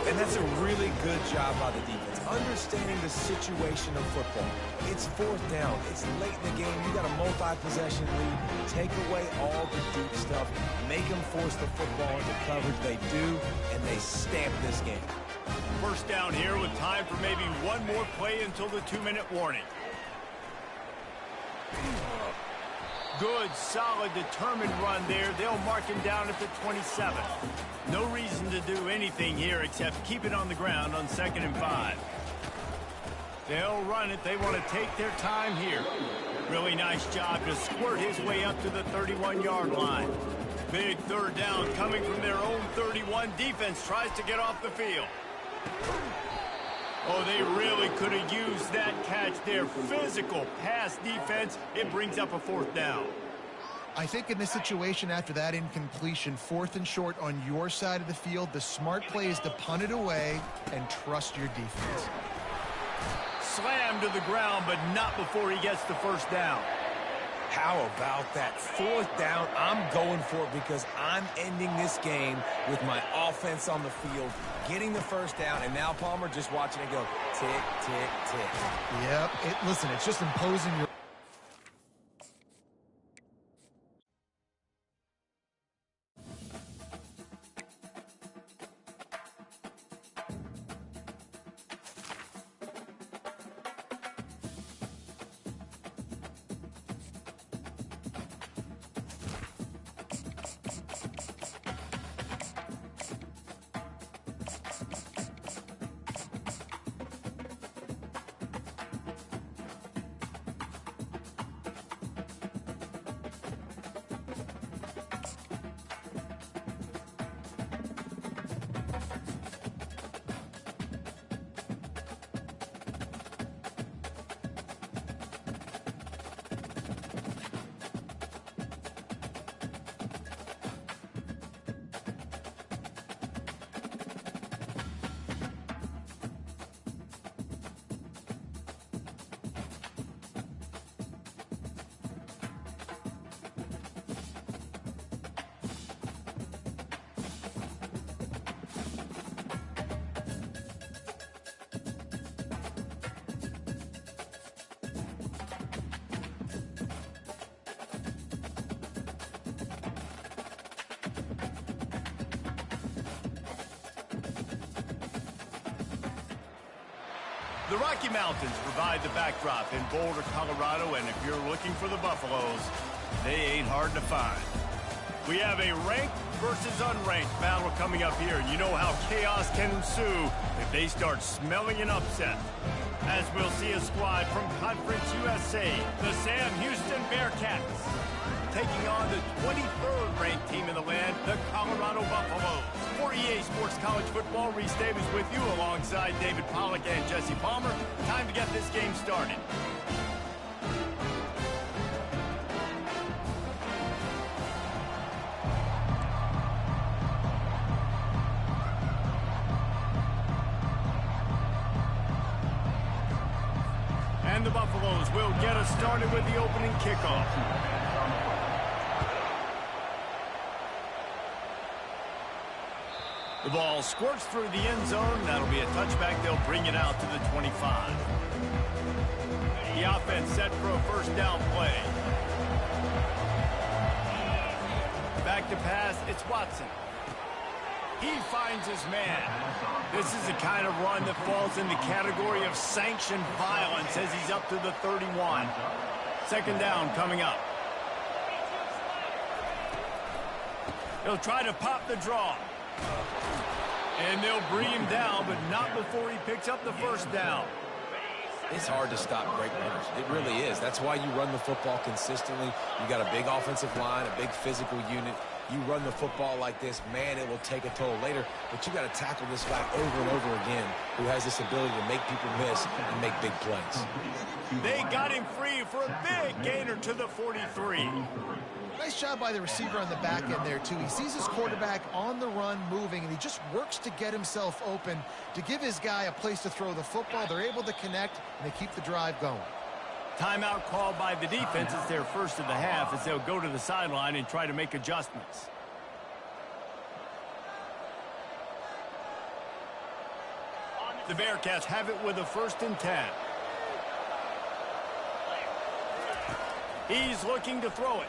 Speaker 1: And that's a really good job by the defense, understanding the situation of football. It's fourth down. It's late in the game. You got a multi-possession lead. Take away all the deep stuff. Make them force the football into coverage. They do, and they stamp this game.
Speaker 2: First down here with time for maybe one more play until the 2-minute warning. Good, solid, determined run there. They'll mark him down at the 27. No reason to do anything here except keep it on the ground on 2nd and 5. They'll run it. They want to take their time here. Really nice job to squirt his way up to the 31-yard line. Big third down coming from their own 31. Defense tries to get off the field. Oh, they really could have used that catch there. Physical pass defense. It brings up a 4th down.
Speaker 3: I think in this situation, after that incompletion, 4th and short on your side of the field, the smart play is to punt it away and trust your defense.
Speaker 2: Slammed to the ground, but not before he gets the first down.
Speaker 1: How about that? 4th down, I'm going for it because I'm ending this game with my offense on the field, getting the first down, and now Palmer just watching it go tick, tick, tick.
Speaker 3: Yep. Listen, it's just imposing your...
Speaker 2: The Rocky Mountains provide the backdrop in Boulder, Colorado, and if you're looking for the Buffaloes, they ain't hard to find. We have a ranked versus unranked battle coming up here. You know how chaos can ensue if they start smelling an upset. As we'll see a squad from Conference USA, the Sam Houston Bearcats, taking on the 23rd ranked team in the land, the Colorado Buffaloes. For EA Sports College Football, Reese Davis with you alongside David Pollack and Jesse Palmer. Time to get this game started. And the Buffaloes will get us started with the opening kickoff. The ball squirts through the end zone. That'll be a touchback. They'll bring it out to the 25. The offense set for a first down play. Back to pass. It's Watson. He finds his man. This is the kind of run that falls in the category of sanctioned violence as he's up to the 31. Second down coming up. He'll try to pop the draw. And they'll bring him down, but not before he picks up the first down.
Speaker 1: It's hard to stop great runners. It really is. That's why you run the football consistently. You got a big offensive line, a big physical unit. You run the football like this, man, it will take a toll later. But you got to tackle this guy over and over again who has this ability to make people miss and make big plays.
Speaker 2: They got him free for a big gainer to the 43.
Speaker 3: Nice job by the receiver on the back end there, too. He sees his quarterback on the run moving, and he just works to get himself open to give his guy a place to throw the football. They're able to connect, and they keep the drive going.
Speaker 2: Timeout called by the defense. It's their first of the half as they'll go to the sideline and try to make adjustments. The Bearcats have it with a 1st and 10. He's looking to throw it.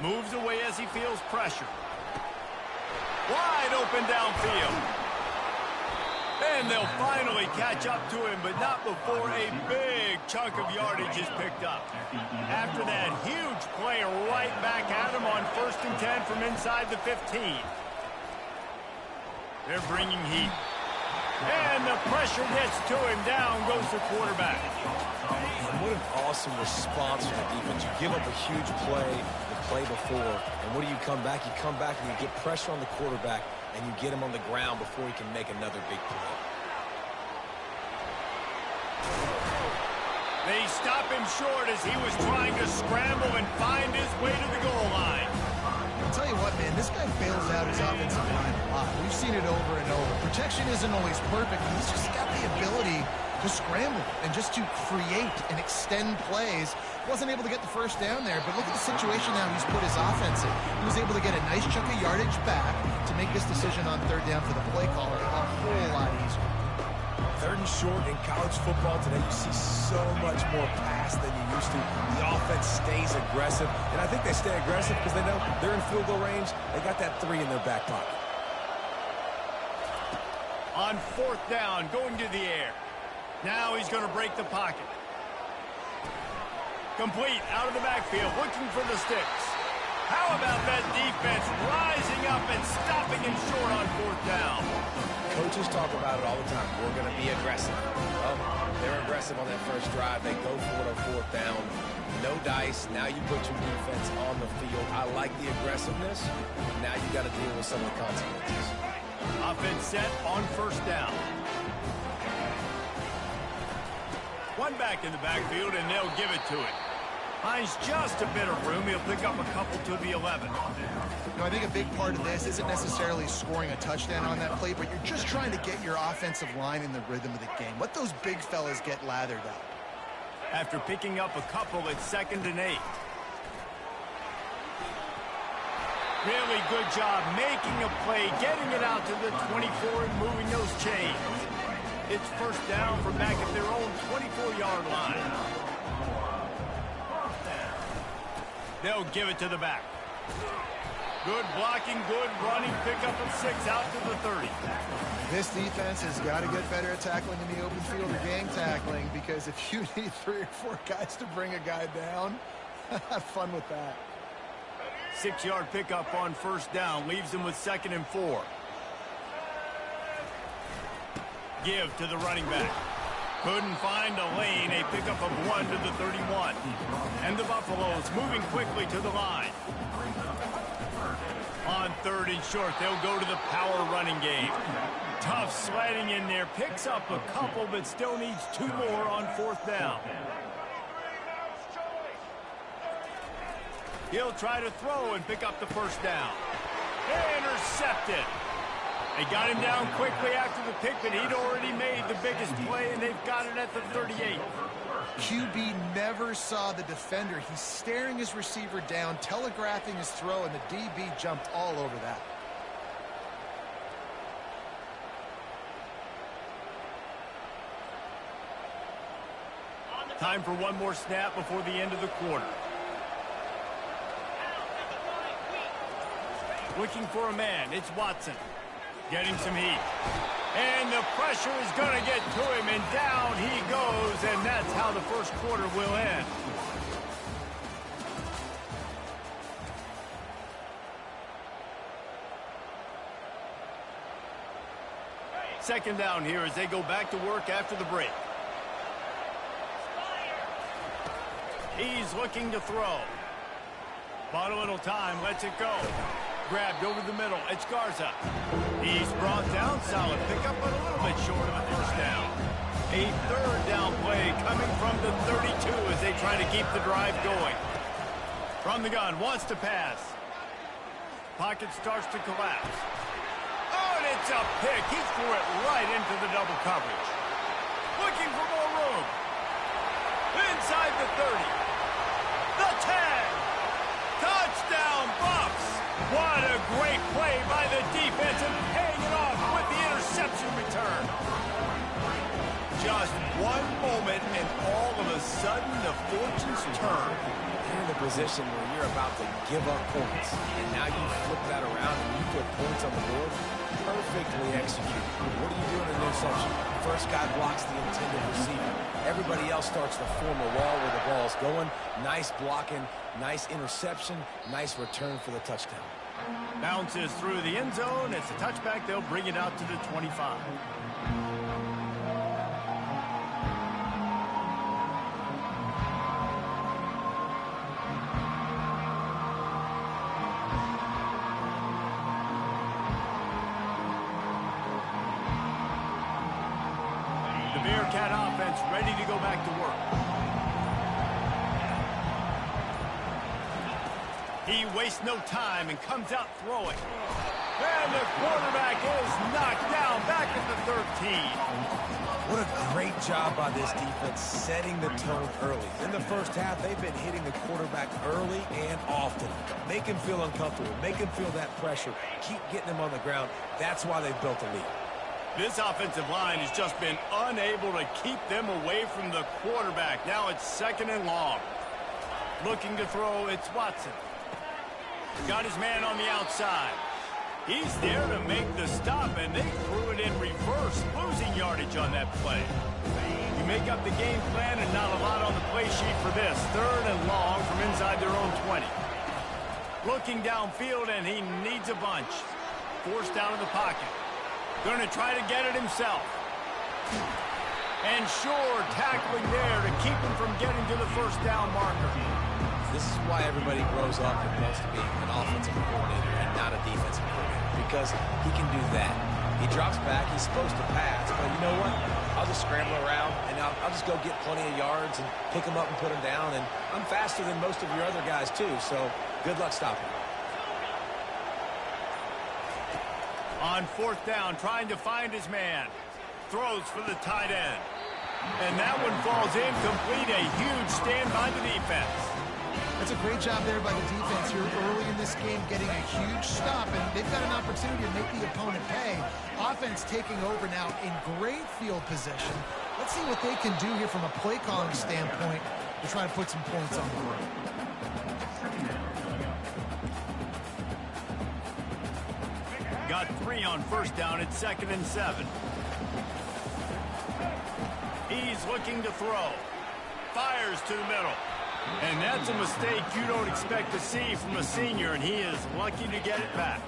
Speaker 2: Moves away as he feels pressure. Wide open downfield. And they'll finally catch up to him, but not before a big chunk of yardage is picked up. After that huge play right back at him on 1st and 10 from inside the 15. They're bringing heat. And the pressure gets to him. Down goes the quarterback.
Speaker 1: What an awesome response from the defense. You give up a huge play the play before, and what do you come back? You come back and you get pressure on the quarterback, and you get him on the ground before he can make another big play.
Speaker 2: They stop him short as he was trying to scramble and find his way to the goal line.
Speaker 3: I'll tell you what, man, this guy bails out his offensive line a lot. We've seen it over and over. Protection isn't always perfect, but he's just got the ability to scramble and just to create and extend plays. Wasn't able to get the 1st down there, but look at the situation now he's put his offense in. He was able to get a nice chunk of yardage back to make this decision on 3rd down for the play caller a whole lot easier.
Speaker 1: 3rd and short in college football today, you see so much more pass than you used to. The offense stays aggressive, and I think they stay aggressive because they know they're in field goal range. They got that 3 in their back pocket.
Speaker 2: On 4th down, going to the air. Now he's going to break the pocket. Complete out of the backfield, looking for the sticks. How about that defense rising up and stopping him short on 4th down?
Speaker 1: Coaches talk about it all the time. We're going to be aggressive. Well, they're aggressive on that 1st drive. They go for it on 4th down. No dice. Now you put your defense on the field. I like the aggressiveness. Now you got to deal with some of the consequences.
Speaker 2: Offense set on 1st down. One back in the backfield, and they'll give it to him. Finds just a bit of room. He'll pick up a couple to the 11.
Speaker 3: You know, I think a big part of this isn't necessarily scoring a touchdown on that play, but you're just trying to get your offensive line in the rhythm of the game. Let those big fellas get lathered up.
Speaker 2: After picking up a couple, it's 2nd and 8. Really good job making a play, getting it out to the 24 and moving those chains. It's 1st down from back at their own 24-yard line. They'll give it to the back. Good blocking, good running, pickup of 6 out to the 30.
Speaker 3: This defense has got to get better at tackling in the open field or gang tackling, because if you need 3 or 4 guys to bring a guy down, have fun with that.
Speaker 2: 6-yard pickup on 1st down leaves them with 2nd and 4. Give to the running back. Couldn't find a lane. A pickup of 1 to the 31. And the Buffaloes moving quickly to the line. On 3rd and short, they'll go to the power running game. Tough sledding in there. Picks up a couple, but still needs 2 more on 4th down. He'll try to throw and pick up the 1st down. Intercepted. They got him down quickly after the pick, but he'd already made the biggest play, and they've got it at the 38.
Speaker 3: QB never saw the defender. He's staring his receiver down, telegraphing his throw, and the DB jumped all over that.
Speaker 2: Time for one more snap before the end of the quarter. Looking for a man. It's Watson. Getting some heat. And the pressure is going to get to him, and down he goes, and that's how the 1st quarter will end. Second down here as they go back to work after the break. He's looking to throw. Bought a little time, lets it go. Grabbed over the middle. It's Garza. He's brought down. Solid pickup, but a little bit short of a 1st down. A 3rd down play coming from the 32 as they try to keep the drive going. From the gun, wants to pass. Pocket starts to collapse. Oh, and it's a pick. He threw it right into the double coverage. Looking for more room. Inside the 30. The 10. Touchdown, Buffs. What a great play by the defense, and paying it off with the interception return. Just one moment, and all of a sudden, the fortunes turn.
Speaker 1: You're in a position where you're about to give up points, and now you flip that around and you put points on the board. Perfectly executed. What are you doing in an interception? First guy blocks the intended receiver. Everybody else starts to form a wall where the ball's going. Nice blocking, nice interception, nice return for the touchdown.
Speaker 2: Bounces through the end zone. It's a touchback. They'll bring it out to the 25. The Bearcat offense ready to go back to work. He wastes no time and comes out throwing. And the quarterback is knocked down back at the 13.
Speaker 1: What a great job by this defense setting the tone early. In the first half, they've been hitting the quarterback early and often. Make him feel uncomfortable. Make him feel that pressure. Keep getting him on the ground. That's why they've built a lead.
Speaker 2: This offensive line has just been unable to keep them away from the quarterback. Now it's 2nd and long. Looking to throw, it's Watson. Got his man on the outside. He's there to make the stop, and they threw it in reverse, losing yardage on that play. You make up the game plan and not a lot on the play sheet for this. 3rd and long from inside their own 20. Looking downfield, and he needs a bunch. Forced out of the pocket. Going to try to get it himself. And sure, tackling there to keep him from getting to the first down marker.
Speaker 1: This is why everybody grows up and wants to be an offensive coordinator and not a defensive coordinator, because he can do that. He drops back, he's supposed to pass, but you know what? I'll just scramble around, and I'll just go get plenty of yards and pick them up and put them down, and I'm faster than most of your other guys, too, so good luck stopping.
Speaker 2: On 4th down, trying to find his man. Throws for the tight end. And that one falls incomplete. A huge stand by the defense.
Speaker 3: That's a great job there by the defense here early in this game, getting a huge stop, and they've got an opportunity to make the opponent pay. Offense taking over now in great field position. Let's see what they can do here from a play calling standpoint to try to put some points on the board.
Speaker 2: Got 3 on 1st down. It's 2nd and 7. He's looking to throw. Fires to the middle. And that's a mistake you don't expect to see from a senior, and he is lucky to get it back.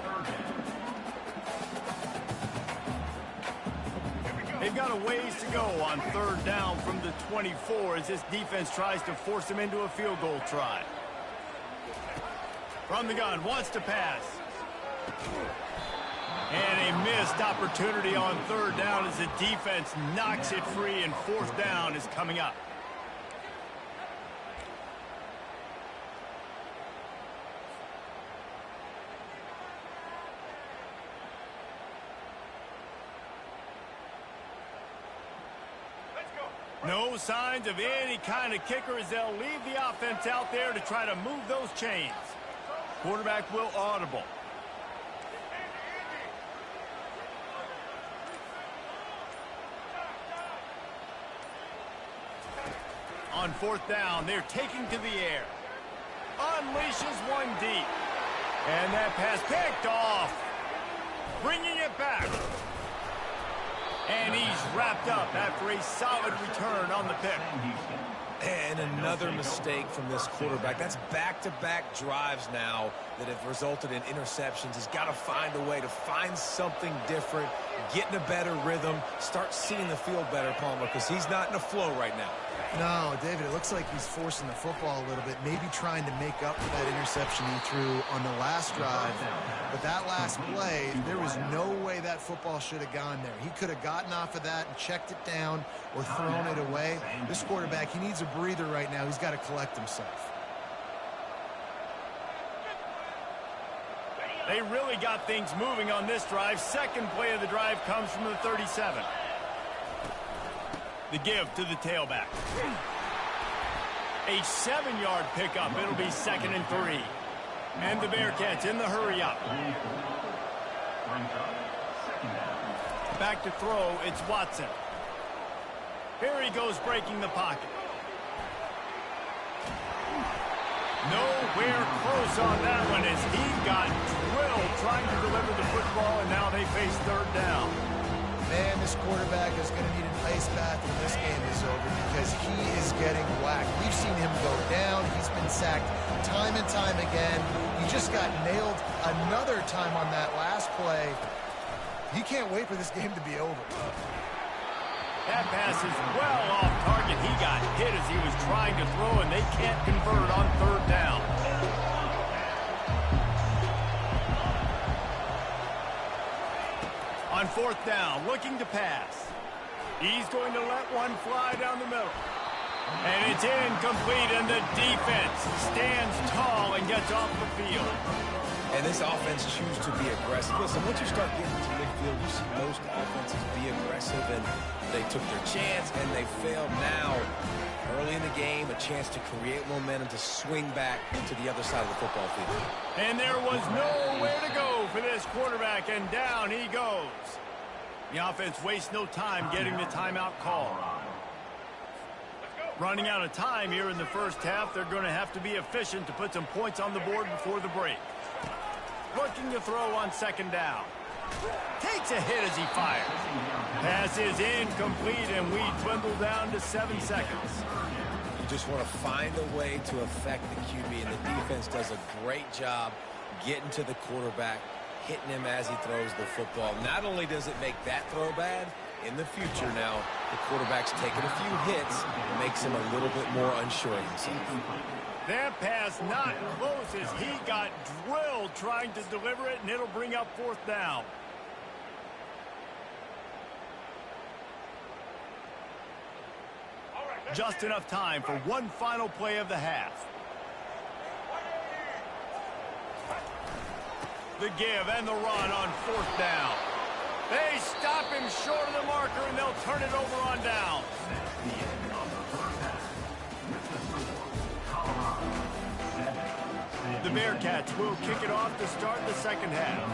Speaker 2: They've got a ways to go on 3rd down from the 24 as this defense tries to force him into a field goal try. From the gun, wants to pass. And a missed opportunity on 3rd down as the defense knocks it free, and 4th down is coming up. No signs of any kind of kicker as they'll leave the offense out there to try to move those chains. Quarterback will audible. On 4th down, they're taking to the air. Unleashes one deep. And that pass picked off. Bringing it back. And he's wrapped up after a solid return on the pick.
Speaker 1: And another mistake from this quarterback. That's back-to-back drives now that have resulted in interceptions. He's got to find a way to find something different, get in a better rhythm, start seeing the field better, Palmer, because he's not in a flow right now.
Speaker 3: No, David, it looks like he's forcing the football a little bit, maybe trying to make up for that interception he threw on the last drive. But that last play, there was no way that football should have gone there. He could have gotten off of that and checked it down or thrown it away. This quarterback, he needs a breather right now. He's got to collect himself.
Speaker 2: They really got things moving on this drive. Second play of the drive comes from the 37. The give to the tailback. A 7-yard pickup. It'll be 2nd and 3. And the Bearcats in the hurry up. Back to throw. It's Watson. Here he goes breaking the pocket. Nowhere close on that one as he got drilled trying to deliver the football, and now they face third down.
Speaker 3: Man, this quarterback is going to need an ice bath when this game is over because he is getting whacked. We've seen him go down. He's been sacked time and time again. He just got nailed another time on that last play. He can't wait for this game to be over.
Speaker 2: That pass is well off target. He got hit as he was trying to throw, and they can't convert on third down. On fourth down, looking to pass. He's going to let one fly down the middle. And it's incomplete, and the defense stands tall and gets off the field.
Speaker 1: And this offense chooses to be aggressive. Listen, once you start getting to midfield, you see most offenses be aggressive, and they took their chance, and they failed. Now, early in the game, a chance to create momentum to swing back to the other side of the football field.
Speaker 2: And there was nowhere to go for this quarterback, and down he goes. The offense wastes no time getting the timeout call. Running out of time here in the first half, they're going to have to be efficient to put some points on the board before the break. Looking to throw on second down. Takes a hit as he fires. Pass is incomplete, and we dwindle down to 7 seconds.
Speaker 1: You just want to find a way to affect the QB, and the defense does a great job getting to the quarterback, hitting him as he throws the football. Not only does it make that throw bad, in the future now, the quarterback's taking a few hits, it makes him a little bit more unsure of himself.
Speaker 2: That pass not close as he got drilled trying to deliver it, and it'll bring up fourth down. Just enough time for one final play of the half. The give and the run on fourth down. They stop him short of the marker, and they'll turn it over on down. The Bearcats will kick it off to start the second half.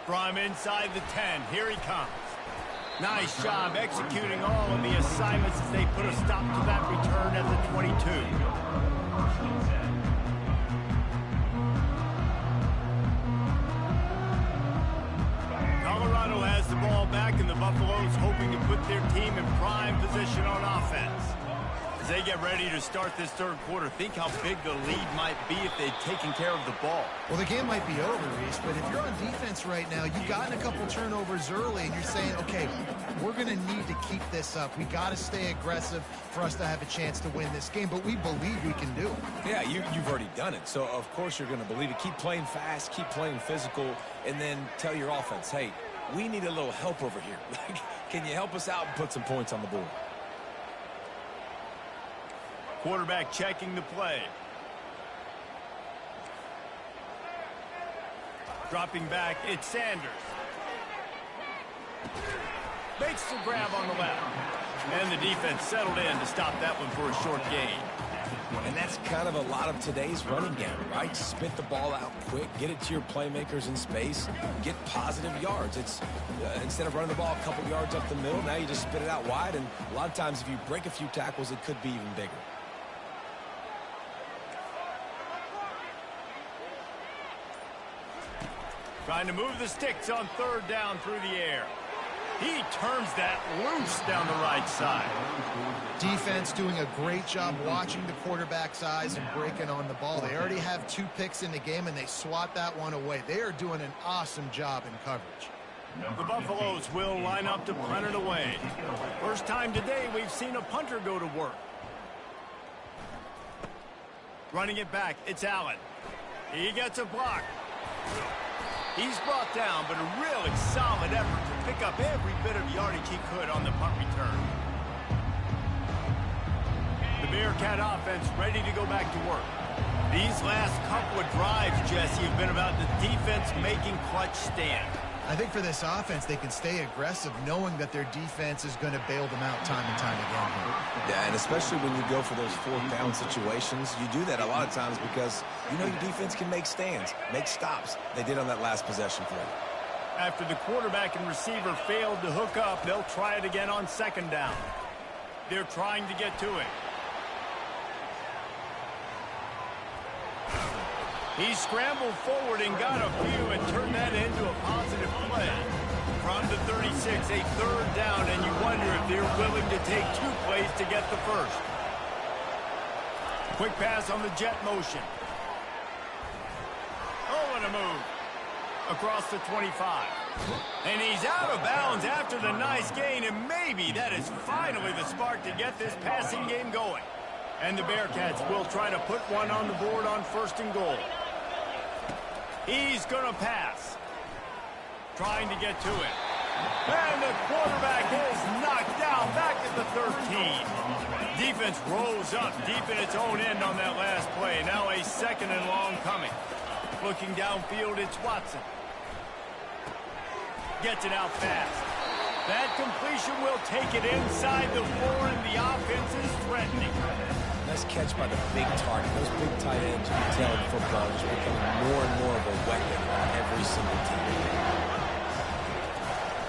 Speaker 2: From inside the 10, here he comes. Nice job executing all of the assignments as they put a stop to that return at the 22. Colorado has the ball back, and the Buffaloes hoping to put their team in prime position on offense. As they get ready to start this third quarter, think how big the lead might be if they'd taken care of the ball.
Speaker 3: Well, the game might be over, Reese, but if you're on defense right now, you've gotten a couple turnovers early, and you're saying, okay, we're going to need to keep this up. We got to stay aggressive for us to have a chance to win this game, but we believe we can do it.
Speaker 1: Yeah, you've already done it, so of course you're going to believe it. Keep playing fast, keep playing physical, and then tell your offense, hey, we need a little help over here. Can you help us out and put some points on the board?
Speaker 2: Quarterback checking the play. Dropping back, it's Sanders. Makes the grab on the left. And the defense settled in to stop that one for a short gain.
Speaker 1: And that's kind of a lot of today's running game, right? Spit the ball out quick, get it to your playmakers in space, get positive yards. It's instead of running the ball a couple yards up the middle, now you just spit it out wide, and a lot of times if you break a few tackles, it could be even bigger.
Speaker 2: Trying to move the sticks on third down through the air. He turns that loose down the right side.
Speaker 3: Defense doing a great job watching the quarterback's eyes and breaking on the ball. They already have 2 picks in the game, and they swat that one away. They are doing an awesome job in coverage.
Speaker 2: The Buffaloes will line up to punt it away. First time today we've seen a punter go to work. Running it back, it's Allen. He gets a block. He's brought down, but a really solid effort to pick up every bit of yardage he could on the punt return. The Bearcat offense ready to go back to work. These last couple of drives, Jesse, have been about the defense making clutch stand.
Speaker 3: I think for this offense, they can stay aggressive knowing that their defense is going to bail them out time and time again here.
Speaker 1: Yeah, and especially when you go for those fourth down situations, you do that a lot of times because you know your defense can make stands, make stops. They did on that last possession for you.
Speaker 2: After the quarterback and receiver failed to hook up, they'll try it again on second down. They're trying to get to it. He scrambled forward and got a few and turned that into a positive play. From the 36, a third down, and you wonder if they're willing to take 2 plays to get the first. Quick pass on the jet motion. Oh, and a move. Across the 25. And he's out of bounds after the nice gain, and maybe that is finally the spark to get this passing game going. And the Bearcats will try to put one on the board on first and goal. He's going to pass. Trying to get to it. And the quarterback is knocked down back at the 13. Defense rose up deep in its own end on that last play. Now a second and long coming. Looking downfield, it's Watson. Gets it out fast. That completion will take it inside the 4, and the offense is threatening.
Speaker 1: Nice catch by the big target. Those big tight ends, you can tell in football, just becoming more and more of a weapon on every single team.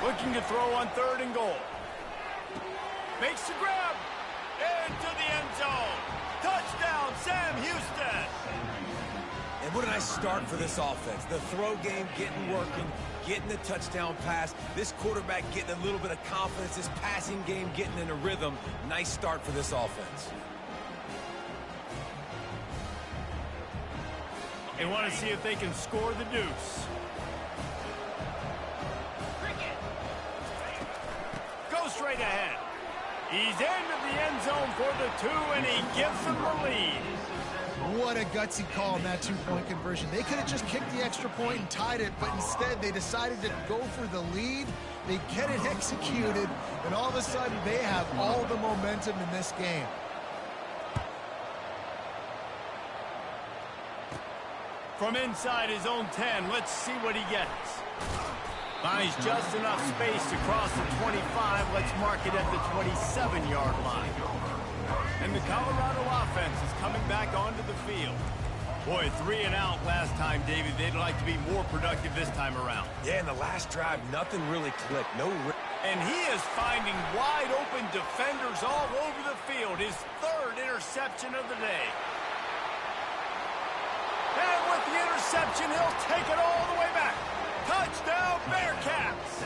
Speaker 2: Looking to throw on third and goal. Makes the grab. Into the end zone. Touchdown, Sam Houston.
Speaker 1: And what a nice start for this offense. The throw game getting working, getting the touchdown pass. This quarterback getting a little bit of confidence. This passing game getting in a rhythm. Nice start for this offense.
Speaker 2: They want to see if they can score the deuce. Go straight ahead. He's into the end zone for the 2, and he gives them the lead.
Speaker 3: What a gutsy call in that 2-point conversion. They could have just kicked the extra point and tied it, but instead they decided to go for the lead. They get it executed, and all of a sudden they have all the momentum in this game.
Speaker 2: From inside his own 10, let's see what he gets. Finds just enough space to cross the 25. Let's mark it at the 27-yard line. And the Colorado offense is coming back onto the field. Boy, 3 and out last time, David. They'd like to be more productive this time around.
Speaker 1: Yeah, in the last drive, nothing really clicked.
Speaker 2: And he is finding wide-open defenders all over the field. His 3rd interception of the day. And with the interception, he'll take it all the way back. Touchdown, Bearcats!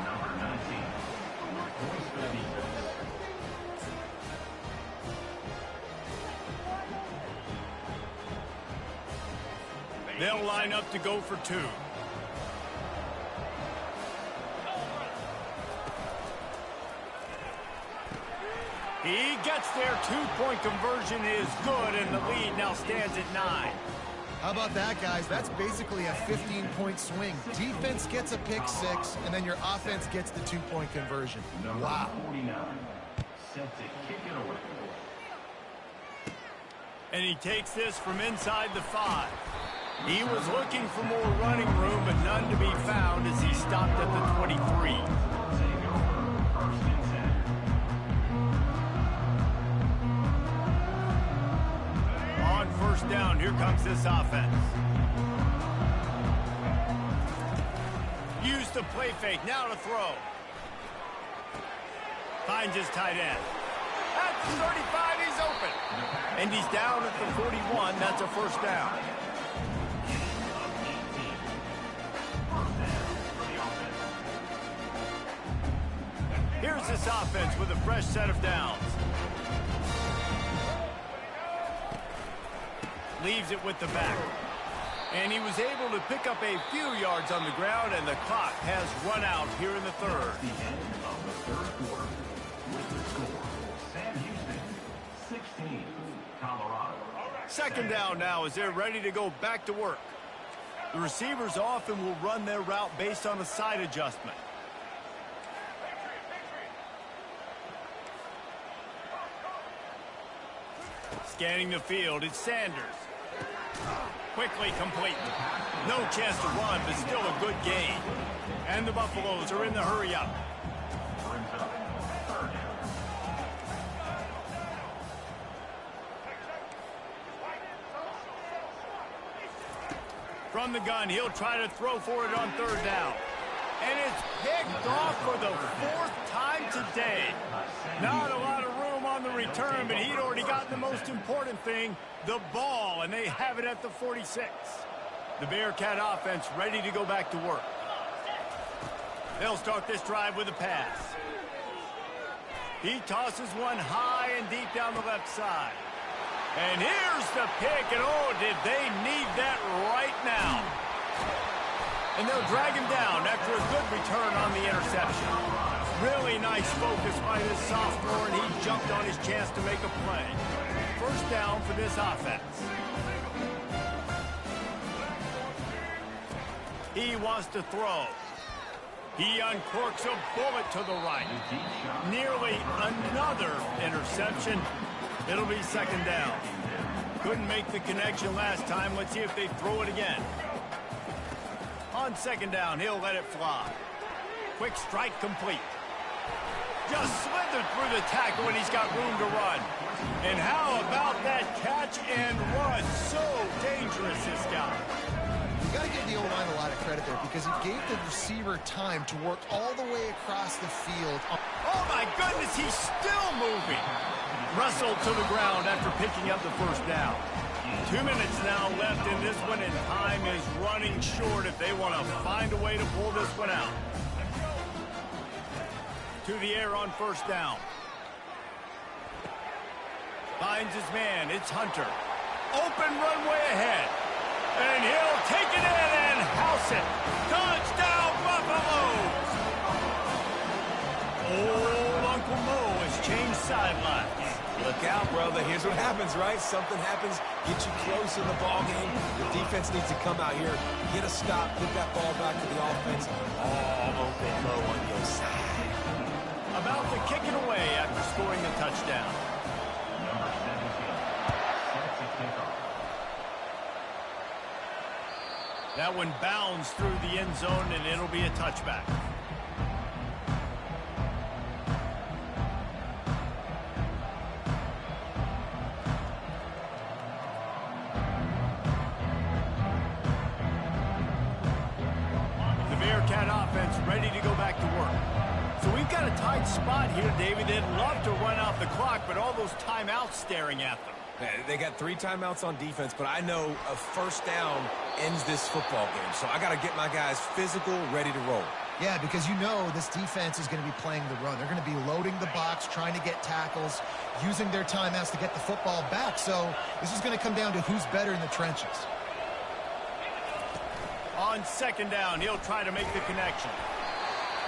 Speaker 4: Number 19.
Speaker 2: They'll line up to go for 2. He gets there. 2-point conversion is good, and the lead now stands at 9.
Speaker 3: How about that, guys? That's basically a 15-point swing. Defense gets a pick 6, and then your offense gets the 2-point conversion. Wow.
Speaker 4: 49. Set to kick it away.
Speaker 2: And he takes this from inside the 5. He was looking for more running room, but none to be found as he stopped at the 23. On first down, here comes this offense. Used the play fake, now to throw. Finds his tight end. At the 35, he's open. And he's down at the 41, that's a first down. Here's this offense with a fresh set of downs. Leaves it with the back. And he was able to pick up a few yards on the ground, and the clock has run out here in the 3rd.
Speaker 4: The end of the 3rd quarter. With the score, Sam Houston, 16, Colorado.
Speaker 2: Second down now as they're ready to go back to work. The receivers often will run their route based on a side adjustment. Scanning the field, it's Sanders. Quickly complete. No chance to run, but still a good gain. And the Buffaloes are in the hurry up. From the gun, he'll try to throw for it on third down. And it's picked off for the 4th time today. Not a lot of room on the return, but he'd already gotten the most important thing, the ball, and they have it at the 46. The Bearcat offense ready to go back to work. They'll start this drive with a pass. He tosses one high and deep down the left side. And here's the pick, and oh, did they need that right now. And they'll drag him down after a good return on the interception. Really nice focus by this sophomore, and he jumped on his chance to make a play. First down for this offense. He wants to throw. He uncorks a bullet to the right. Nearly another interception. It'll be second down. Couldn't make the connection last time. Let's see if they throw it again. On second down, he'll let it fly. Quick strike complete. Just slithered through the tackle, and he's got room to run. And how about that catch and run? So dangerous, this guy.
Speaker 3: You got to give the O-line a lot of credit there because he gave the receiver time to work all the way across the field.
Speaker 2: Oh, my goodness, he's still moving. Wrestled to the ground after picking up the first down. 2 minutes now left in this one, and time is running short if they want to find a way to pull this one out. To the air on first down. Finds his man. It's Hunter. Open runway ahead. And he'll take it in and house it. Touchdown, Buffaloes! Old Uncle Mo has changed sidelines.
Speaker 1: Look out, brother. Here's what happens, right? Something happens, get you close in the ball game. The defense needs to come out here, get a stop, get that ball back to the offense. All Uncle Mo on your side.
Speaker 2: About to kick it away after scoring the touchdown.
Speaker 4: Number 17 sets a kickoff.
Speaker 2: That one bounds through the end zone, and it'll be a touchback. The Bearcat offense ready to go back to work. So we've got a tight spot here, David. They'd love to run out the clock, but all those timeouts staring at them.
Speaker 1: They got 3 timeouts on defense, but I know a first down ends this football game. So I got to get my guys physical, ready to roll.
Speaker 3: Yeah, because you know this defense is going to be playing the run. They're going to be loading the box, trying to get tackles, using their timeouts to get the football back. So this is going to come down to who's better in the trenches.
Speaker 2: On second down, he'll try to make the connection.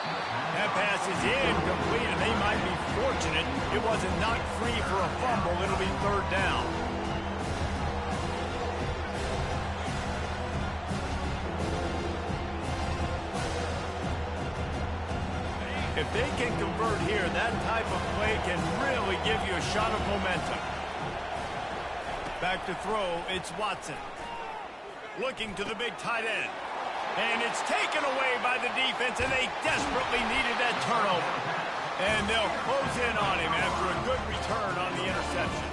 Speaker 2: That pass is incomplete, and they might be fortunate it wasn't knocked free for a fumble. It'll be third down. If they can convert here, that type of play can really give you a shot of momentum. Back to throw, it's Watson. Looking to the big tight end. And it's taken away by the defense, and they desperately needed that turnover. And they'll close in on him after a good return on the interception.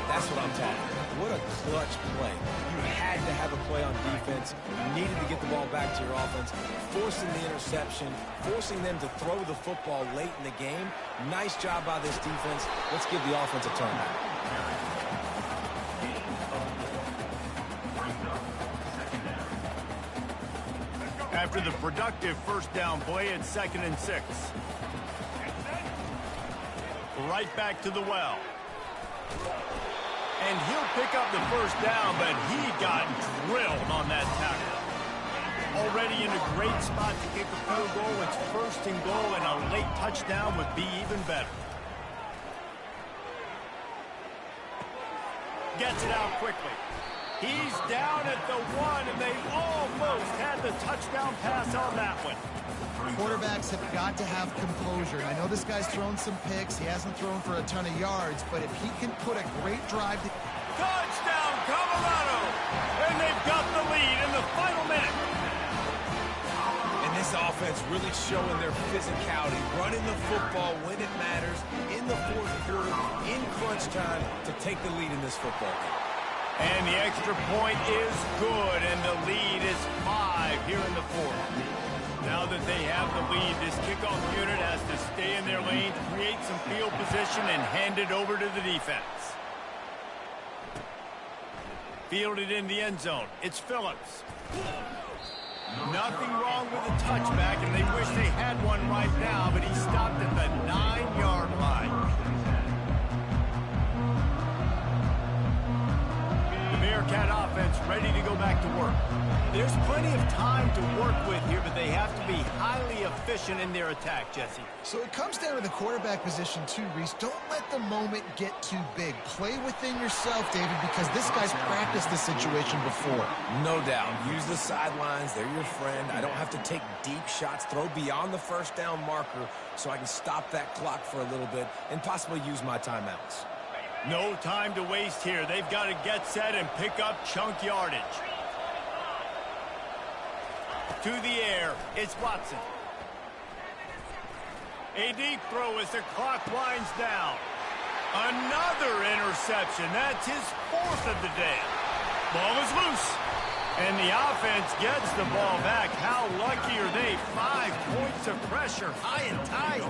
Speaker 1: That's what I'm talking about. What a clutch play. You had to have a play on defense. You needed to get the ball back to your offense, forcing the interception, forcing them to throw the football late in the game. Nice job by this defense. Let's give the offense a turn.
Speaker 2: After the productive first down play, it's 2nd and 6. Right back to the well. And he'll pick up the first down, but he got drilled on that tackle. Already in a great spot to kick a field goal. It's 1st and goal, and a late touchdown would be even better. Gets it out quickly. He's down at the 1, and they almost had the touchdown pass on that one.
Speaker 3: Quarterbacks have got to have composure. I know this guy's thrown some picks. He hasn't thrown for a ton of yards, but if he can put a great drive...
Speaker 2: Touchdown, Colorado! And they've
Speaker 1: This offense really showing their physicality, running the football when it matters, in the fourth quarter, in crunch time, to take the lead in this football game.
Speaker 2: And the extra point is good, and the lead is 5 here in the fourth. Now that they have the lead, this kickoff unit has to stay in their lane, create some field position, and hand it over to the defense. Fielded in the end zone. It's Phillips. Nothing wrong with the touchback, and they wish they had one right now, but he stopped at the 9-yard line. The Bearcat offense ready to go back to work. There's plenty of time to work with here, but they have to be highly efficient in their attack, Jesse.
Speaker 3: So it comes down to the quarterback position too, Reese. Don't let the moment get too big. Play within yourself, David, because this guy's practiced this situation before.
Speaker 1: No doubt. Use the sidelines. They're your friend. I don't have to take deep shots, throw beyond the first down marker so I can stop that clock for a little bit and possibly use my timeouts.
Speaker 2: No time to waste here. They've got to get set and pick up chunk yardage. To the air, it's Watson. A deep throw as the clock winds down. Another interception. That's his 4th of the day. Ball is loose. And the offense gets the ball back. How lucky are they? 5 points of pressure, high and tight.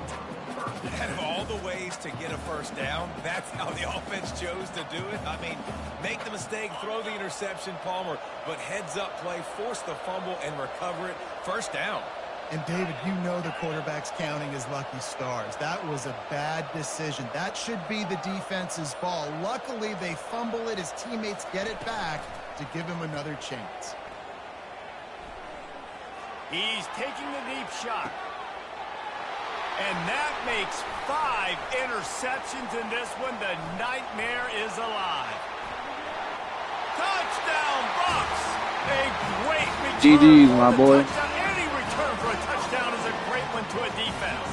Speaker 1: Out of all the ways to get a first down, that's how the offense chose to do it. I mean, make the mistake, throw the interception, Palmer, but heads-up play, force the fumble, and recover it. First down.
Speaker 3: And, David, you know the quarterback's counting his lucky stars. That was a bad decision. That should be the defense's ball. Luckily, they fumble it. His teammates get it back to give him another chance.
Speaker 2: He's taking the deep shot. And that makes 5 interceptions in this one. The nightmare is alive. Touchdown, Bucks! A great return.
Speaker 5: GG's, my boy.
Speaker 2: Any return for a touchdown is a great one to a defense.